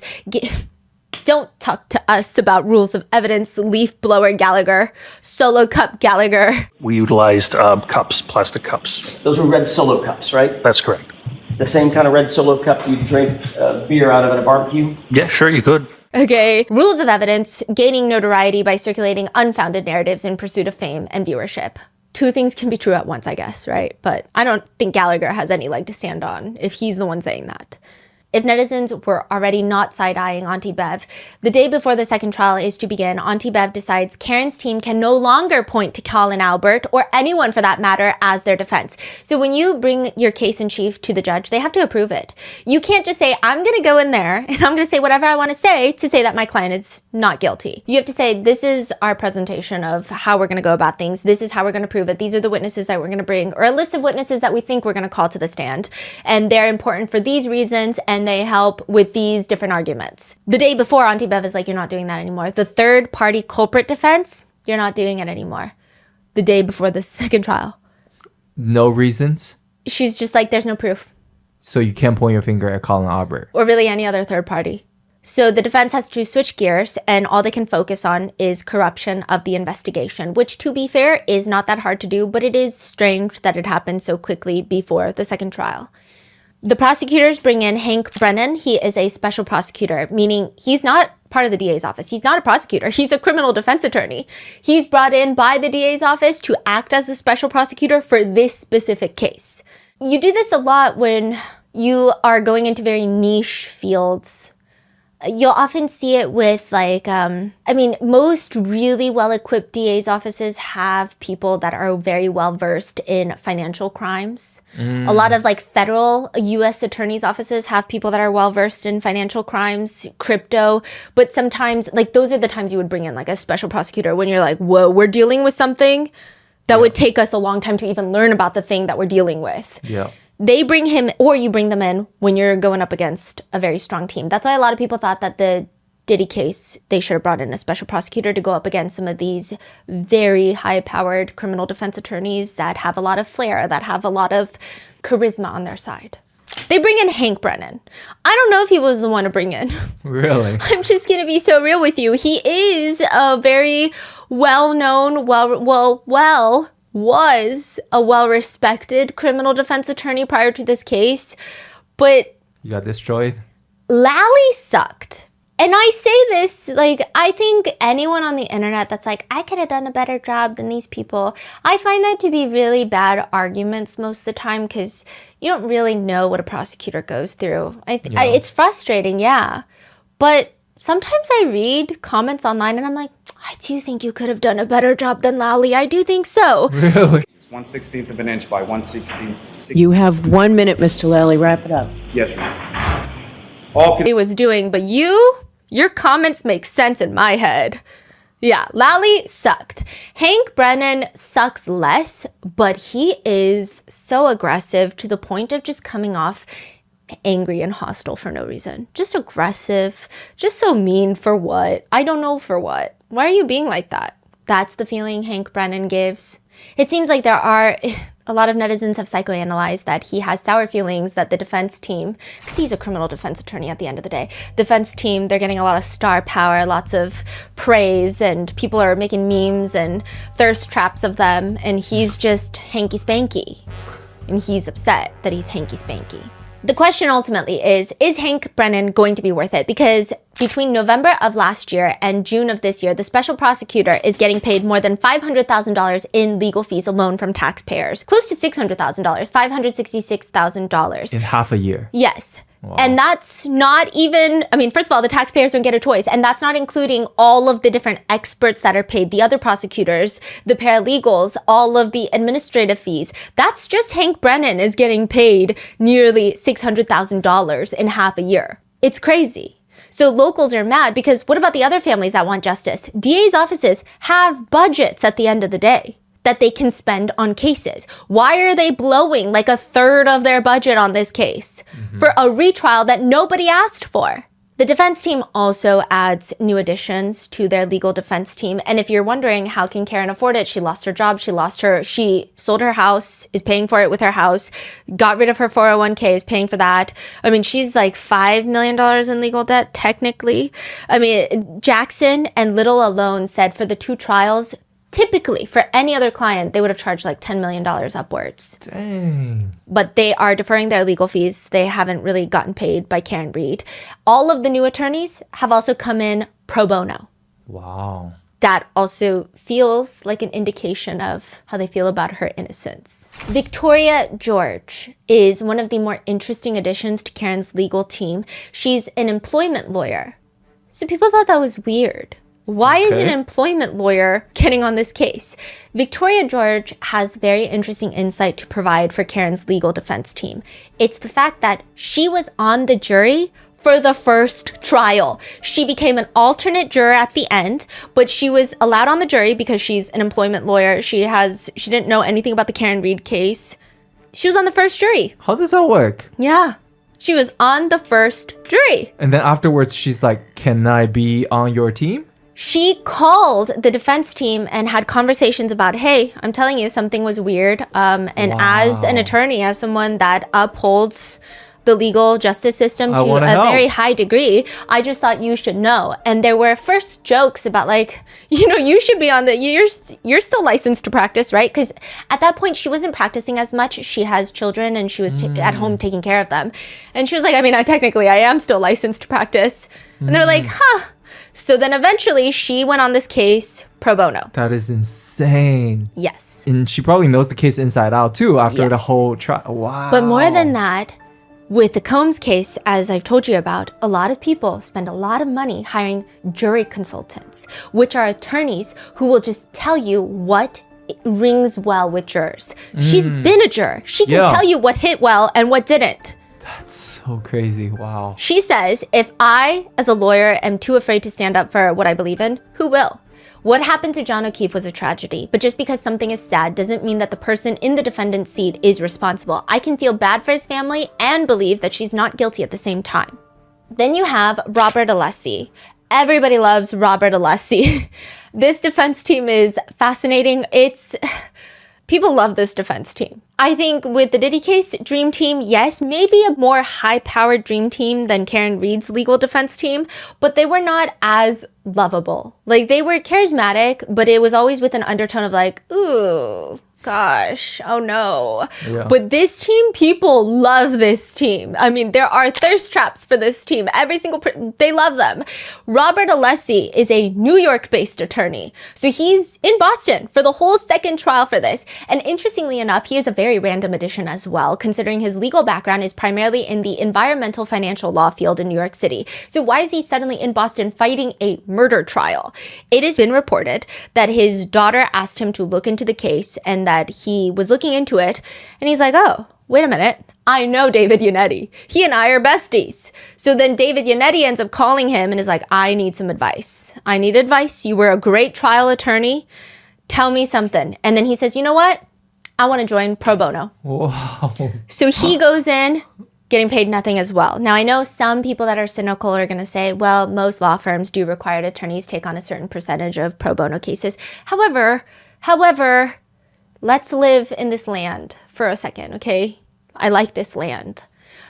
[SPEAKER 1] Don't talk to us about rules of evidence, leaf blower Gallagher, solo cup Gallagher.
[SPEAKER 14] We utilized cups, plastic cups.
[SPEAKER 6] Those were red Solo cups, right?
[SPEAKER 14] That's correct.
[SPEAKER 6] The same kind of red Solo cup you'd drink beer out of at a barbecue?
[SPEAKER 14] Yeah, sure, you could.
[SPEAKER 1] Okay, rules of evidence, gaining notoriety by circulating unfounded narratives in pursuit of fame and viewership. Two things can be true at once, I guess, right? But I don't think Gallagher has any leg to stand on if he's the one saying that. If netizens were already not side-eyeing Auntie Bev, the day before the second trial is to begin, Auntie Bev decides Karen's team can no longer point to Colin Albert, or anyone for that matter, as their defense. So when you bring your case in chief to the judge, they have to approve it. You can't just say, I'm going to go in there and I'm going to say whatever I want to say that my client is not guilty. You have to say, this is our presentation of how we're going to go about things. This is how we're going to prove it. These are the witnesses that we're going to bring, or a list of witnesses that we think we're going to call to the stand. And they're important for these reasons, and they help with these different arguments. The day before, Auntie Bev is like, you're not doing that anymore. The third party culprit defense, you're not doing it anymore. The day before the second trial.
[SPEAKER 2] No reasons?
[SPEAKER 1] She's just like, there's no proof.
[SPEAKER 2] So you can't point your finger at Colin Albert?
[SPEAKER 1] Or really any other third party. So the defense has to switch gears, and all they can focus on is corruption of the investigation, which, to be fair, is not that hard to do, but it is strange that it happened so quickly before the second trial. The prosecutors bring in Hank Brennan. He is a special prosecutor, meaning he's not part of the DA's office. He's not a prosecutor. He's a criminal defense attorney. He's brought in by the DA's office to act as a special prosecutor for this specific case. You do this a lot when you are going into very niche fields. You'll often see it with most really well-equipped DA's offices have people that are very well-versed in financial crimes. A lot of federal U.S. attorney's offices have people that are well-versed in financial crimes, crypto, but sometimes those are the times you would bring in a special prosecutor when you're like, whoa, we're dealing with something that would take us a long time to even learn about the thing that we're dealing with.
[SPEAKER 2] Yeah.
[SPEAKER 1] They bring him, or you bring them in when you're going up against a very strong team. That's why a lot of people thought that the Diddy case, they should have brought in a special prosecutor to go up against some of these very high-powered criminal defense attorneys that have a lot of flair, that have a lot of charisma on their side. They bring in Hank Brennan. I don't know if he was the one to bring in.
[SPEAKER 2] Really?
[SPEAKER 1] I'm just going to be so real with you. He is a very well-known, was a well-respected criminal defense attorney prior to this case, but...
[SPEAKER 2] You got destroyed?
[SPEAKER 1] Lally sucked. And I say this, like, I think anyone on the internet that's like, I could have done a better job than these people, I find that to be really bad arguments most of the time because you don't really know what a prosecutor goes through. It's frustrating, yeah. But sometimes I read comments online and I'm like, I do think you could have done a better job than Lally. I do think so.
[SPEAKER 2] Really?
[SPEAKER 9] It's 1/16th of an inch by 1/16.
[SPEAKER 8] You have 1 minute, Mr. Lally. Wrap it up.
[SPEAKER 9] Yes, Your Honor. All
[SPEAKER 1] He was doing, but your comments make sense in my head. Yeah, Lally sucked. Hank Brennan sucks less, but he is so aggressive to the point of just coming off angry and hostile for no reason. Just aggressive, just so mean for what? I don't know for what. Why are you being like that? That's the feeling Hank Brennan gives. It seems like there are a lot of netizens have psychoanalyzed that he has sour feelings that the defense team, because he's a criminal defense attorney at the end of the day, defense team, they're getting a lot of star power, lots of praise, and people are making memes and thirst traps of them, and he's just hanky spanky. And he's upset that he's hanky spanky. The question ultimately is Hank Brennan going to be worth it? Because between November of last year and June of this year, the special prosecutor is getting paid more than $500,000 in legal fees alone from taxpayers. Close to $600,000, $566,000.
[SPEAKER 2] In half a year.
[SPEAKER 1] Yes.
[SPEAKER 2] Wow.
[SPEAKER 1] And that's not even, I mean, first of all, the taxpayers don't get a choice. And that's not including all of the different experts that are paid, the other prosecutors, the paralegals, all of the administrative fees. That's just Hank Brennan is getting paid nearly $600,000 in half a year. It's crazy. So locals are mad because what about the other families that want justice? DA's offices have budgets at the end of the day that they can spend on cases. Why are they blowing like a third of their budget on this case for a retrial that nobody asked for? The defense team also adds new additions to their legal defense team. And if you're wondering, how can Karen afford it? She lost her job. She sold her house, is paying for it with her house, got rid of her 401k, is paying for that. I mean, she's like $5 million in legal debt, technically. I mean, Jackson and Little alone said for the two trials, typically, for any other client, they would have charged like $10 million upwards.
[SPEAKER 2] Dang.
[SPEAKER 1] But they are deferring their legal fees. They haven't really gotten paid by Karen Reed. All of the new attorneys have also come in pro bono.
[SPEAKER 2] Wow.
[SPEAKER 1] That also feels like an indication of how they feel about her innocence. Victoria George is one of the more interesting additions to Karen's legal team. She's an employment lawyer. So people thought that was weird. Why is an employment lawyer getting on this case? Victoria George has very interesting insight to provide for Karen's legal defense team. It's the fact that she was on the jury for the first trial. She became an alternate juror at the end, but she was allowed on the jury because she's an employment lawyer. She didn't know anything about the Karen Reed case. She was on the first jury.
[SPEAKER 2] How does that work?
[SPEAKER 1] Yeah. She was on the first jury.
[SPEAKER 2] And then afterwards, she's like, can I be on your team?
[SPEAKER 1] She called the defense team and had conversations about, hey, I'm telling you, something was weird. And as an attorney, as someone that upholds the legal justice system to a very high degree, I just thought you should know. And there were first jokes about like, you should be on the, you're still licensed to practice, right? Because at that point, she wasn't practicing as much. She has children and she was at home taking care of them. And she was like, I mean, technically, I am still licensed to practice. And they're like, huh. So then eventually she went on this case pro bono.
[SPEAKER 2] That is insane.
[SPEAKER 1] Yes.
[SPEAKER 2] And she probably knows the case inside out too after the whole trial. Wow.
[SPEAKER 1] But more than that, with the Combs case, as I've told you about, a lot of people spend a lot of money hiring jury consultants, which are attorneys who will just tell you what rings well with jurors. She's been a juror. She can tell you what hit well and what didn't.
[SPEAKER 2] That's so crazy. Wow.
[SPEAKER 1] She says, if I, as a lawyer, am too afraid to stand up for what I believe in, who will? What happened to John O'Keefe was a tragedy, but just because something is sad doesn't mean that the person in the defendant's seat is responsible. I can feel bad for his family and believe that she's not guilty at the same time. Then you have Robert Alessi. Everybody loves Robert Alessi. This defense team is fascinating. People love this defense team. I think with the Diddy case, Dream Team, yes, maybe a more high-powered Dream Team than Karen Reed's legal defense team, but they were not as lovable. Like, they were charismatic, but it was always with an undertone of like, ooh, gosh. Oh no.
[SPEAKER 2] Yeah.
[SPEAKER 1] But this team, people love this team. I mean, there are thirst traps for this team. Every single they love them. Robert Alessi is a New York-based attorney. So he's in Boston for the whole second trial for this. And interestingly enough, he is a very random addition as well, considering his legal background is primarily in the environmental financial law field in New York City. So why is he suddenly in Boston fighting a murder trial? It has been reported that his daughter asked him to look into the case and that he was looking into it. And he's like, oh, wait a minute. I know David Yannetti. He and I are besties. So then David Yannetti ends up calling him and is like, I need some advice. I need advice. You were a great trial attorney. Tell me something. And then he says, you know what? I want to join pro bono.
[SPEAKER 2] Wow.
[SPEAKER 1] So he goes in, getting paid nothing as well. Now, I know some people that are cynical are going to say, well, most law firms do require attorneys take on a certain percentage of pro bono cases. However, let's live in this land for a second, okay? I like this land.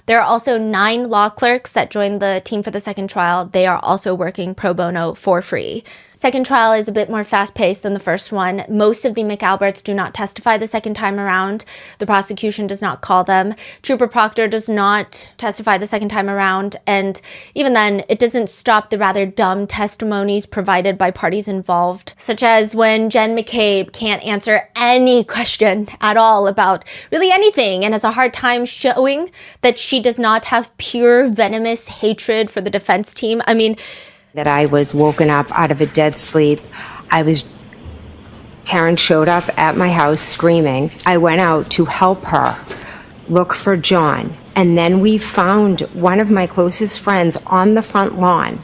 [SPEAKER 1] There are also 9 law clerks that joined the team for the second trial. They are also working pro bono for free. Second trial is a bit more fast-paced than the first one. Most of the McAlberts do not testify the second time around. The prosecution does not call them. Trooper Proctor does not testify the second time around. And even then, it doesn't stop the rather dumb testimonies provided by parties involved, such as when Jen McCabe can't answer any question at all about really anything and has a hard time showing that she does not have pure venomous hatred for the defense team. I mean,
[SPEAKER 15] that I was woken up out of a dead sleep. Karen showed up at my house screaming. I went out to help her look for John. And then we found one of my closest friends on the front lawn.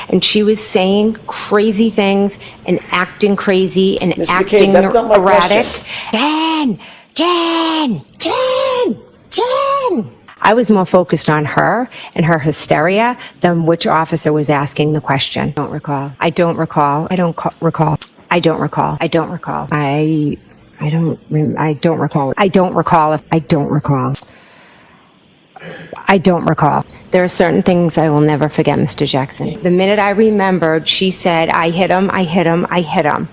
[SPEAKER 15] And she was saying crazy things and acting crazy and
[SPEAKER 6] Ms.
[SPEAKER 15] acting
[SPEAKER 6] McCabe, that's not my
[SPEAKER 15] erratic.
[SPEAKER 6] question.
[SPEAKER 15] Jen! I was more focused on her and her hysteria than which officer was asking the question. I don't recall. I don't recall. I don't recall. I don't recall. I don't recall. I don't recall. I don't recall. I don't recall. I don't recall. There are certain things I will never forget, Mr. Jackson. The minute I remembered, she said, I hit him, I hit him, I hit him.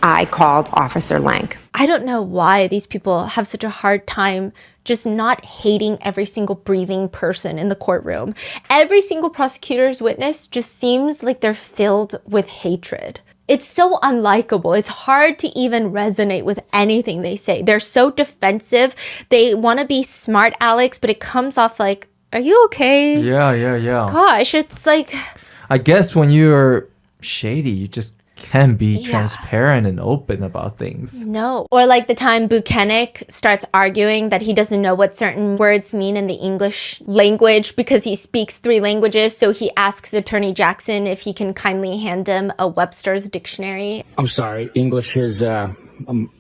[SPEAKER 15] I called Officer Lank.
[SPEAKER 1] I don't know why these people have such a hard time just not hating every single breathing person in the courtroom. Every single prosecutor's witness just seems like they're filled with hatred. It's so unlikable. It's hard to even resonate with anything they say. They're so defensive. They want to be smart Alex, but it comes off like, are you okay?
[SPEAKER 2] Yeah.
[SPEAKER 1] Gosh, it's like...
[SPEAKER 2] I guess when you're shady, you just can be transparent and open about things.
[SPEAKER 1] No. Or like the time Buchanan starts arguing that he doesn't know what certain words mean in the English language because he speaks 3 languages. So he asks Attorney Jackson if he can kindly hand him a Webster's dictionary.
[SPEAKER 16] I'm sorry. English is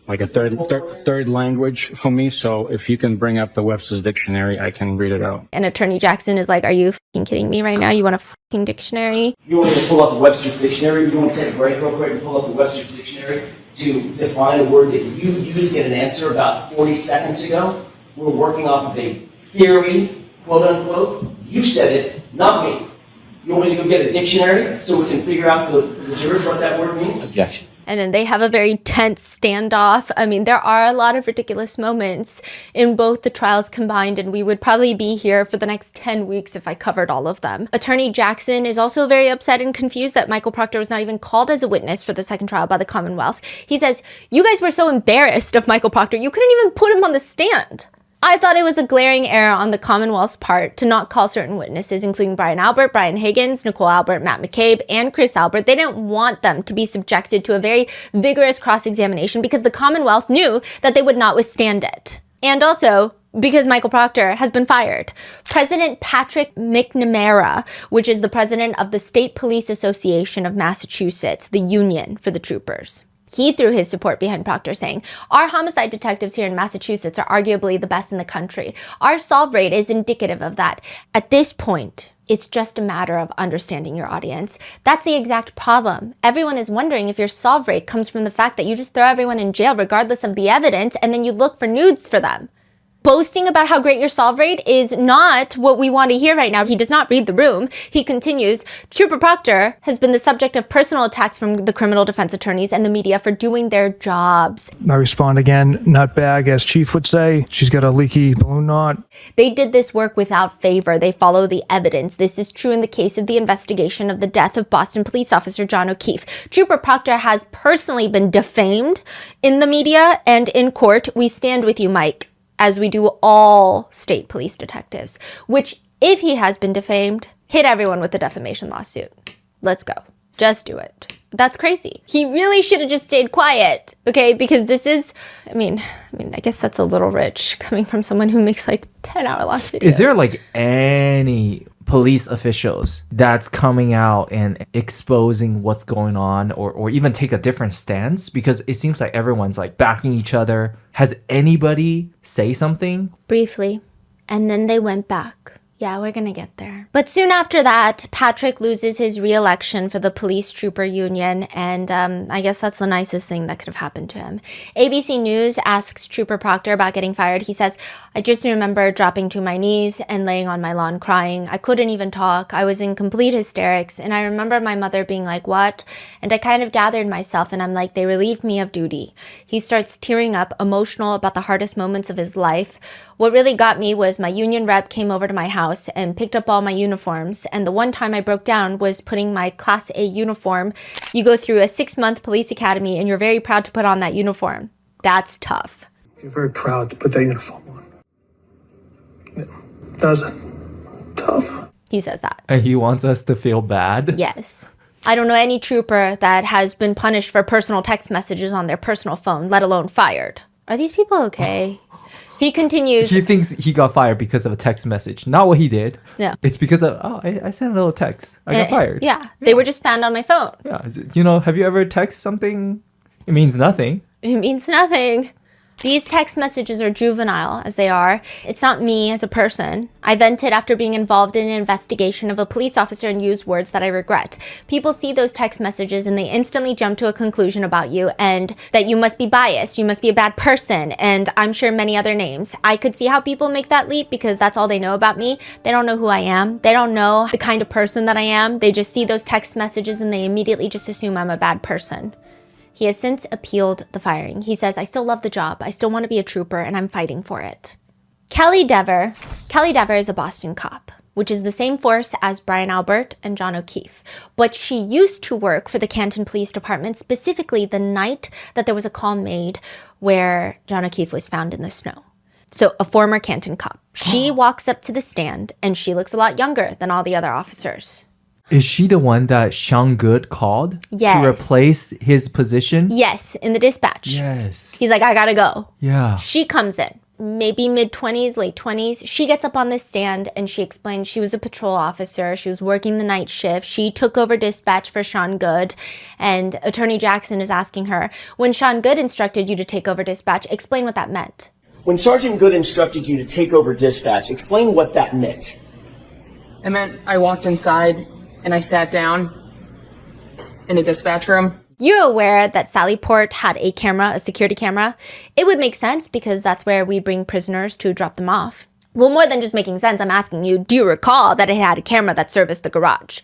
[SPEAKER 16] like a third language for me. So if you can bring up the Webster's dictionary, I can read it out.
[SPEAKER 1] And Attorney Jackson is like, are you fucking kidding me right now? You want a fucking dictionary?
[SPEAKER 6] You want me to pull up the Webster's dictionary? You want to take a break real quick and pull up the Webster's dictionary to define a word that you used in an answer about 40 seconds ago? We're working off of a theory, quote unquote. You said it, not me. You want me to go get a dictionary so we can figure out for the jurors what that word means?
[SPEAKER 14] Objection.
[SPEAKER 1] And then they have a very tense standoff. I mean, there are a lot of ridiculous moments in both the trials combined, and we would probably be here for the next 10 weeks if I covered all of them. Attorney Jackson is also very upset and confused that Michael Proctor was not even called as a witness for the second trial by the Commonwealth. He says, you guys were so embarrassed of Michael Proctor, you couldn't even put him on the stand. I thought it was a glaring error on the Commonwealth's part to not call certain witnesses, including Brian Albert, Brian Higgins, Nicole Albert, Matt McCabe, and Chris Albert. They didn't want them to be subjected to a very vigorous cross-examination because the Commonwealth knew that they would not withstand it. And also, because Michael Proctor has been fired. President Patrick McNamara, which is the president of the State Police Association of Massachusetts, the union for the troopers. He threw his support behind Proctor, saying, our homicide detectives here in Massachusetts are arguably the best in the country. Our solve rate is indicative of that. At this point, it's just a matter of understanding your audience. That's the exact problem. Everyone is wondering if your solve rate comes from the fact that you just throw everyone in jail regardless of the evidence and then you look for nudes for them. Boasting about how great your solve rate is not what we want to hear right now. He does not read the room. He continues, Trooper Proctor has been the subject of personal attacks from the criminal defense attorneys and the media for doing their jobs.
[SPEAKER 4] I respond again, nutbag, as Chief would say. She's got a leaky balloon knot.
[SPEAKER 1] They did this work without favor. They follow the evidence. This is true in the case of the investigation of the death of Boston police officer John O'Keefe. Trooper Proctor has personally been defamed in the media and in court. We stand with you, Mike, as we do all state police detectives, which, if he has been defamed, hit everyone with the defamation lawsuit. Let's go. Just do it. That's crazy. He really should have just stayed quiet, okay? Because this is, I guess that's a little rich coming from someone who makes like 10-hour-long videos.
[SPEAKER 2] Is there like any police officials that's coming out and exposing what's going on or even take a different stance? Because it seems like everyone's like backing each other. Has anybody say something?
[SPEAKER 1] Briefly. And then they went back. Yeah, we're gonna get there. But soon after that, Patrick loses his re-election for the police trooper union, and I guess that's the nicest thing that could have happened to him. ABC News asks Trooper Proctor about getting fired. He says, I just remember dropping to my knees and laying on my lawn crying. I couldn't even talk. I was in complete hysterics, and I remember my mother being like, what? And I kind of gathered myself, and I'm like, they relieved me of duty. He starts tearing up, emotional about the hardest moments of his life. What really got me was my union rep came over to my house and picked up all my uniforms. And the one time I broke down was putting my Class A uniform. You go through a 6-month police academy and you're very proud to put on that uniform. That's tough.
[SPEAKER 9] You're very proud to put that uniform on. That's tough.
[SPEAKER 1] He says that.
[SPEAKER 2] And he wants us to feel bad?
[SPEAKER 1] Yes. I don't know any trooper that has been punished for personal text messages on their personal phone, let alone fired. Are these people okay? He continues.
[SPEAKER 2] He thinks he got fired because of a text message. Not what he did.
[SPEAKER 1] No.
[SPEAKER 2] It's because of, I sent a little text. I got fired.
[SPEAKER 1] Yeah. They were just found on my phone.
[SPEAKER 2] Yeah. Have you ever texted something? It means nothing.
[SPEAKER 1] It means nothing. These text messages are juvenile, as they are. It's not me as a person. I vented after being involved in an investigation of a police officer and used words that I regret. People see those text messages and they instantly jump to a conclusion about you and that you must be biased, you must be a bad person, and I'm sure many other names. I could see how people make that leap because that's all they know about me. They don't know who I am. They don't know the kind of person that I am. They just see those text messages and they immediately just assume I'm a bad person. He has since appealed the firing. He says, I still love the job. I still want to be a trooper and I'm fighting for it. Kelly Dever is a Boston cop, which is the same force as Brian Albert and John O'Keefe. But she used to work for the Canton Police Department, specifically the night that there was a call made where John O'Keefe was found in the snow. So a former Canton cop. She walks up to the stand and she looks a lot younger than all the other officers.
[SPEAKER 2] Is she the one that Sean Good called
[SPEAKER 1] Yes.
[SPEAKER 2] to replace his position?
[SPEAKER 1] Yes, in the dispatch.
[SPEAKER 2] Yes.
[SPEAKER 1] He's like, I gotta go.
[SPEAKER 2] Yeah.
[SPEAKER 1] She comes in, maybe mid-20s, late 20s. She gets up on this stand and she explains she was a patrol officer. She was working the night shift. She took over dispatch for Sean Good. And Attorney Jackson is asking her, when Sean Good instructed you to take over dispatch, explain what that meant.
[SPEAKER 6] When Sergeant Good instructed you to take over dispatch, explain what that meant.
[SPEAKER 13] It meant I walked inside and I sat down in a dispatch room.
[SPEAKER 1] You're aware that Sallyport had a camera, a security camera. It would make sense because that's where we bring prisoners to drop them off. Well, more than just making sense, I'm asking you, do you recall that it had a camera that serviced the garage?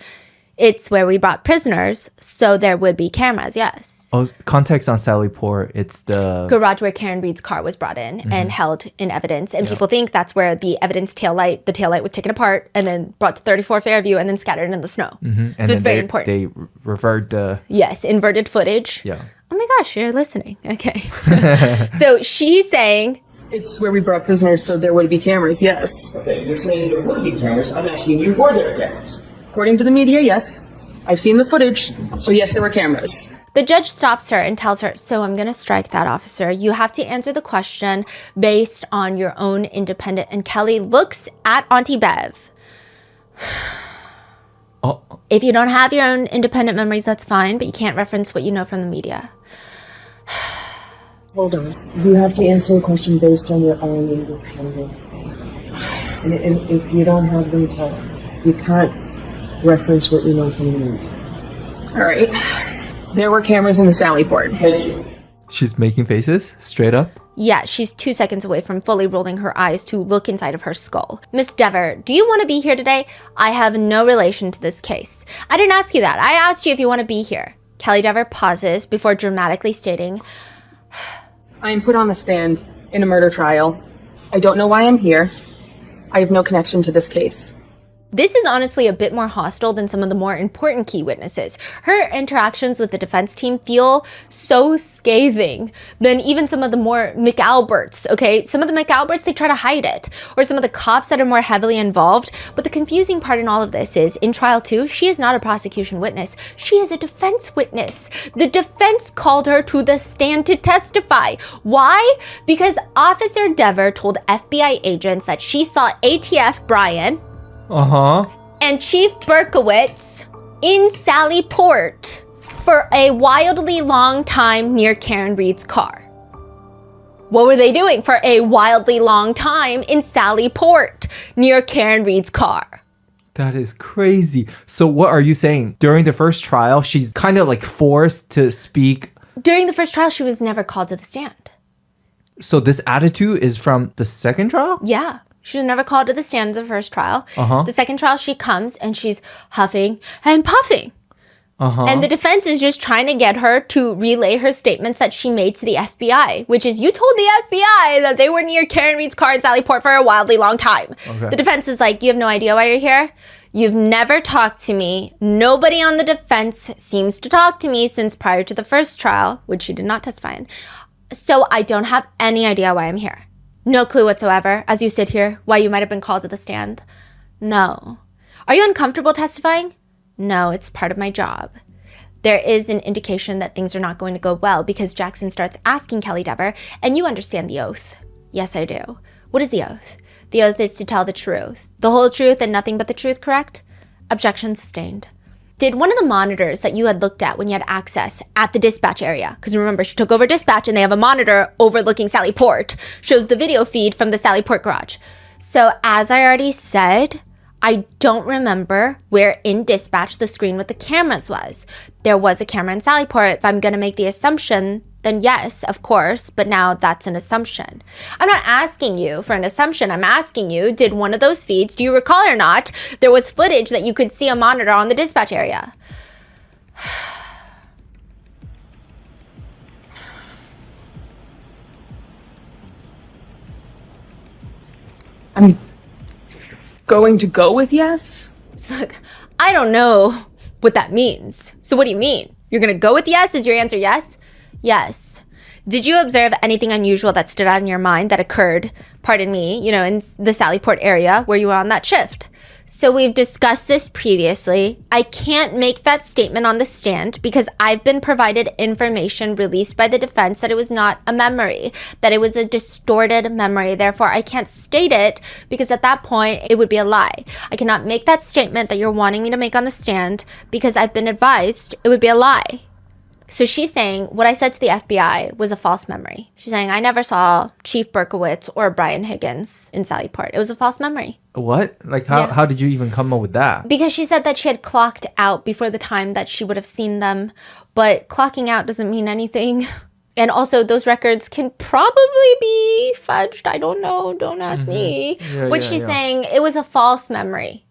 [SPEAKER 1] It's where we brought prisoners, so there would be cameras, yes.
[SPEAKER 2] Oh, context on Sallyport, it's the
[SPEAKER 1] garage where Karen Reed's car was brought in and held in evidence. And people think that's where the evidence the taillight was taken apart and then brought to 34 Fairview and then scattered in the snow.
[SPEAKER 2] And
[SPEAKER 1] so it's very important.
[SPEAKER 2] They revert the...
[SPEAKER 1] Yes, inverted footage.
[SPEAKER 2] Yeah.
[SPEAKER 1] Oh my gosh, you're listening. Okay. So she's saying...
[SPEAKER 13] It's where we brought prisoners, so there would be cameras, yes.
[SPEAKER 6] Okay, you're saying there would be cameras. I'm asking you, were there cameras?
[SPEAKER 13] According to the media, yes. I've seen the footage, so yes, there were cameras.
[SPEAKER 1] The judge stops her and tells her, so I'm going to strike that, officer. You have to answer the question based on your own independent. And Kelly looks at Auntie Bev.
[SPEAKER 2] Oh.
[SPEAKER 1] If you don't have your own independent memories, that's fine, but you can't reference what you know from the media.
[SPEAKER 8] Hold on. You have to answer the question based on your own independent. And if you don't have them, tell us. You can't reference what you know from the movie.
[SPEAKER 13] All right. There were cameras in the Sallyport.
[SPEAKER 2] She's making faces straight up?
[SPEAKER 1] Yeah, she's 2 seconds away from fully rolling her eyes to look inside of her skull. Miss Dever, do you want to be here today? I have no relation to this case. I didn't ask you that. I asked you if you want to be here. Kelly Dever pauses before dramatically stating,
[SPEAKER 13] I am put on the stand in a murder trial. I don't know why I'm here. I have no connection to this case.
[SPEAKER 1] This is honestly a bit more hostile than some of the more important key witnesses. Her interactions with the defense team feel so scathing than even some of the more McAlberts, okay? Some of the McAlberts, they try to hide it. Or some of the cops that are more heavily involved. But the confusing part in all of this is, in trial 2, she is not a prosecution witness. She is a defense witness. The defense called her to the stand to testify. Why? Because Officer Dever told FBI agents that she saw ATF Brian and Chief Berkowitz in Sally Port for a wildly long time near Karen Reed's car. What were they doing for a wildly long time in Sally Port near Karen Reed's car?
[SPEAKER 2] That is crazy. So what are you saying? During the first trial, she's kind of like forced to speak?
[SPEAKER 1] During the first trial, she was never called to the stand.
[SPEAKER 2] So this attitude is from the second trial?
[SPEAKER 1] Yeah. She was never called to the stand in the first trial. The second trial, she comes and she's huffing and puffing. And the defense is just trying to get her to relay her statements that she made to the FBI, which is, you told the FBI that they were near Karen Reed's car in Sally Port for a wildly long time. The defense is like, you have no idea why you're here? You've never talked to me. Nobody on the defense seems to talk to me since prior to the first trial, which she did not testify in. So I don't have any idea why I'm here. No clue whatsoever, as you sit here, why you might have been called to the stand. No. Are you uncomfortable testifying? No, it's part of my job. There is an indication that things are not going to go well because Jackson starts asking Kelly Dever, and you understand the oath. Yes, I do. What is the oath? The oath is to tell the truth. The whole truth and nothing but the truth, correct? Objection sustained. Did one of the monitors that you had looked at when you had access at the dispatch area, because remember, she took over dispatch and they have a monitor overlooking Sally Port, shows the video feed from the Sally Port garage. So as I already said, I don't remember where in dispatch the screen with the cameras was. There was a camera in Sally Port. If I'm going to make the assumption, then yes, of course, but now that's an assumption. I'm not asking you for an assumption. I'm asking you, did one of those feeds, do you recall or not, there was footage that you could see a monitor on the dispatch area?
[SPEAKER 13] I'm going to go with yes?
[SPEAKER 1] Look, I don't know what that means. So what do you mean? You're going to go with yes? Is your answer yes? Yes. Did you observe anything unusual that stood out in your mind that occurred, pardon me, in the Sally Port area where you were on that shift? So we've discussed this previously. I can't make that statement on the stand because I've been provided information released by the defense that it was not a memory, that it was a distorted memory. Therefore, I can't state it because at that point, it would be a lie. I cannot make that statement that you're wanting me to make on the stand because I've been advised it would be a lie. So she's saying what I said to the FBI was a false memory. She's saying I never saw Chief Berkowitz or Brian Higgins in Sally Port. It was a false memory.
[SPEAKER 2] What? Like how did you even come up with that?
[SPEAKER 1] Because she said that she had clocked out before the time that she would have seen them. But clocking out doesn't mean anything. And also those records can probably be fudged. I don't know. Don't ask me. But she's saying it was a false memory.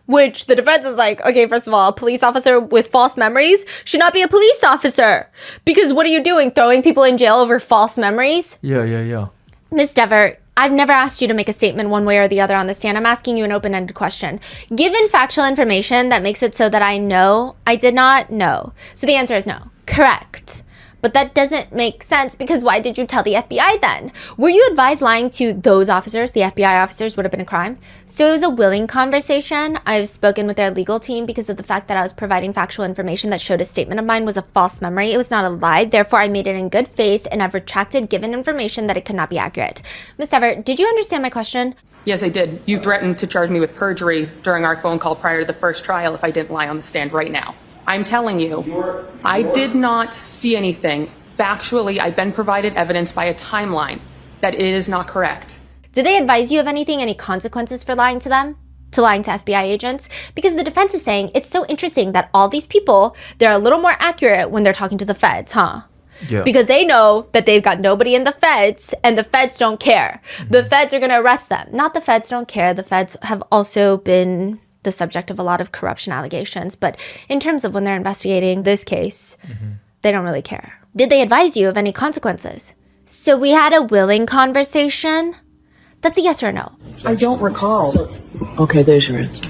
[SPEAKER 1] Which the defense is like, okay, first of all, a police officer with false memories should not be a police officer. Because what are you doing? Throwing people in jail over false memories?
[SPEAKER 2] Yeah.
[SPEAKER 1] Ms. Dever, I've never asked you to make a statement one way or the other on the stand. I'm asking you an open-ended question. Given factual information that makes it so that I know, I did not know. So the answer is no. Correct. But that doesn't make sense because why did you tell the FBI then? Were you advised lying to those officers, the FBI officers, would have been a crime? So it was a willing conversation. I've spoken with their legal team because of the fact that I was providing factual information that showed a statement of mine was a false memory. It was not a lie. Therefore, I made it in good faith and I've retracted given information that it could not be accurate. Ms. Dever, did you understand my question?
[SPEAKER 13] Yes, I did. You threatened to charge me with perjury during our phone call prior to the first trial if I didn't lie on the stand right now. I'm telling you, I did not see anything. Factually, I've been provided evidence by a timeline that it is not correct.
[SPEAKER 1] Did they advise you of anything, any consequences for lying to them? To lying to FBI agents? Because the defense is saying it's so interesting that all these people, they're a little more accurate when they're talking to the feds, huh?
[SPEAKER 2] Yeah.
[SPEAKER 1] because they know that they've got nobody in the feds and the feds don't care. The feds are going to arrest them. Not the feds don't care. The feds have also been the subject of a lot of corruption allegations. But in terms of when they're investigating this case, they don't really care. Did they advise you of any consequences? So we had a willing conversation. That's a yes or no.
[SPEAKER 10] I don't recall.
[SPEAKER 8] Okay, there's your answer.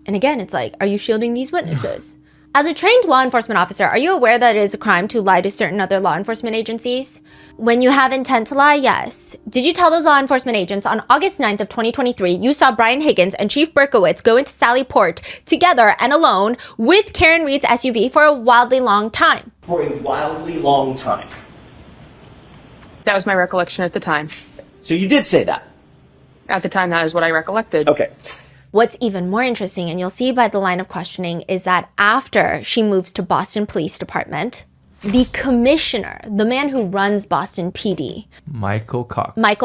[SPEAKER 1] And again, it's like, are you shielding these witnesses? As a trained law enforcement officer, are you aware that it is a crime to lie to certain other law enforcement agencies? When you have intent to lie, yes. Did you tell those law enforcement agents on August 9th of 2023 you saw Brian Higgins and Chief Berkowitz go into Sally Port together and alone with Karen Reed's SUV for a wildly long time?
[SPEAKER 6] For a wildly long time.
[SPEAKER 13] That was my recollection at the time.
[SPEAKER 6] So you did say that?
[SPEAKER 13] At the time, that is what I recollected.
[SPEAKER 6] Okay.
[SPEAKER 1] What's even more interesting, and you'll see by the line of questioning, is that after she moves to Boston Police Department, the commissioner, the man who runs Boston PD,
[SPEAKER 2] Michael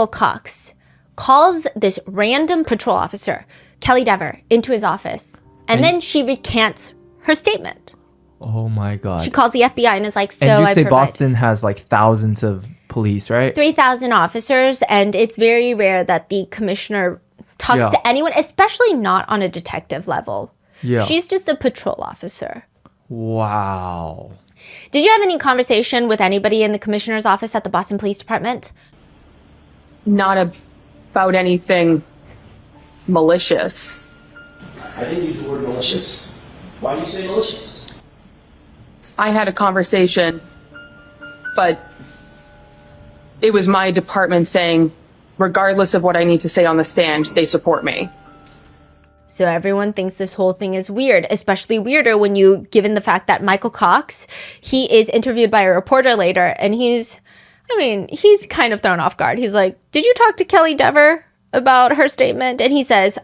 [SPEAKER 1] Cox, calls this random patrol officer, Kelly Dever, into his office. And then she recants her statement.
[SPEAKER 2] Oh my God.
[SPEAKER 1] She calls the FBI and is like, so
[SPEAKER 2] and you
[SPEAKER 1] I
[SPEAKER 2] say
[SPEAKER 1] provide
[SPEAKER 2] Boston has like thousands of police, right?
[SPEAKER 1] 3,000 officers, and it's very rare that the commissioner talks to anyone, especially not on a detective level.
[SPEAKER 2] Yeah.
[SPEAKER 1] She's just a patrol officer.
[SPEAKER 2] Wow.
[SPEAKER 1] Did you have any conversation with anybody in the commissioner's office at the Boston Police Department?
[SPEAKER 13] Not about anything malicious.
[SPEAKER 6] I didn't use the word malicious. Why do you say malicious?
[SPEAKER 13] I had a conversation, but it was my department saying, regardless of what I need to say on the stand, they support me.
[SPEAKER 1] So everyone thinks this whole thing is weird, especially weirder when you, given the fact that Michael Cox, he is interviewed by a reporter later, and he's kind of thrown off guard. He's like, did you talk to Kelly Dever about her statement? And he says,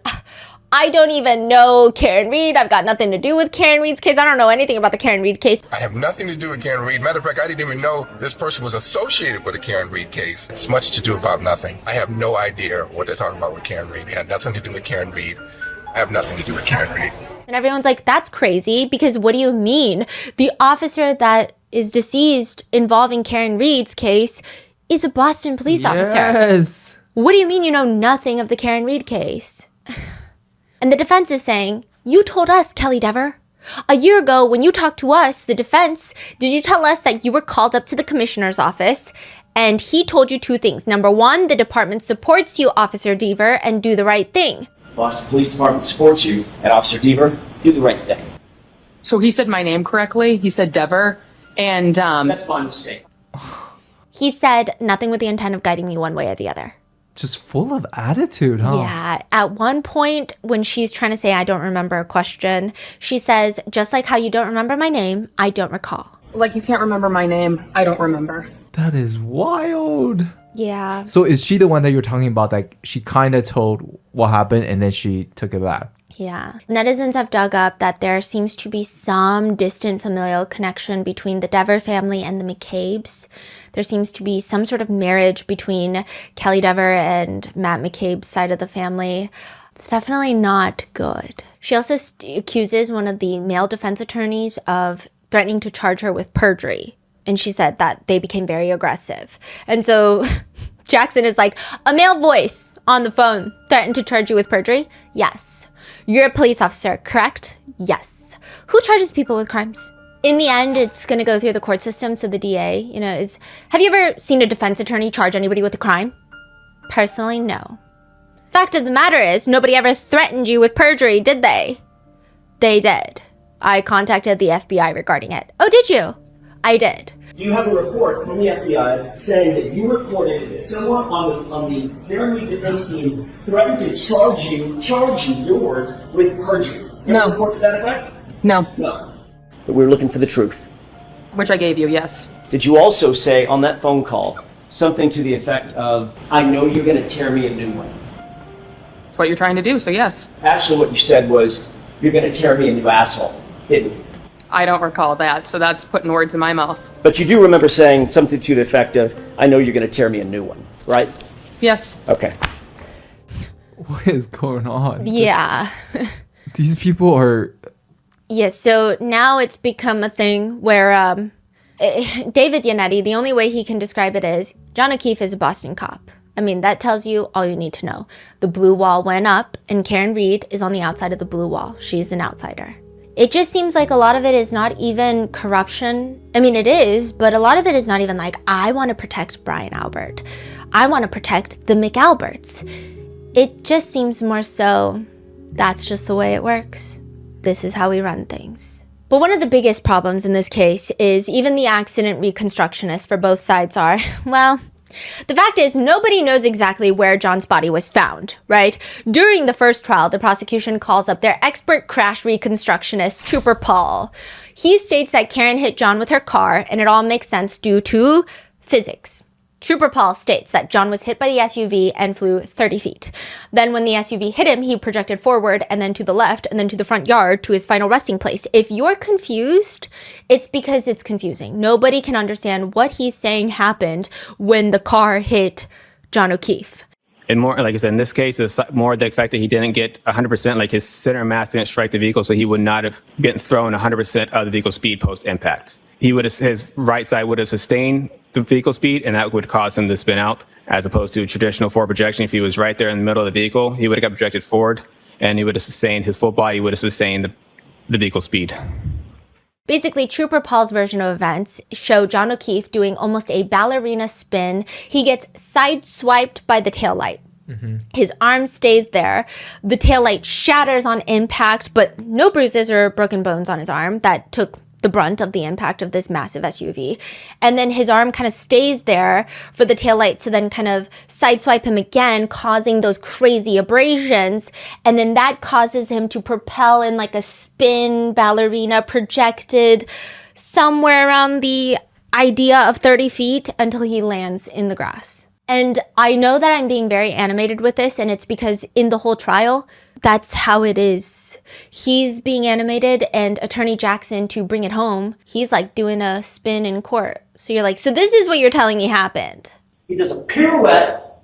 [SPEAKER 1] I don't even know Karen Reed. I've got nothing to do with Karen Reed's case. I don't know anything about the Karen Reed case.
[SPEAKER 17] I have nothing to do with Karen Reed. Matter of fact, I didn't even know this person was associated with the Karen Reed case. It's much to do about nothing. I have no idea what they're talking about with Karen Reed. It had nothing to do with Karen Reed. I have nothing to do with Karen Reed.
[SPEAKER 1] And everyone's like, that's crazy, because what do you mean? The officer that is deceased involving Karen Reed's case is a Boston police officer.
[SPEAKER 2] Yes.
[SPEAKER 1] What do you mean you know nothing of the Karen Reed case? And the defense is saying, you told us, Kelly Dever. A year ago, when you talked to us, the defense, did you tell us that you were called up to the commissioner's office and he told you two things? Number one, the department supports you, Officer Dever, and do the right thing.
[SPEAKER 6] Boston Police Department supports you, and Officer Dever, do the right thing.
[SPEAKER 13] So he said my name correctly. He said Dever, and
[SPEAKER 6] That's my mistake.
[SPEAKER 1] He said nothing with the intent of guiding me one way or the other.
[SPEAKER 2] Just full of attitude, huh?
[SPEAKER 1] Yeah. At one point, when she's trying to say, I don't remember a question, she says, just like how you don't remember my name, I don't recall.
[SPEAKER 13] like you can't remember my name. I don't remember.
[SPEAKER 2] That is wild.
[SPEAKER 1] Yeah.
[SPEAKER 2] So is she the one that you're talking about? Like she kind of told what happened and then she took it back.
[SPEAKER 1] Yeah. Netizens have dug up that there seems to be some distant familial connection between the Dever family and the McCabe's. There seems to be some sort of marriage between Kelly Dever and Matt McCabe's side of the family. It's definitely not good. She also accuses one of the male defense attorneys of threatening to charge her with perjury. And she said that they became very aggressive. And so Jackson is like, a male voice on the phone threatened to charge you with perjury? Yes. You're a police officer, correct? Yes. Who charges people with crimes? In the end, it's going to go through the court system. So the DA, have you ever seen a defense attorney charge anybody with a crime? Personally, no. Fact of the matter is, nobody ever threatened you with perjury, did they? They did. I contacted the FBI regarding it. Oh, did you? I did.
[SPEAKER 6] Do you have a report from the FBI saying that you reported that someone on the Karen Reed defense team threatened to charge you, your words, with perjury? You have a report to that effect?
[SPEAKER 13] No.
[SPEAKER 6] No. But we're looking for the truth.
[SPEAKER 13] Which I gave you, yes.
[SPEAKER 6] Did you also say on that phone call something to the effect of, I know you're going to tear me a new one?
[SPEAKER 13] That's what you're trying to do, so yes.
[SPEAKER 6] Actually, what you said was, you're going to tear me a new asshole, didn't you?
[SPEAKER 13] I don't recall that, so that's putting words in my mouth.
[SPEAKER 6] But you do remember saying something to the effect of, I know you're going to tear me a new one, right?
[SPEAKER 13] Yes.
[SPEAKER 6] Okay.
[SPEAKER 2] What is going on?
[SPEAKER 1] Yeah.
[SPEAKER 2] These people are...
[SPEAKER 1] Yeah, so now it's become a thing where David Yannetti, the only way he can describe it is, John O'Keefe is a Boston cop. I mean, that tells you all you need to know. The blue wall went up, and Karen Reed is on the outside of the blue wall. She's an outsider. It just seems like a lot of it is not even corruption. I mean, it is, but a lot of it is not even like, I want to protect Brian Albert. I want to protect the McAlberts. It just seems more so, that's just the way it works. This is how we run things. But one of the biggest problems in this case is even the accident reconstructionists for both sides are, well, the fact is, nobody knows exactly where John's body was found, right? During the first trial, the prosecution calls up their expert crash reconstructionist, Trooper Paul. He states that Karen hit John with her car, and it all makes sense due to physics. Trooper Paul states that John was hit by the SUV and flew 30 feet. Then when the SUV hit him, he projected forward and then to the left and then to the front yard to his final resting place. If you're confused, it's because it's confusing. Nobody can understand what he's saying happened when the car hit John O'Keefe.
[SPEAKER 18] And more, like I said, in this case, it's more the fact that he didn't get 100%, like his center of mass didn't strike the vehicle, so he would not have been thrown 100% of the vehicle speed post-impact. His right side would have sustained the vehicle speed, and that would cause him to spin out, as opposed to traditional forward projection. If he was right there in the middle of the vehicle, he would have got projected forward, and he would have sustained, his full body would have sustained the vehicle speed.
[SPEAKER 1] Basically, Trooper Paul's version of events show John O'Keefe doing almost a ballerina spin. He gets sideswiped by the taillight. His arm stays there. The taillight shatters on impact, but no bruises or broken bones on his arm. That took the brunt of the impact of this massive SUV. And then his arm kind of stays there for the taillight to then kind of sideswipe him again, causing those crazy abrasions. And then that causes him to propel in like a spin ballerina projected somewhere around the idea of 30 feet until he lands in the grass. And I know that I'm being very animated with this, and it's because in the whole trial, that's how it is. He's being animated, and Attorney Jackson, to bring it home, he's like doing a spin in court. So you're like, so this is what you're telling me happened.
[SPEAKER 6] He does a pirouette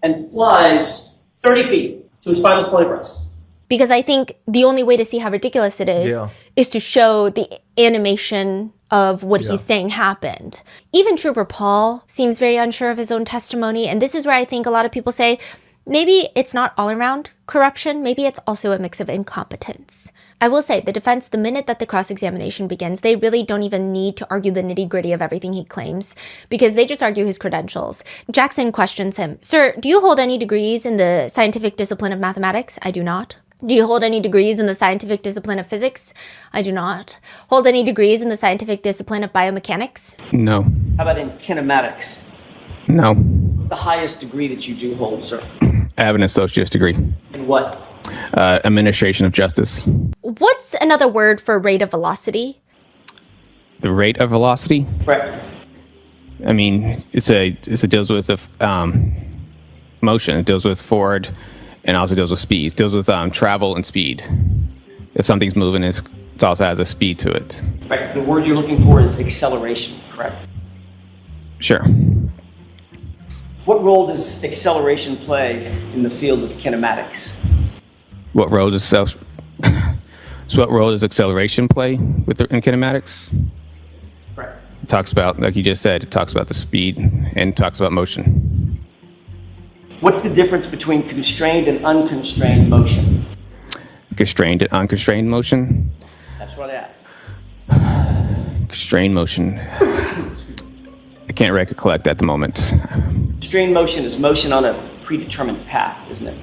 [SPEAKER 6] and flies 30 feet to his final point of rest.
[SPEAKER 1] Because I think the only way to see how ridiculous it is to show the animation of what he's saying happened. Even Trooper Paul seems very unsure of his own testimony, and this is where I think a lot of people say, maybe it's not all around corruption, maybe it's also a mix of incompetence. I will say, the defense, the minute that the cross-examination begins, they really don't even need to argue the nitty-gritty of everything he claims, because they just argue his credentials. Jackson questions him, "Sir, do you hold any degrees in the scientific discipline of mathematics?" "I do not." "Do you hold any degrees in the scientific discipline of physics?" "I do not." "Hold any degrees in the scientific discipline of biomechanics?"
[SPEAKER 18] No.
[SPEAKER 6] How about in kinematics?
[SPEAKER 18] No.
[SPEAKER 6] What's the highest degree that you do hold, sir?
[SPEAKER 18] I have an associate's degree.
[SPEAKER 6] In what?
[SPEAKER 18] Administration of justice.
[SPEAKER 1] What's another word for rate of velocity?
[SPEAKER 18] The rate of velocity?
[SPEAKER 6] Right.
[SPEAKER 18] I mean, it deals with motion. It deals with forward, and also deals with speed. It deals with travel and speed. If something's moving, it also has a speed to it.
[SPEAKER 6] Right. The word you're looking for is acceleration, correct?
[SPEAKER 18] Sure.
[SPEAKER 6] What role does acceleration play in the field of kinematics?
[SPEAKER 18] What role does acceleration play in kinematics?
[SPEAKER 6] Right.
[SPEAKER 18] It talks about, like you just said, it talks about the speed and talks about motion.
[SPEAKER 6] What's the difference between constrained and unconstrained motion?
[SPEAKER 18] Constrained and unconstrained motion?
[SPEAKER 6] That's what I asked.
[SPEAKER 18] Constrained motion. I can't recollect at the moment.
[SPEAKER 6] Constrained motion is motion on a predetermined path, isn't it?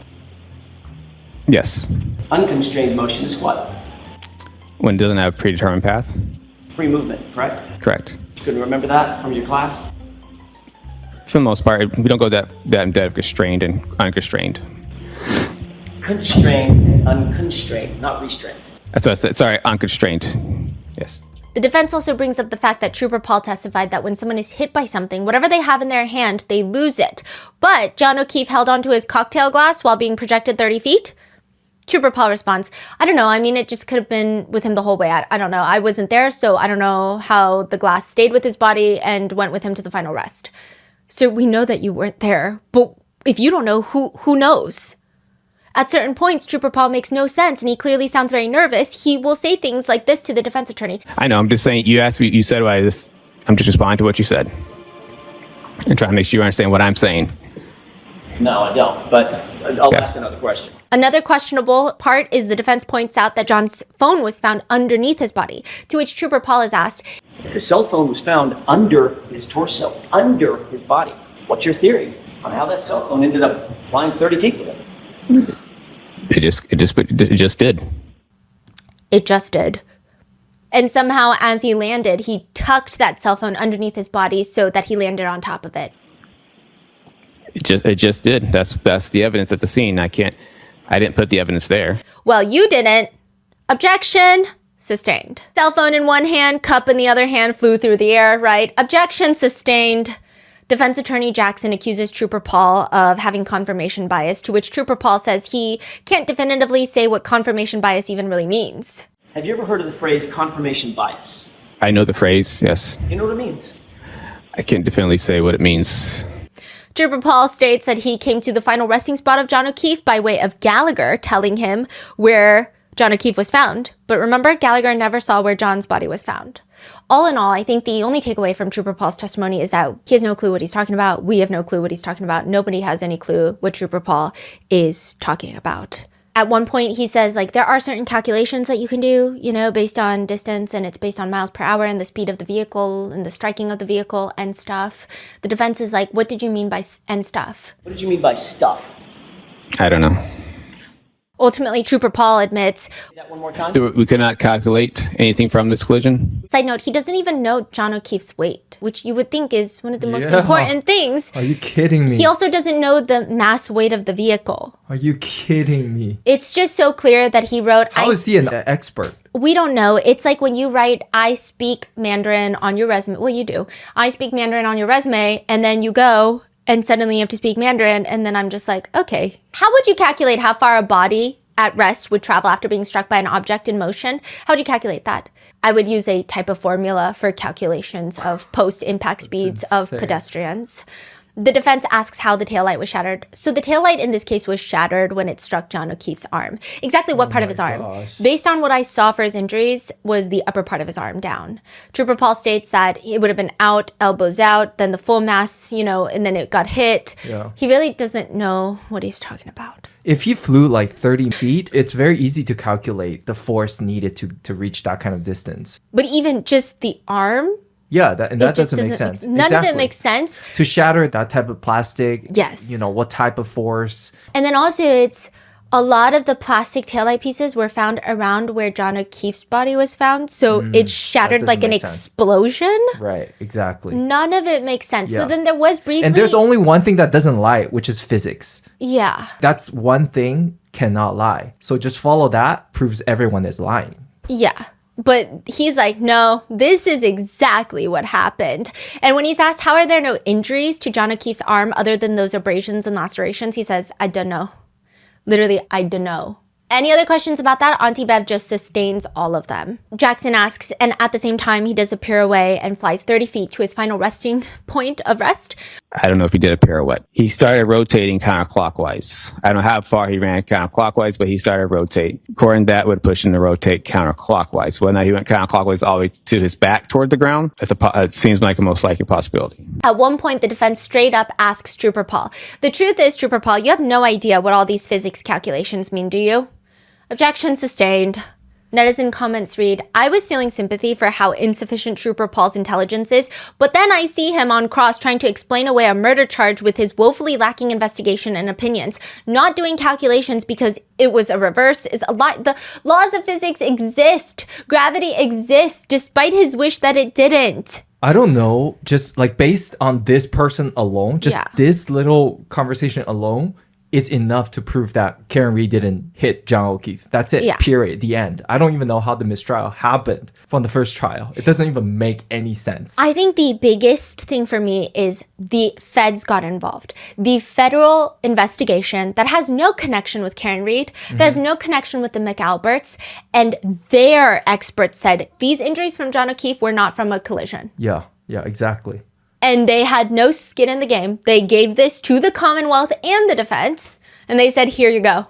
[SPEAKER 18] Yes.
[SPEAKER 6] Unconstrained motion is what?
[SPEAKER 18] When it doesn't have a predetermined path?
[SPEAKER 6] Free movement, correct?
[SPEAKER 18] Correct.
[SPEAKER 6] You could remember that from your class?
[SPEAKER 18] For the most part, we don't go that in depth, constrained and unconstrained.
[SPEAKER 6] Constrained and unconstrained, not restrained.
[SPEAKER 18] That's what I said. Sorry, unconstrained. Yes.
[SPEAKER 1] The defense also brings up the fact that Trooper Paul testified that when someone is hit by something, whatever they have in their hand, they lose it. But John O'Keefe held onto his cocktail glass while being projected 30 feet? Trooper Paul responds, "I don't know. I mean, it just could have been with him the whole way. I don't know. I wasn't there, so I don't know how the glass stayed with his body and went with him to the final rest." So we know that you weren't there, but if you don't know, who knows? At certain points, Trooper Paul makes no sense, and he clearly sounds very nervous. He will say things like this to the defense attorney.
[SPEAKER 18] I know. I'm just saying. You asked me. You said, I'm just responding to what you said and trying to make sure you understand what I'm saying.
[SPEAKER 6] No, I don't, but I'll ask another question.
[SPEAKER 1] Another questionable part is the defense points out that John's phone was found underneath his body, to which Trooper Paul is asked,
[SPEAKER 6] if his cell phone was found under his torso, under his body, what's your theory on how that cell phone ended up flying 30 feet with him?
[SPEAKER 18] It just did.
[SPEAKER 1] It just did. And somehow, as he landed, he tucked that cell phone underneath his body so that he landed on top of it.
[SPEAKER 18] It just did. That's the evidence at the scene. I didn't put the evidence there.
[SPEAKER 1] Well, you didn't. Objection. Sustained. Cell phone in one hand, cup in the other hand, flew through the air, right? Objection sustained. Defense attorney Jackson accuses Trooper Paul of having confirmation bias, to which Trooper Paul says he can't definitively say what confirmation bias even really means.
[SPEAKER 6] Have you ever heard of the phrase confirmation bias?
[SPEAKER 18] I know the phrase, yes.
[SPEAKER 6] You know what it means?
[SPEAKER 18] I can't definitively say what it means.
[SPEAKER 1] Trooper Paul states that he came to the final resting spot of John O'Keefe by way of Gallagher telling him where John O'Keefe was found. But remember, Gallagher never saw where John's body was found. All in all, I think the only takeaway from Trooper Paul's testimony is that he has no clue what he's talking about. We have no clue what he's talking about. Nobody has any clue what Trooper Paul is talking about. At one point, he says, like, there are certain calculations that you can do, you know, based on distance, and it's based on miles per hour and the speed of the vehicle and the striking of the vehicle and stuff. The defense is like, what did you mean by and stuff?
[SPEAKER 6] What did you mean by stuff?
[SPEAKER 18] I don't know.
[SPEAKER 1] Ultimately, Trooper Paul admits,
[SPEAKER 6] that one more time?
[SPEAKER 18] We cannot calculate anything from this collision.
[SPEAKER 1] Side note, he doesn't even know John O'Keefe's weight, which you would think is one of the most important things.
[SPEAKER 2] Are you kidding me?
[SPEAKER 1] He also doesn't know the mass weight of the vehicle.
[SPEAKER 2] Are you kidding me?
[SPEAKER 1] It's just so clear that he wrote...
[SPEAKER 2] How is he an expert?
[SPEAKER 1] We don't know. It's like when you write, I speak Mandarin on your resume. Well, you do. I speak Mandarin on your resume, and then you go... and suddenly you have to speak Mandarin, and then I'm just like, okay. How would you calculate how far a body at rest would travel after being struck by an object in motion? How would you calculate that? I would use a type of formula for calculations of post-impact speeds of pedestrians. The defense asks how the taillight was shattered. So the taillight in this case was shattered when it struck John O'Keefe's arm. Exactly what part of his arm? Based on what I saw for his injuries was the upper part of his arm down. Trooper Paul states that it would have been out, elbows out, then the full mass, you know, and then it got hit.
[SPEAKER 2] Yeah.
[SPEAKER 1] He really doesn't know what he's talking about.
[SPEAKER 2] If he flew like 30 feet, it's very easy to calculate the force needed to reach that kind of distance.
[SPEAKER 1] But even just the arm?
[SPEAKER 2] Yeah, that doesn't make sense.
[SPEAKER 1] None of it makes sense.
[SPEAKER 2] To shatter that type of plastic,
[SPEAKER 1] yes.
[SPEAKER 2] You know, what type of force?
[SPEAKER 1] And then also it's a lot of the plastic taillight pieces were found around where John O'Keefe's body was found. So it shattered like an explosion.
[SPEAKER 2] Right, exactly.
[SPEAKER 1] None of it makes sense.
[SPEAKER 2] Yeah.
[SPEAKER 1] So then there was briefly...
[SPEAKER 2] And there's only one thing that doesn't lie, which is physics.
[SPEAKER 1] Yeah.
[SPEAKER 2] That's one thing cannot lie. So just follow that, proves everyone is lying.
[SPEAKER 1] Yeah. But he's like, no, this is exactly what happened. And when he's asked, how are there no injuries to John O'Keefe's arm other than those abrasions and lacerations, he says, I don't know. Literally, I don't know. Any other questions about that? Auntie Bev just sustains all of them. Jackson asks, and at the same time, he does a pirouette and flies 30 feet to his final resting point of rest.
[SPEAKER 18] I don't know if he did a pirouette. He started rotating counterclockwise. I don't know how far he ran counterclockwise, but he started rotate. According to that, would push him to rotate counterclockwise. Whether he went counterclockwise all the way to his back toward the ground, it seems like a most likely possibility.
[SPEAKER 1] At one point, the defense straight up asks Trooper Paul, the truth is, Trooper Paul, you have no idea what all these physics calculations mean, do you? Objection sustained. Netizen comments read, I was feeling sympathy for how insufficient Trooper Paul's intelligence is, but then I see him on cross trying to explain away a murder charge with his woefully lacking investigation and opinions. Not doing calculations because it was a reverse is a lie. The laws of physics exist. Gravity exists despite his wish that it didn't.
[SPEAKER 2] I don't know. Just like based on this person alone, just this little conversation alone, it's enough to prove that Karen Reed didn't hit John O'Keefe. That's it, period, the end. I don't even know how the mistrial happened from the first trial. It doesn't even make any sense.
[SPEAKER 1] I think the biggest thing for me is the feds got involved. The federal investigation that has no connection with Karen Reed, that has no connection with the McAlberts, and their experts said these injuries from John O'Keefe were not from a collision.
[SPEAKER 2] Yeah, exactly.
[SPEAKER 1] And they had no skin in the game. They gave this to the Commonwealth and the defense, and they said, here you go.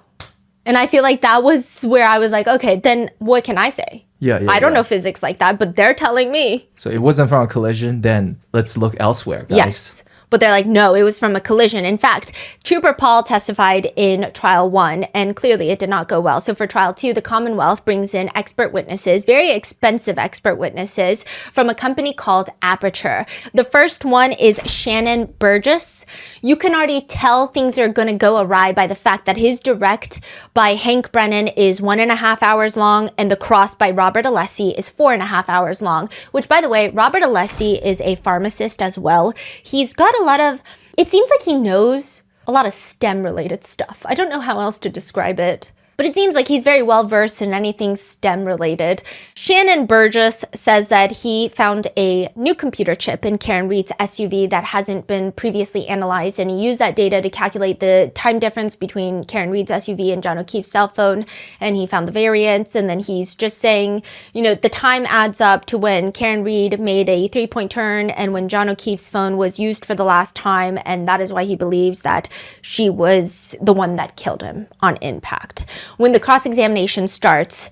[SPEAKER 1] And I feel like that was where I was like, okay, then what can I say?
[SPEAKER 2] Yeah,
[SPEAKER 1] I don't know physics like that, but they're telling me.
[SPEAKER 2] So it wasn't from a collision, then let's look elsewhere, guys.
[SPEAKER 1] Yes. But they're like, no, it was from a collision. In fact, Trooper Paul testified in trial 1, and clearly it did not go well. So for trial 2, the Commonwealth brings in expert witnesses, very expensive expert witnesses from a company called Aperture. The first one is Shannon Burgess. You can already tell things are going to go awry by the fact that his direct by Hank Brennan is 1.5 hours long, and the cross by Robert Alessi is 4.5 hours long, which, by the way, Robert Alessi is a pharmacist as well. He's got a lot of, it seems like he knows a lot of STEM related stuff. I don't know how else to describe it, but it seems like he's very well versed in anything STEM related. Shannon Burgess says that he found a new computer chip in Karen Reed's SUV that hasn't been previously analyzed, and he used that data to calculate the time difference between Karen Reed's SUV and John O'Keefe's cell phone, and he found the variance. And then he's just saying, you know, the time adds up to when Karen Reed made a 3-point turn and when John O'Keefe's phone was used for the last time, and that is why he believes that she was the one that killed him on impact. When the cross-examination starts,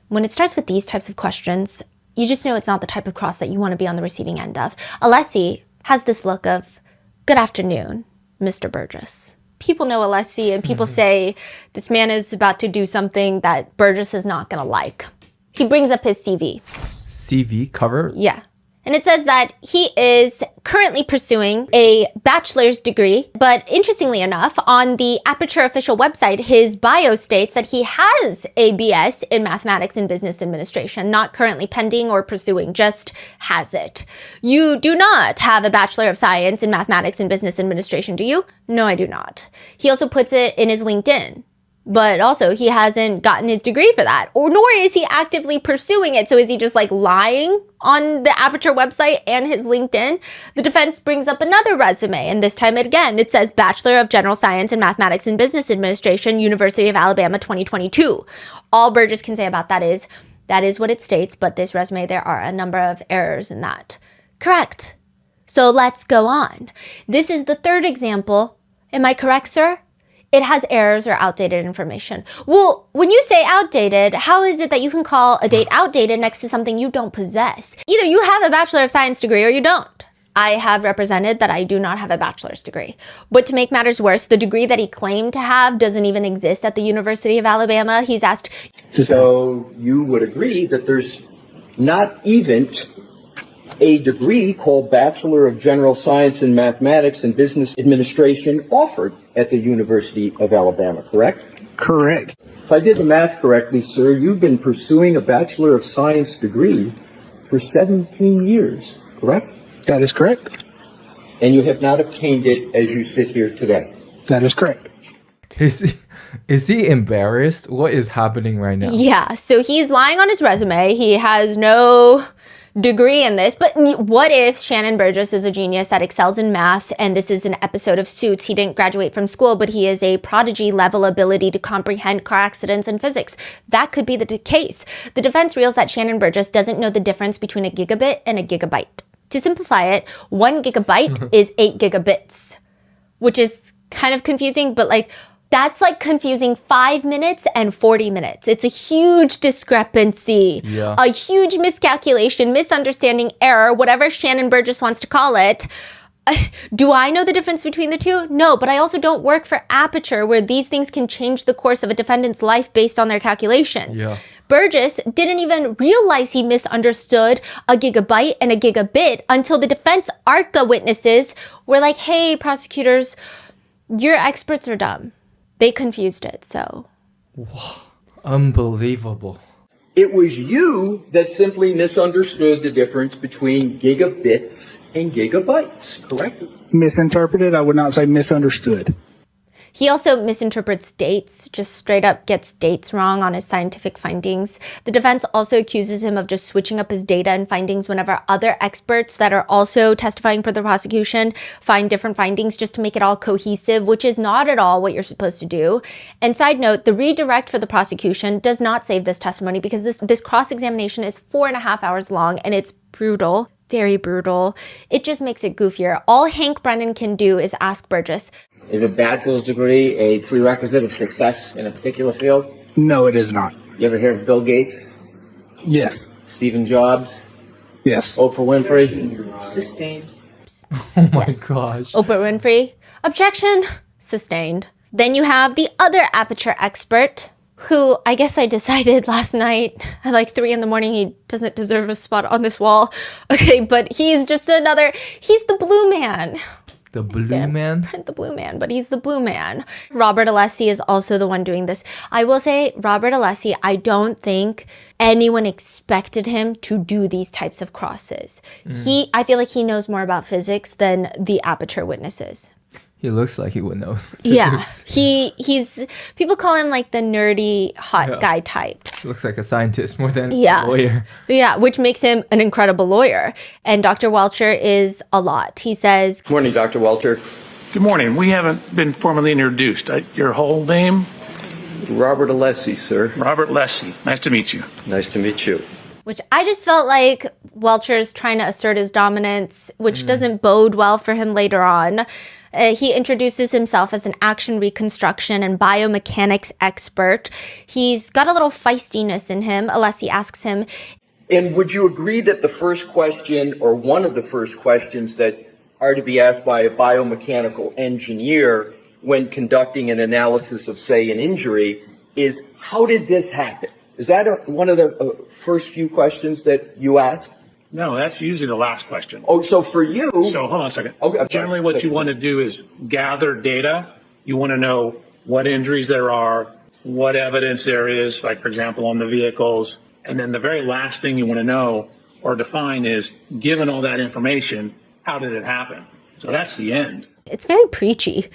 [SPEAKER 1] when it starts with these types of questions, you just know it's not the type of cross that you want to be on the receiving end of. Alessi has this look of, good afternoon, Mr. Burgess. People know Alessi, and people say this man is about to do something that Burgess is not going to like. He brings up his CV.
[SPEAKER 2] CV cover?
[SPEAKER 1] Yeah. And it says that he is currently pursuing a bachelor's degree. But interestingly enough, on the Aperture official website, his bio states that he has a BS in mathematics and business administration, not currently pending or pursuing, just has it. You do not have a Bachelor of Science in mathematics and business administration, do you? No, I do not. He also puts it in his LinkedIn. But also, he hasn't gotten his degree for that, or nor is he actively pursuing it. So is he just like lying on the Aperture website and his LinkedIn? The defense brings up another resume, and this time again, it says Bachelor of General Science in Mathematics and Business Administration, University of Alabama, 2022. All Burgess can say about that is what it states, but this resume, there are a number of errors in that. Correct. So let's go on. This is the third example. Am I correct, sir? It has errors or outdated information. Well, when you say outdated, how is it that you can call a date outdated next to something you don't possess? Either you have a Bachelor of Science degree or you don't. I have represented that I do not have a bachelor's degree. But to make matters worse, the degree that he claimed to have doesn't even exist at the University of Alabama. He's asked...
[SPEAKER 19] So you would agree that there's not even a degree called Bachelor of General Science in Mathematics and Business Administration offered at the University of Alabama, correct?
[SPEAKER 12] Correct.
[SPEAKER 19] If I did the math correctly, sir, you've been pursuing a Bachelor of Science degree for 17 years, correct?
[SPEAKER 12] That is correct.
[SPEAKER 19] And you have not obtained it as you sit here today?
[SPEAKER 12] That is correct.
[SPEAKER 2] Is he embarrassed? What is happening right now?
[SPEAKER 1] Yeah, so he's lying on his resume. He has no degree in this, but what if Shannon Burgess is a genius that excels in math, and this is an episode of Suits? He didn't graduate from school, but he is a prodigy level ability to comprehend car accidents and physics. That could be the case. The defense reveals that Shannon Burgess doesn't know the difference between a gigabit and a gigabyte. To simplify it, 1 gigabyte is 8 gigabits, which is kind of confusing, but like, that's like confusing 5 minutes and 40 minutes. It's a huge discrepancy, a huge miscalculation, misunderstanding, error, whatever Shannon Burgess wants to call it. Do I know the difference between the two? No, but I also don't work for Aperture, where these things can change the course of a defendant's life based on their calculations.
[SPEAKER 2] Yeah.
[SPEAKER 1] Burgess didn't even realize he misunderstood a gigabyte and a gigabit until the defense ARCA witnesses were like, hey, prosecutors, your experts are dumb. They confused it, so.
[SPEAKER 2] Wow. Unbelievable.
[SPEAKER 19] It was you that simply misunderstood the difference between gigabits and gigabytes, correct?
[SPEAKER 12] Misinterpreted? I would not say misunderstood.
[SPEAKER 1] He also misinterprets dates, just straight up gets dates wrong on his scientific findings. The defense also accuses him of just switching up his data and findings whenever other experts that are also testifying for the prosecution find different findings, just to make it all cohesive, which is not at all what you're supposed to do. And side note, the redirect for the prosecution does not save this testimony, because this cross-examination is 4.5 hours long, and it's brutal. Very brutal. It just makes it goofier. All Hank Brennan can do is ask Burgess,
[SPEAKER 19] is a bachelor's degree a prerequisite of success in a particular field?
[SPEAKER 12] No, it is not.
[SPEAKER 19] You ever hear of Bill Gates?
[SPEAKER 4] Yes.
[SPEAKER 19] Stephen Jobs?
[SPEAKER 4] Yes.
[SPEAKER 19] Oprah Winfrey?
[SPEAKER 10] Sustained.
[SPEAKER 2] Oh my gosh.
[SPEAKER 1] Oprah Winfrey. Objection. Sustained. Then you have the other aperture expert, who I guess I decided last night at like 3 a.m. he doesn't deserve a spot on this wall. Okay, but he's just he's the blue man.
[SPEAKER 2] The blue man?
[SPEAKER 1] The blue man, but he's the blue man. Robert Alessi is also the one doing this. I will say, Robert Alessi, I don't think anyone expected him to do these types of crosses. I feel like he knows more about physics than the aperture witnesses.
[SPEAKER 2] He looks like he would know.
[SPEAKER 1] Yeah, he's people call him like the nerdy hot guy type.
[SPEAKER 2] He looks like a scientist more than
[SPEAKER 1] Yeah.
[SPEAKER 2] a lawyer.
[SPEAKER 1] Yeah, which makes him an incredible lawyer. And Dr. Welcher is a lot. He says,
[SPEAKER 19] Good morning, Dr. Welcher.
[SPEAKER 9] Good morning. We haven't been formally introduced. Your whole name?
[SPEAKER 19] Robert Alessi, sir.
[SPEAKER 9] Robert Lessie. Nice to meet you.
[SPEAKER 19] Nice to meet you.
[SPEAKER 1] which I just felt like Welcher's trying to assert his dominance, which doesn't bode well for him later on. He introduces himself as an action reconstruction and biomechanics expert. He's got a little feistiness in him. Alessi asks him,
[SPEAKER 19] and would you agree that the first question, or one of the first questions that are to be asked by a biomechanical engineer when conducting an analysis of, say, an injury is, how did this happen? Is that one of the first few questions that you ask?
[SPEAKER 9] No, that's usually the last question.
[SPEAKER 19] Oh, so for you...
[SPEAKER 9] So hold on a second.
[SPEAKER 19] Okay,
[SPEAKER 9] generally what you want to do is gather data. You want to know what injuries there are, what evidence there is, like, for example, on the vehicles. And then the very last thing you want to know or define is, given all that information, how did it happen? So that's the end.
[SPEAKER 1] It's very preachy.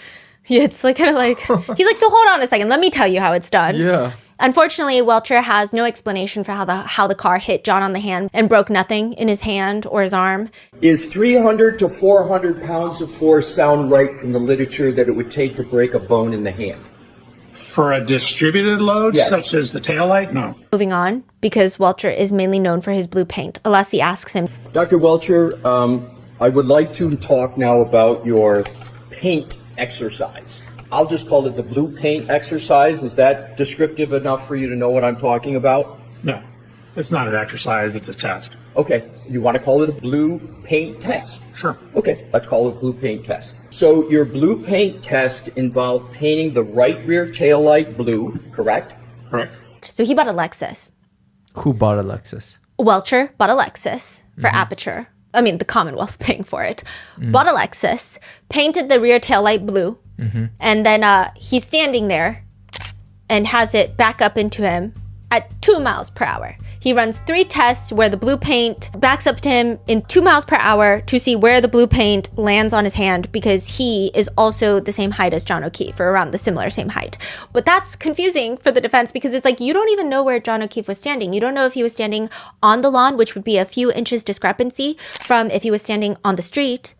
[SPEAKER 1] Yeah, it's like kind of like, he's like, so hold on a second, let me tell you how it's done.
[SPEAKER 2] Yeah.
[SPEAKER 1] Unfortunately, Welcher has no explanation for how the car hit John on the hand and broke nothing in his hand or his arm.
[SPEAKER 19] Is 300 to 400 pounds of force sound right from the literature that it would take to break a bone in the hand?
[SPEAKER 9] For a distributed load,
[SPEAKER 19] Yes.
[SPEAKER 9] such as the taillight? No.
[SPEAKER 1] Moving on, because Welcher is mainly known for his blue paint, Alessi asks him,
[SPEAKER 19] Dr. Welcher, I would like to talk now about your paint exercise. I'll just call it the blue paint exercise. Is that descriptive enough for you to know what I'm talking about?
[SPEAKER 9] No. It's not an exercise, it's a test.
[SPEAKER 19] Okay. You want to call it a blue paint test?
[SPEAKER 9] Sure.
[SPEAKER 19] Okay. Let's call it a blue paint test. So your blue paint test involved painting the right rear taillight blue, correct?
[SPEAKER 9] Correct.
[SPEAKER 1] so he bought a Lexus.
[SPEAKER 2] Who bought a Lexus?
[SPEAKER 1] Welcher bought a Lexus for Aperture. I mean, the Commonwealth's paying for it. Bought a Lexus, painted the rear taillight blue, and then he's standing there and has it back up into him at 2 miles per hour. He runs 3 tests where the blue paint backs up to him in 2 miles per hour to see where the blue paint lands on his hand, because he is also the same height as John O'Keefe, or around the similar same height. But that's confusing for the defense, because it's like, you don't even know where John O'Keefe was standing. You don't know if he was standing on the lawn, which would be a few inches discrepancy from if he was standing on the street.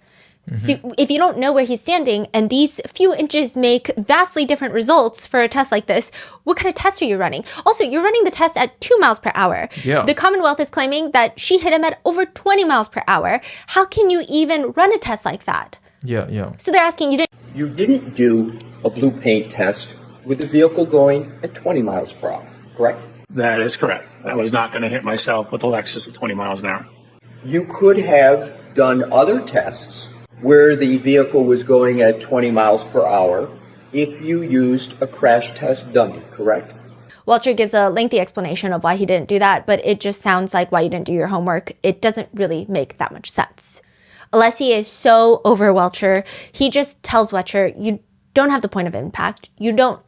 [SPEAKER 1] So if you don't know where he's standing, and these few inches make vastly different results for a test like this, what kind of test are you running? Also, you're running the test at 2 miles per hour.
[SPEAKER 2] Yeah.
[SPEAKER 1] The Commonwealth is claiming that she hit him at over 20 miles per hour. How can you even run a test like that?
[SPEAKER 2] Yeah.
[SPEAKER 1] So they're asking you to...
[SPEAKER 19] You didn't do a blue paint test with the vehicle going at 20 miles per hour, correct?
[SPEAKER 9] That is correct. I was not going to hit myself with a Lexus at 20 miles an hour.
[SPEAKER 19] You could have done other tests where the vehicle was going at 20 miles per hour if you used a crash test dummy, correct?
[SPEAKER 1] Welcher gives a lengthy explanation of why he didn't do that, but it just sounds like why you didn't do your homework. It doesn't really make that much sense. Alessi is so over Welcher. He just tells Welcher, you don't have the point of impact. You don't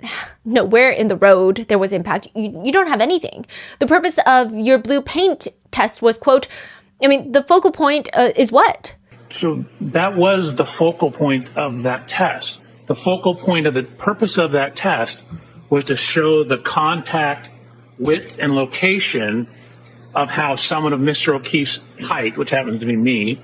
[SPEAKER 1] know where in the road there was impact. You don't have anything. The purpose of your blue paint test was, quote, the focal point is what?
[SPEAKER 9] So that was the focal point of that test. The focal point of the purpose of that test was to show the contact width and location of how someone of Mr. O'Keefe's height, which happens to be me,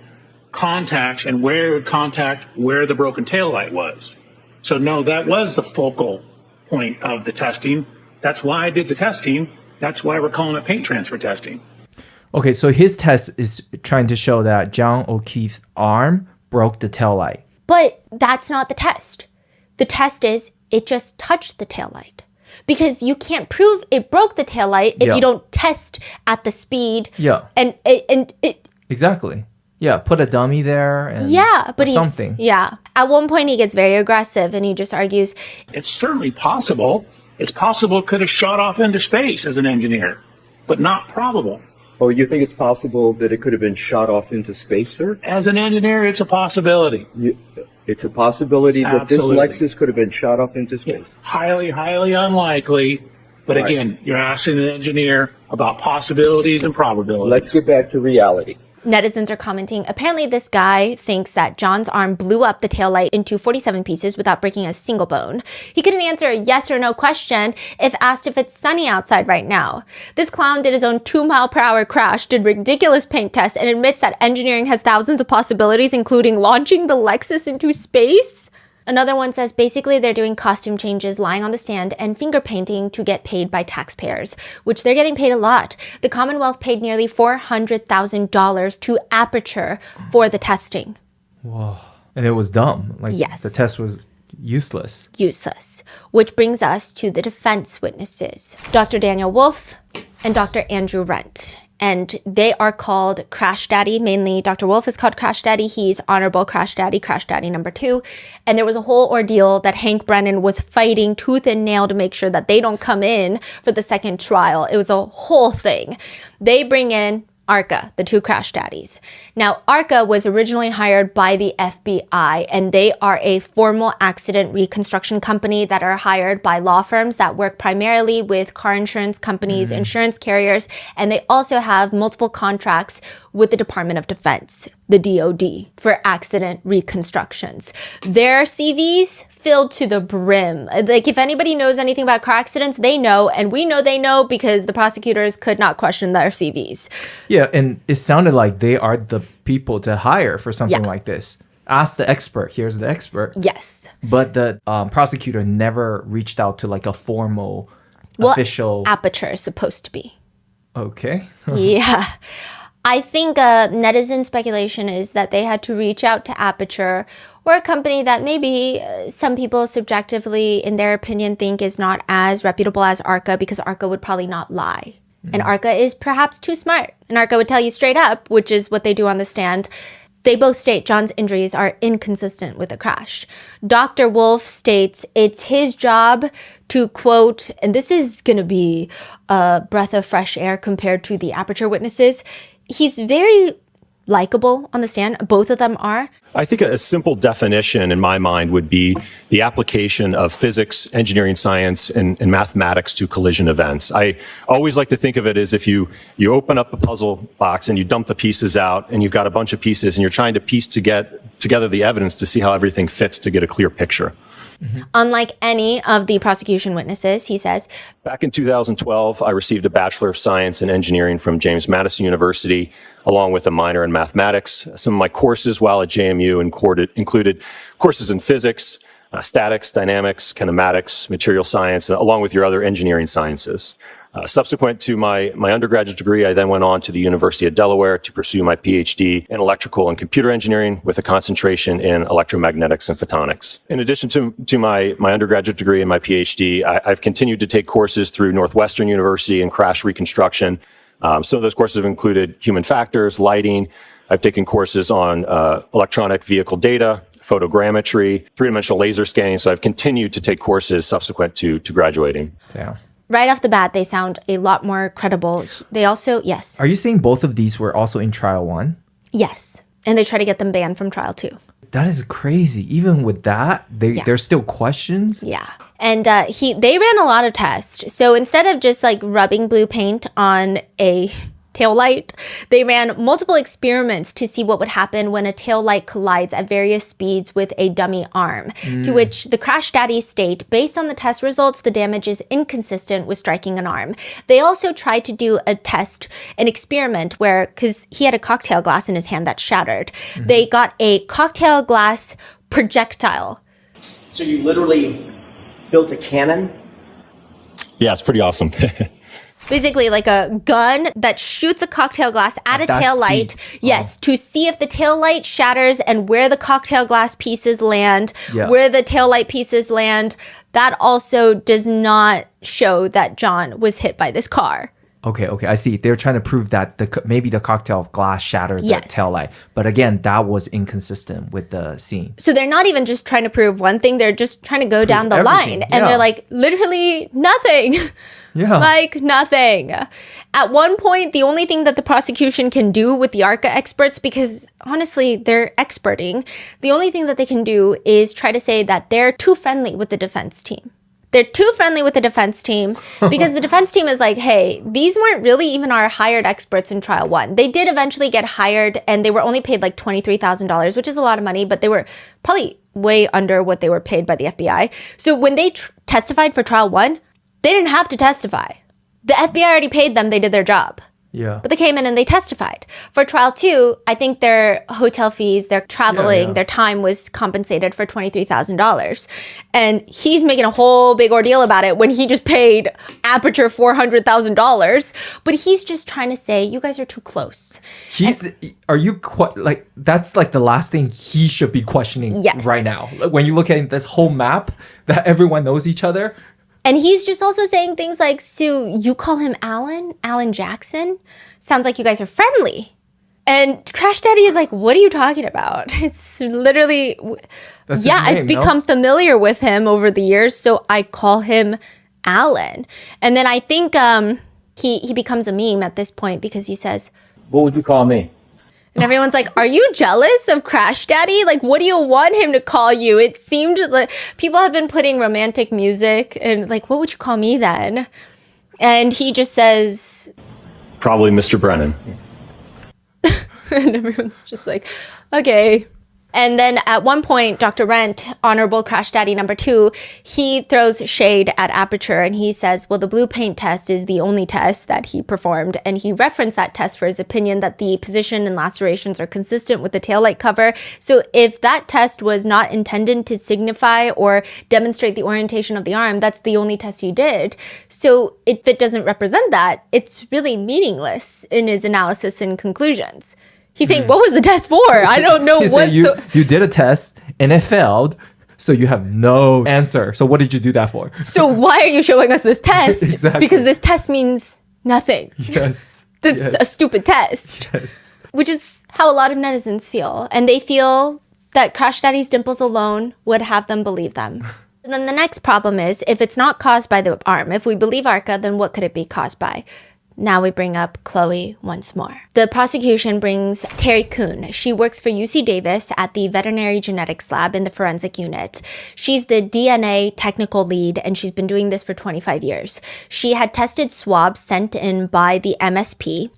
[SPEAKER 9] contacts, and where it would contact where the broken taillight was. So no, that was the focal point of the testing. That's why I did the testing. That's why we're calling it paint transfer testing.
[SPEAKER 2] Okay, so his test is trying to show that John O'Keefe's arm broke the taillight.
[SPEAKER 1] But that's not the test. The test is it just touched the taillight. because you can't prove it broke the taillight if
[SPEAKER 2] Yeah.
[SPEAKER 1] you don't test at the speed.
[SPEAKER 2] Yeah.
[SPEAKER 1] And it
[SPEAKER 2] Exactly. Yeah, put a dummy there and
[SPEAKER 1] yeah, but
[SPEAKER 2] or
[SPEAKER 1] he's
[SPEAKER 2] something.
[SPEAKER 1] yeah. At one point he gets very aggressive and he just argues
[SPEAKER 9] It's certainly possible. It's possible it could have shot off into space as an engineer, but not probable.
[SPEAKER 19] Oh, you think it's possible that it could have been shot off into space, sir?
[SPEAKER 9] As an engineer, it's a possibility.
[SPEAKER 19] It's a possibility that
[SPEAKER 9] Absolutely.
[SPEAKER 19] this Lexus could have been shot off into space.
[SPEAKER 9] Highly, highly unlikely. But
[SPEAKER 19] Right.
[SPEAKER 9] again, you're asking an engineer about possibilities and probabilities.
[SPEAKER 19] Let's get back to reality.
[SPEAKER 1] netizens are commenting, apparently this guy thinks that John's arm blew up the taillight into 47 pieces without breaking a single bone. He couldn't answer a yes or no question if asked if it's sunny outside right now. This clown did his own 2-mile-per-hour crash, did ridiculous paint tests, and admits that engineering has thousands of possibilities, including launching the Lexus into space. Another one says basically they're doing costume changes, lying on the stand, and finger painting to get paid by taxpayers, which they're getting paid a lot. The Commonwealth paid nearly $400,000 to Aperture for the testing.
[SPEAKER 2] Whoa. And it was dumb. Like,
[SPEAKER 1] Yes.
[SPEAKER 2] the test was useless.
[SPEAKER 1] Useless. Which brings us to the defense witnesses, Dr. Daniel Wolf and Dr. Andrew Rent. And they are called Crash Daddy. Mainly, Dr. Wolf is called Crash Daddy. He's Honorable Crash Daddy number 2. And there was a whole ordeal that Hank Brennan was fighting tooth and nail to make sure that they don't come in for the second trial. It was a whole thing. They bring in ARCA, the 2 Crash Daddies. Now, ARCA was originally hired by the FBI, and they are a formal accident reconstruction company that are hired by law firms that work primarily with car insurance companies, insurance carriers, and they also have multiple contracts with the Department of Defense, the DoD, for accident reconstructions. Their CVs filled to the brim. Like, if anybody knows anything about car accidents, they know, and we know they know because the prosecutors could not question their CVs.
[SPEAKER 2] Yeah, and it sounded like they are the people to hire for something like this. Ask the expert. Here's the expert.
[SPEAKER 1] Yes.
[SPEAKER 2] But the prosecutor never reached out to like a formal, official.
[SPEAKER 1] Aperture is supposed to be.
[SPEAKER 2] Okay.
[SPEAKER 1] Yeah. I think netizen speculation is that they had to reach out to Aperture, or a company that maybe some people subjectively, in their opinion, think is not as reputable as ARCA, because ARCA would probably not lie. And ARCA is perhaps too smart. And ARCA would tell you straight up, which is what they do on the stand. They both state John's injuries are inconsistent with a crash. Dr. Wolf states it's his job to, quote, and this is going to be a breath of fresh air compared to the Aperture witnesses, he's very likable on the stand. Both of them are.
[SPEAKER 20] I think a simple definition in my mind would be the application of physics, engineering science, and mathematics to collision events. I always like to think of it as if you open up a puzzle box and you dump the pieces out, and you've got a bunch of pieces, and you're trying to piece together the evidence to see how everything fits to get a clear picture.
[SPEAKER 1] Unlike any of the prosecution witnesses, he says,
[SPEAKER 20] Back in 2012, I received a Bachelor of Science in Engineering from James Madison University, along with a minor in mathematics. Some of my courses while at JMU included courses in physics, statics, dynamics, kinematics, material science, along with your other engineering sciences. Subsequent to my undergraduate degree, I then went on to the University of Delaware to pursue my PhD in electrical and computer engineering with a concentration in electromagnetics and photonics. In addition to my undergraduate degree and my PhD, I've continued to take courses through Northwestern University in crash reconstruction. Some of those courses have included human factors, lighting. I've taken courses on electronic vehicle data, photogrammetry, three-dimensional laser scanning. So I've continued to take courses subsequent to graduating.
[SPEAKER 2] Yeah.
[SPEAKER 1] right off the bat, they sound a lot more credible. They also, yes.
[SPEAKER 2] Are you saying both of these were also in trial 1?
[SPEAKER 1] Yes. And they try to get them banned from trial 2.
[SPEAKER 2] That is crazy. Even with that, there's still questions.
[SPEAKER 1] Yeah. And they ran a lot of tests. So instead of just like rubbing blue paint on a taillight, they ran multiple experiments to see what would happen when a taillight collides at various speeds with a dummy arm, to which the Crash Daddies state, based on the test results, the damage is inconsistent with striking an arm. They also tried to do an experiment where, because he had a cocktail glass in his hand that shattered, they got a cocktail glass projectile.
[SPEAKER 6] So you literally built a cannon?
[SPEAKER 20] Yeah, it's pretty awesome.
[SPEAKER 1] Basically like a gun that shoots a cocktail glass at a tail light. Yes, to see if the tail light shatters and where the cocktail glass pieces land, where the tail light pieces land. That also does not show that John was hit by this car.
[SPEAKER 2] Okay, I see. They're trying to prove that maybe the cocktail glass shattered the tail light. But again, that was inconsistent with the scene.
[SPEAKER 1] So they're not even just trying to prove one thing, they're just trying to go down the line. And they're like, literally nothing.
[SPEAKER 2] Yeah.
[SPEAKER 1] Like nothing. At one point, the only thing that the prosecution can do with the ARCA experts, because honestly, they're experting, the only thing that they can do is try to say that they're too friendly with the defense team. They're too friendly with the defense team because the defense team is like, hey, these weren't really even our hired experts in trial one. They did eventually get hired and they were only paid like $23,000, which is a lot of money, but they were probably way under what they were paid by the FBI. So when they testified for trial one, they didn't have to testify. The FBI already paid them. They did their job.
[SPEAKER 2] Yeah.
[SPEAKER 1] But they came in and they testified. For trial two, I think their hotel fees, their traveling, their time was compensated for $23,000. And he's making a whole big ordeal about it when he just paid Aperture $400,000. But he's just trying to say, you guys are too close.
[SPEAKER 2] That's like the last thing he should be questioning right now. When you look at this whole map that everyone knows each other.
[SPEAKER 1] And he's just also saying things like, so you call him Alan Jackson? Sounds like you guys are friendly. And Crash Daddy is like, what are you talking about? It's literally, I've become familiar with him over the years, so I call him Alan. And then I think he becomes a meme at this point because he says,
[SPEAKER 19] what would you call me?
[SPEAKER 1] And everyone's like, are you jealous of Crash Daddy? Like, what do you want him to call you? It seemed like people have been putting romantic music and like, what would you call me then? And he just says,
[SPEAKER 20] probably Mr. Brennan.
[SPEAKER 1] And everyone's just like, okay. And then at one point, Dr. Rent, Honorable Crash Daddy number 2, he throws shade at Aperture and he says, well, the blue paint test is the only test that he performed. And he referenced that test for his opinion that the position and lacerations are consistent with the taillight cover. So if that test was not intended to signify or demonstrate the orientation of the arm, that's the only test he did. So if it doesn't represent that, it's really meaningless in his analysis and conclusions. He's saying, what was the test for? I don't know what
[SPEAKER 2] you did a test and it failed, so you have no answer. So what did you do that for?
[SPEAKER 1] So why are you showing us this test?
[SPEAKER 2] Exactly.
[SPEAKER 1] Because this test means nothing.
[SPEAKER 2] Yes.
[SPEAKER 1] That's a stupid test.
[SPEAKER 2] Yes.
[SPEAKER 1] Which is how a lot of netizens feel. And they feel that Crash Daddy's dimples alone would have them believe them. And then the next problem is, if it's not caused by the arm, if we believe ARCA, then what could it be caused by? Now we bring up Chloe once more. The prosecution brings Terry Kuhn. She works for UC Davis at the veterinary genetics lab in the forensic unit. She's the DNA technical lead, and she's been doing this for 25 years. She had tested swabs sent in by the MSP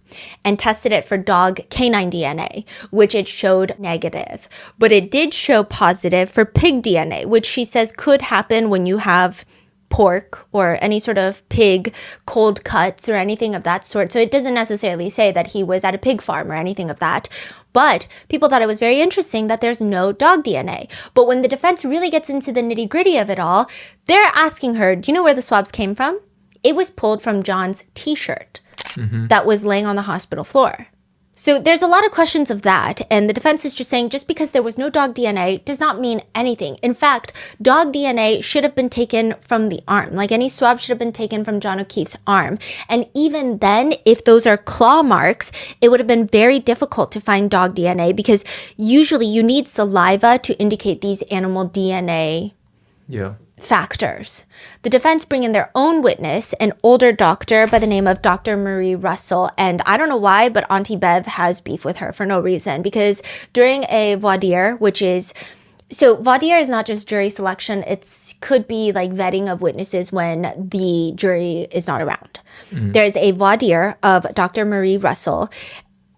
[SPEAKER 1] and tested it for dog canine DNA, which it showed negative. But it did show positive for pig DNA, which she says could happen when you have pork or any sort of pig cold cuts or anything of that sort. So it doesn't necessarily say that he was at a pig farm or anything of that. But people thought it was very interesting that there's no dog DNA. But when the defense really gets into the nitty gritty of it all, they're asking her, do you know where the swabs came from? It was pulled from John's t-shirt that was laying on the hospital floor. So there's a lot of questions of that, and the defense is just saying just because there was no dog DNA does not mean anything. In fact, dog DNA should have been taken from the arm. Like any swab should have been taken from John O'Keefe's arm. And even then, if those are claw marks, it would have been very difficult to find dog DNA because usually you need saliva to indicate these animal DNA factors. The defense bring in their own witness, an older doctor by the name of Dr. Marie Russell. And I don't know why, but Auntie Bev has beef with her for no reason, because during a voir dire, so voir dire is not just jury selection, it could be like vetting of witnesses when the jury is not around. There's a voir dire of Dr. Marie Russell.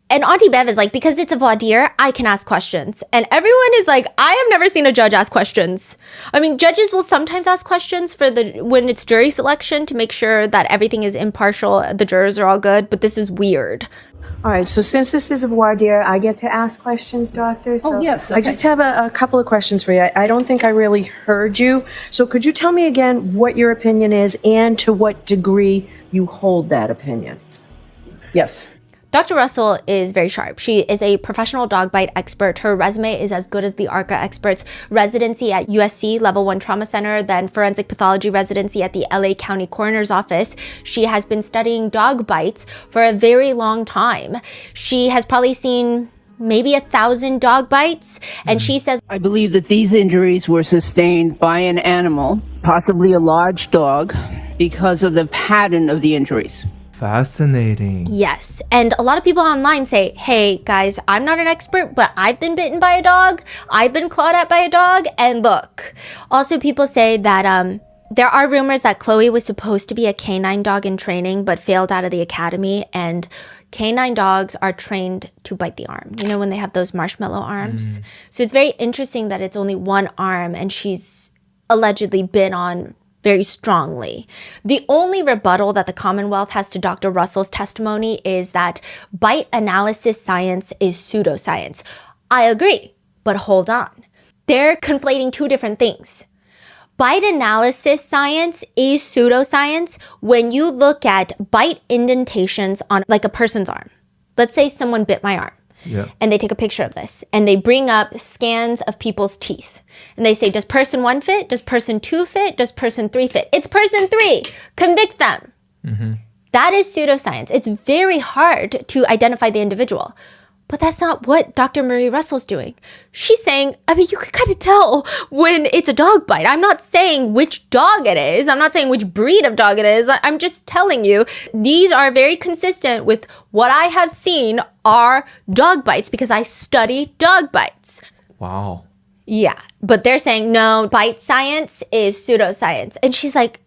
[SPEAKER 1] And Auntie Bev is like, because it's a voir dire, I can ask questions. And everyone is like, I have never seen a judge ask questions. I mean, judges will sometimes ask questions when it's jury selection to make sure that everything is impartial, the jurors are all good, but this is weird.
[SPEAKER 8] All right, so since this is a voir dire, I get to ask questions, doctor? So
[SPEAKER 10] Oh, yes,
[SPEAKER 8] I just have a couple of questions for you. I don't think I really heard you. So could you tell me again what your opinion is and to what degree you hold that opinion?
[SPEAKER 10] Yes.
[SPEAKER 1] Dr. Russell is very sharp. She is a professional dog bite expert. Her resume is as good as the ARCA experts. Residency at USC Level 1 Trauma Center, then forensic pathology residency at the LA County Coroner's Office. She has been studying dog bites for a very long time. She has probably seen maybe 1,000 dog bites, and she says,
[SPEAKER 21] I believe that these injuries were sustained by an animal, possibly a large dog, because of the pattern of the injuries.
[SPEAKER 2] Fascinating.
[SPEAKER 1] yes. And a lot of people online say, hey guys, I'm not an expert, but I've been bitten by a dog. I've been clawed at by a dog. And look, also people say that there are rumors that Chloe was supposed to be a canine dog in training, but failed out of the academy. And canine dogs are trained to bite the arm, you know, when they have those marshmallow arms. So it's very interesting that it's only one arm and she's allegedly been on very strongly. The only rebuttal that the Commonwealth has to Dr. Russell's testimony is that bite analysis science is pseudoscience. I agree, but hold on. They're conflating two different things. Bite analysis science is pseudoscience when you look at bite indentations on like a person's arm. Let's say someone bit my arm.
[SPEAKER 2] Yeah.
[SPEAKER 1] And they take a picture of this and they bring up scans of people's teeth. And they say, does person 1 fit? Does person 2 fit? Does person 3 fit? It's person 3. Convict them. That is pseudoscience. It's very hard to identify the individual. But that's not what Dr. Marie Russell's doing. She's saying, I mean, you can kind of tell when it's a dog bite. I'm not saying which dog it is. I'm not saying which breed of dog it is. I'm just telling you, these are very consistent with what I have seen are dog bites because I study dog bites.
[SPEAKER 2] Wow.
[SPEAKER 1] Yeah, but they're saying, no, bite science is pseudoscience. And she's like,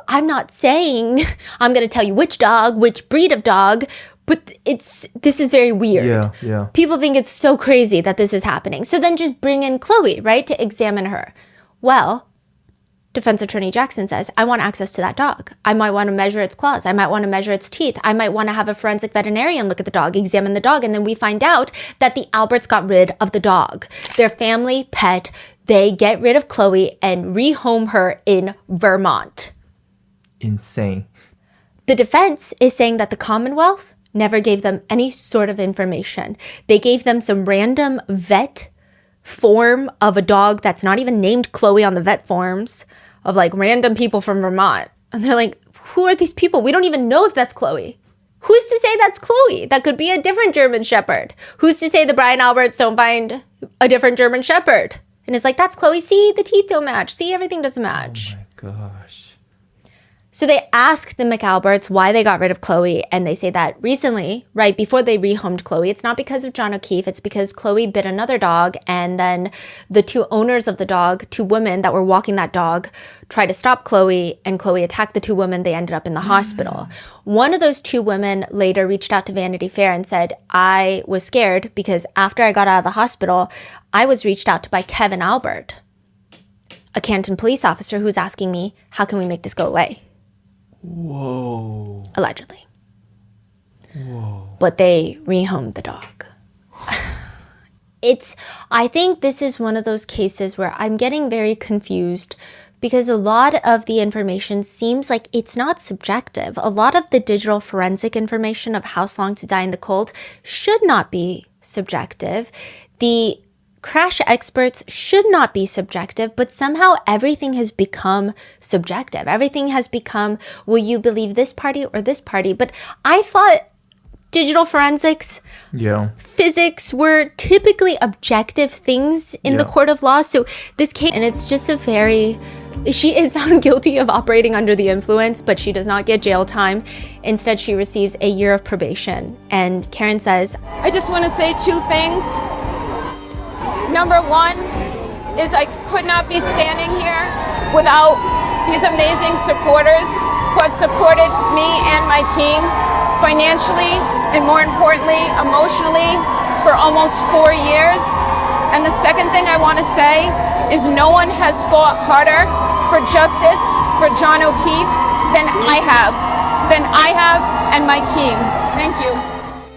[SPEAKER 1] I'm not saying I'm going to tell you which dog, which breed of dog, but this is very weird.
[SPEAKER 2] Yeah.
[SPEAKER 1] People think it's so crazy that this is happening. So then just bring in Chloe, right, to examine her. Well, Defense Attorney Jackson says, I want access to that dog. I might want to measure its claws. I might want to measure its teeth. I might want to have a forensic veterinarian look at the dog, examine the dog. And then we find out that the Alberts got rid of the dog. Their family pet, they get rid of Chloe and rehome her in Vermont.
[SPEAKER 2] Insane.
[SPEAKER 1] The defense is saying that the Commonwealth never gave them any sort of information. They gave them some random vet form of a dog that's not even named Chloe on the vet forms of like random people from Vermont. And they're like, who are these people? We don't even know if that's Chloe. Who's to say that's Chloe? That could be a different German Shepherd. Who's to say the Brian Alberts don't find a different German Shepherd? And it's like, that's Chloe. See, the teeth don't match. See, everything doesn't match.
[SPEAKER 2] Oh my gosh.
[SPEAKER 1] So they ask the McAlberts why they got rid of Chloe, and they say that recently, right before they rehomed Chloe, it's not because of John O'Keefe, it's because Chloe bit another dog, and then the two owners of the dog, two women that were walking that dog, tried to stop Chloe, and Chloe attacked the two women. They ended up in the hospital. One of those two women later reached out to Vanity Fair and said, I was scared because after I got out of the hospital, I was reached out to by Kevin Albert, a Canton police officer who's asking me, how can we make this go away?
[SPEAKER 2] Whoa.
[SPEAKER 1] Allegedly.
[SPEAKER 2] Whoa.
[SPEAKER 1] But they rehomed the dog. I think this is one of those cases where I'm getting very confused because a lot of the information seems like it's not subjective. A lot of the digital forensic information of how long to die in the cold should not be subjective. The crash experts should not be subjective, but somehow everything has become subjective. Everything has become, will you believe this party or this party? But I thought digital forensics, physics were typically objective things in the court of law. So this case, and it's just she is found guilty of operating under the influence, but she does not get jail time. Instead, she receives a year of probation. And Karen says,
[SPEAKER 22] I just want to say two things. Number one is I could not be standing here without these amazing supporters who have supported me and my team financially and more importantly, emotionally for almost 4 years. And the second thing I want to say is no one has fought harder for justice for John O'Keefe than I have and my team. Thank you.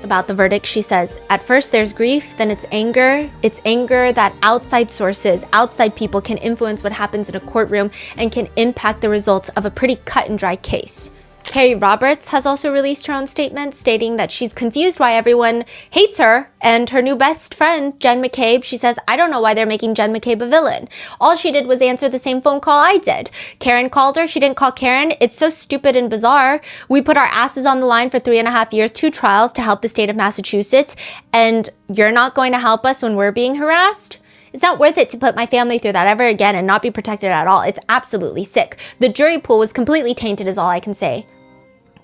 [SPEAKER 1] About the verdict, she says, at first there's grief, then it's anger. It's anger that outside sources, outside people can influence what happens in a courtroom and can impact the results of a pretty cut and dry case. Carrie Roberts has also released her own statement stating that she's confused why everyone hates her and her new best friend, Jen McCabe. She says, I don't know why they're making Jen McCabe a villain. All she did was answer the same phone call I did. Karen called her. She didn't call Karen. It's so stupid and bizarre. We put our asses on the line for 3.5 years, 2 trials to help the state of Massachusetts, and you're not going to help us when we're being harassed? It's not worth it to put my family through that ever again and not be protected at all. It's absolutely sick. The jury pool was completely tainted is all I can say.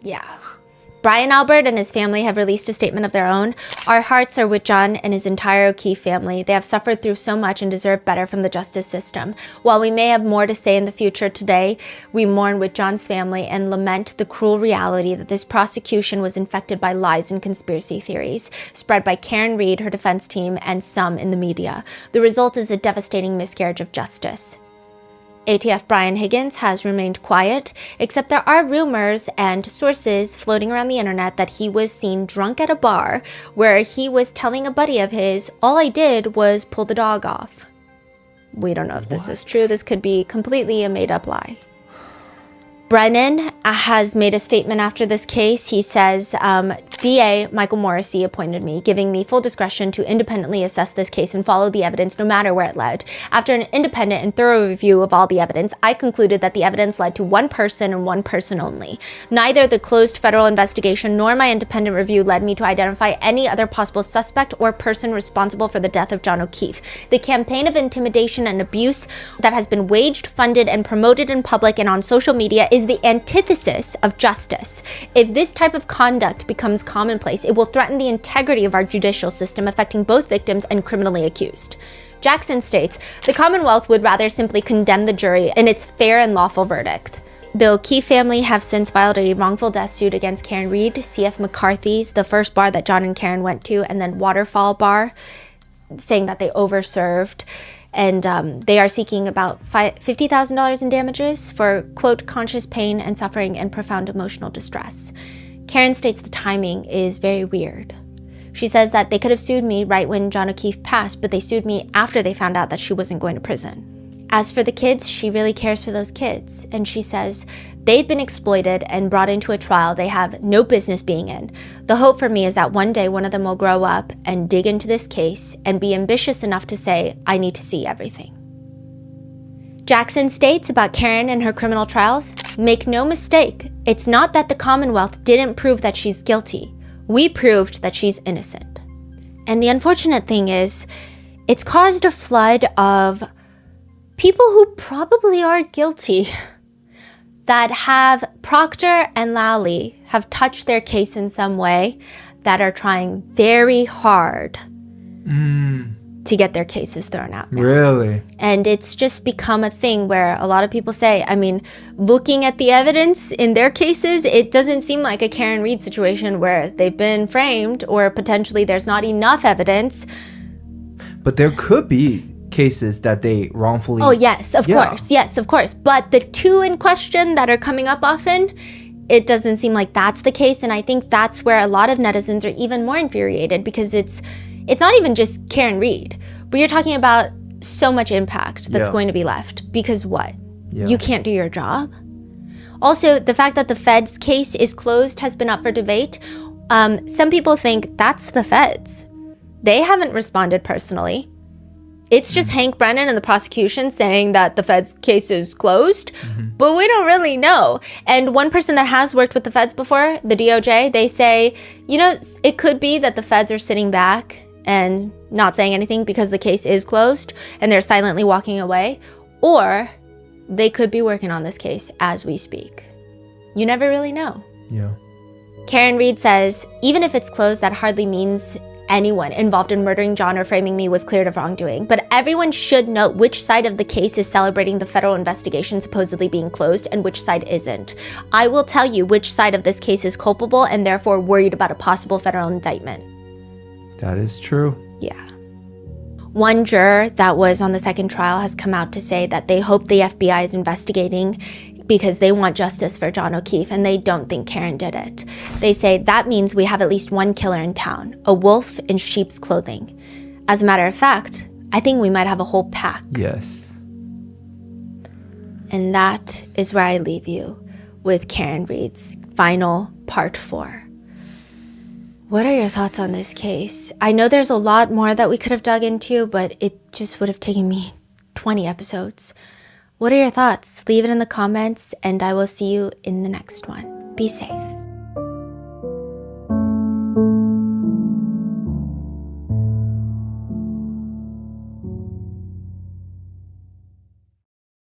[SPEAKER 1] Yeah. Brian Albert and his family have released a statement of their own. Our hearts are with John and his entire O'Keefe family. They have suffered through so much and deserve better from the justice system. While we may have more to say in the future, today we mourn with John's family and lament the cruel reality that this prosecution was infected by lies and conspiracy theories spread by Karen Reed, her defense team, and some in the media. The result is a devastating miscarriage of justice. ATF Brian Higgins has remained quiet, except there are rumors and sources floating around the internet that he was seen drunk at a bar where he was telling a buddy of his, all I did was pull the dog off. We don't know if this is true. This could be completely a made-up lie. Brennan has made a statement after this case. He says, DA Michael Morrissey appointed me, giving me full discretion to independently assess this case and follow the evidence no matter where it led. After an independent and thorough review of all the evidence, I concluded that the evidence led to one person and one person only. Neither the closed federal investigation nor my independent review led me to identify any other possible suspect or person responsible for the death of John O'Keefe. The campaign of intimidation and abuse that has been waged, funded, and promoted in public and on social media is the antithesis of justice. If this type of conduct becomes commonplace, it will threaten the integrity of our judicial system, affecting both victims and criminally accused. Jackson states, the Commonwealth would rather simply condemn the jury in its fair and lawful verdict. The O'Keefe family have since filed a wrongful death suit against Karen Reed, C.F. McCarthy's, the first bar that John and Karen went to, and then Waterfall Bar, saying that they overserved. And they are seeking about $50,000 in damages for, quote, conscious pain and suffering and profound emotional distress. Karen states the timing is very weird. She says that they could have sued me right when John O'Keefe passed, but they sued me after they found out that she wasn't going to prison. As for the kids, she really cares for those kids. And she says they've been exploited and brought into a trial they have no business being in. The hope for me is that one day one of them will grow up and dig into this case and be ambitious enough to say, I need to see everything. Jackson states about Karen and her criminal trials, make no mistake, it's not that the Commonwealth didn't prove that she's guilty. We proved that she's innocent. And the unfortunate thing is, it's caused a flood of people who probably are guilty that have Proctor and Lally have touched their case in some way that are trying very hard to get their cases thrown out now.
[SPEAKER 2] Really?
[SPEAKER 1] And it's just become a thing where a lot of people say, I mean, looking at the evidence in their cases, it doesn't seem like a Karen Reed situation where they've been framed or potentially there's not enough evidence.
[SPEAKER 2] But there could be cases that they wrongfully...
[SPEAKER 1] Oh, yes, of course. Yes, of course. But the two in question that are coming up often, it doesn't seem like that's the case. And I think that's where a lot of netizens are even more infuriated because it's not even just Karen Reed, but you're talking about so much impact that's going to be left. Because what? You can't do your job? Also, the fact that the Fed's case is closed has been up for debate. Some people think that's the Feds. They haven't responded personally. It's just Hank Brennan and the prosecution saying that the Fed's case is closed, but we don't really know. And one person that has worked with the Feds before, the DOJ, they say, you know, it could be that the Feds are sitting back and not saying anything because the case is closed and they're silently walking away, or they could be working on this case as we speak. You never really know.
[SPEAKER 2] Yeah.
[SPEAKER 1] Karen Reed says, even if it's closed, that hardly means anyone involved in murdering John or framing me was cleared of wrongdoing, but everyone should know which side of the case is celebrating the federal investigation supposedly being closed and which side isn't. I will tell you which side of this case is culpable and therefore worried about a possible federal indictment.
[SPEAKER 2] That is true.
[SPEAKER 1] Yeah. One juror that was on the second trial has come out to say that they hope the FBI is investigating because they want justice for John O'Keefe and they don't think Karen did it. They say that means we have at least one killer in town, a wolf in sheep's clothing. As a matter of fact, I think we might have a whole pack.
[SPEAKER 2] Yes.
[SPEAKER 1] And that is where I leave you with Karen Reed's final part 4. What are your thoughts on this case? I know there's a lot more that we could have dug into, but it just would have taken me 20 episodes. What are your thoughts? Leave it in the comments, and I will see you in the next one. Be safe.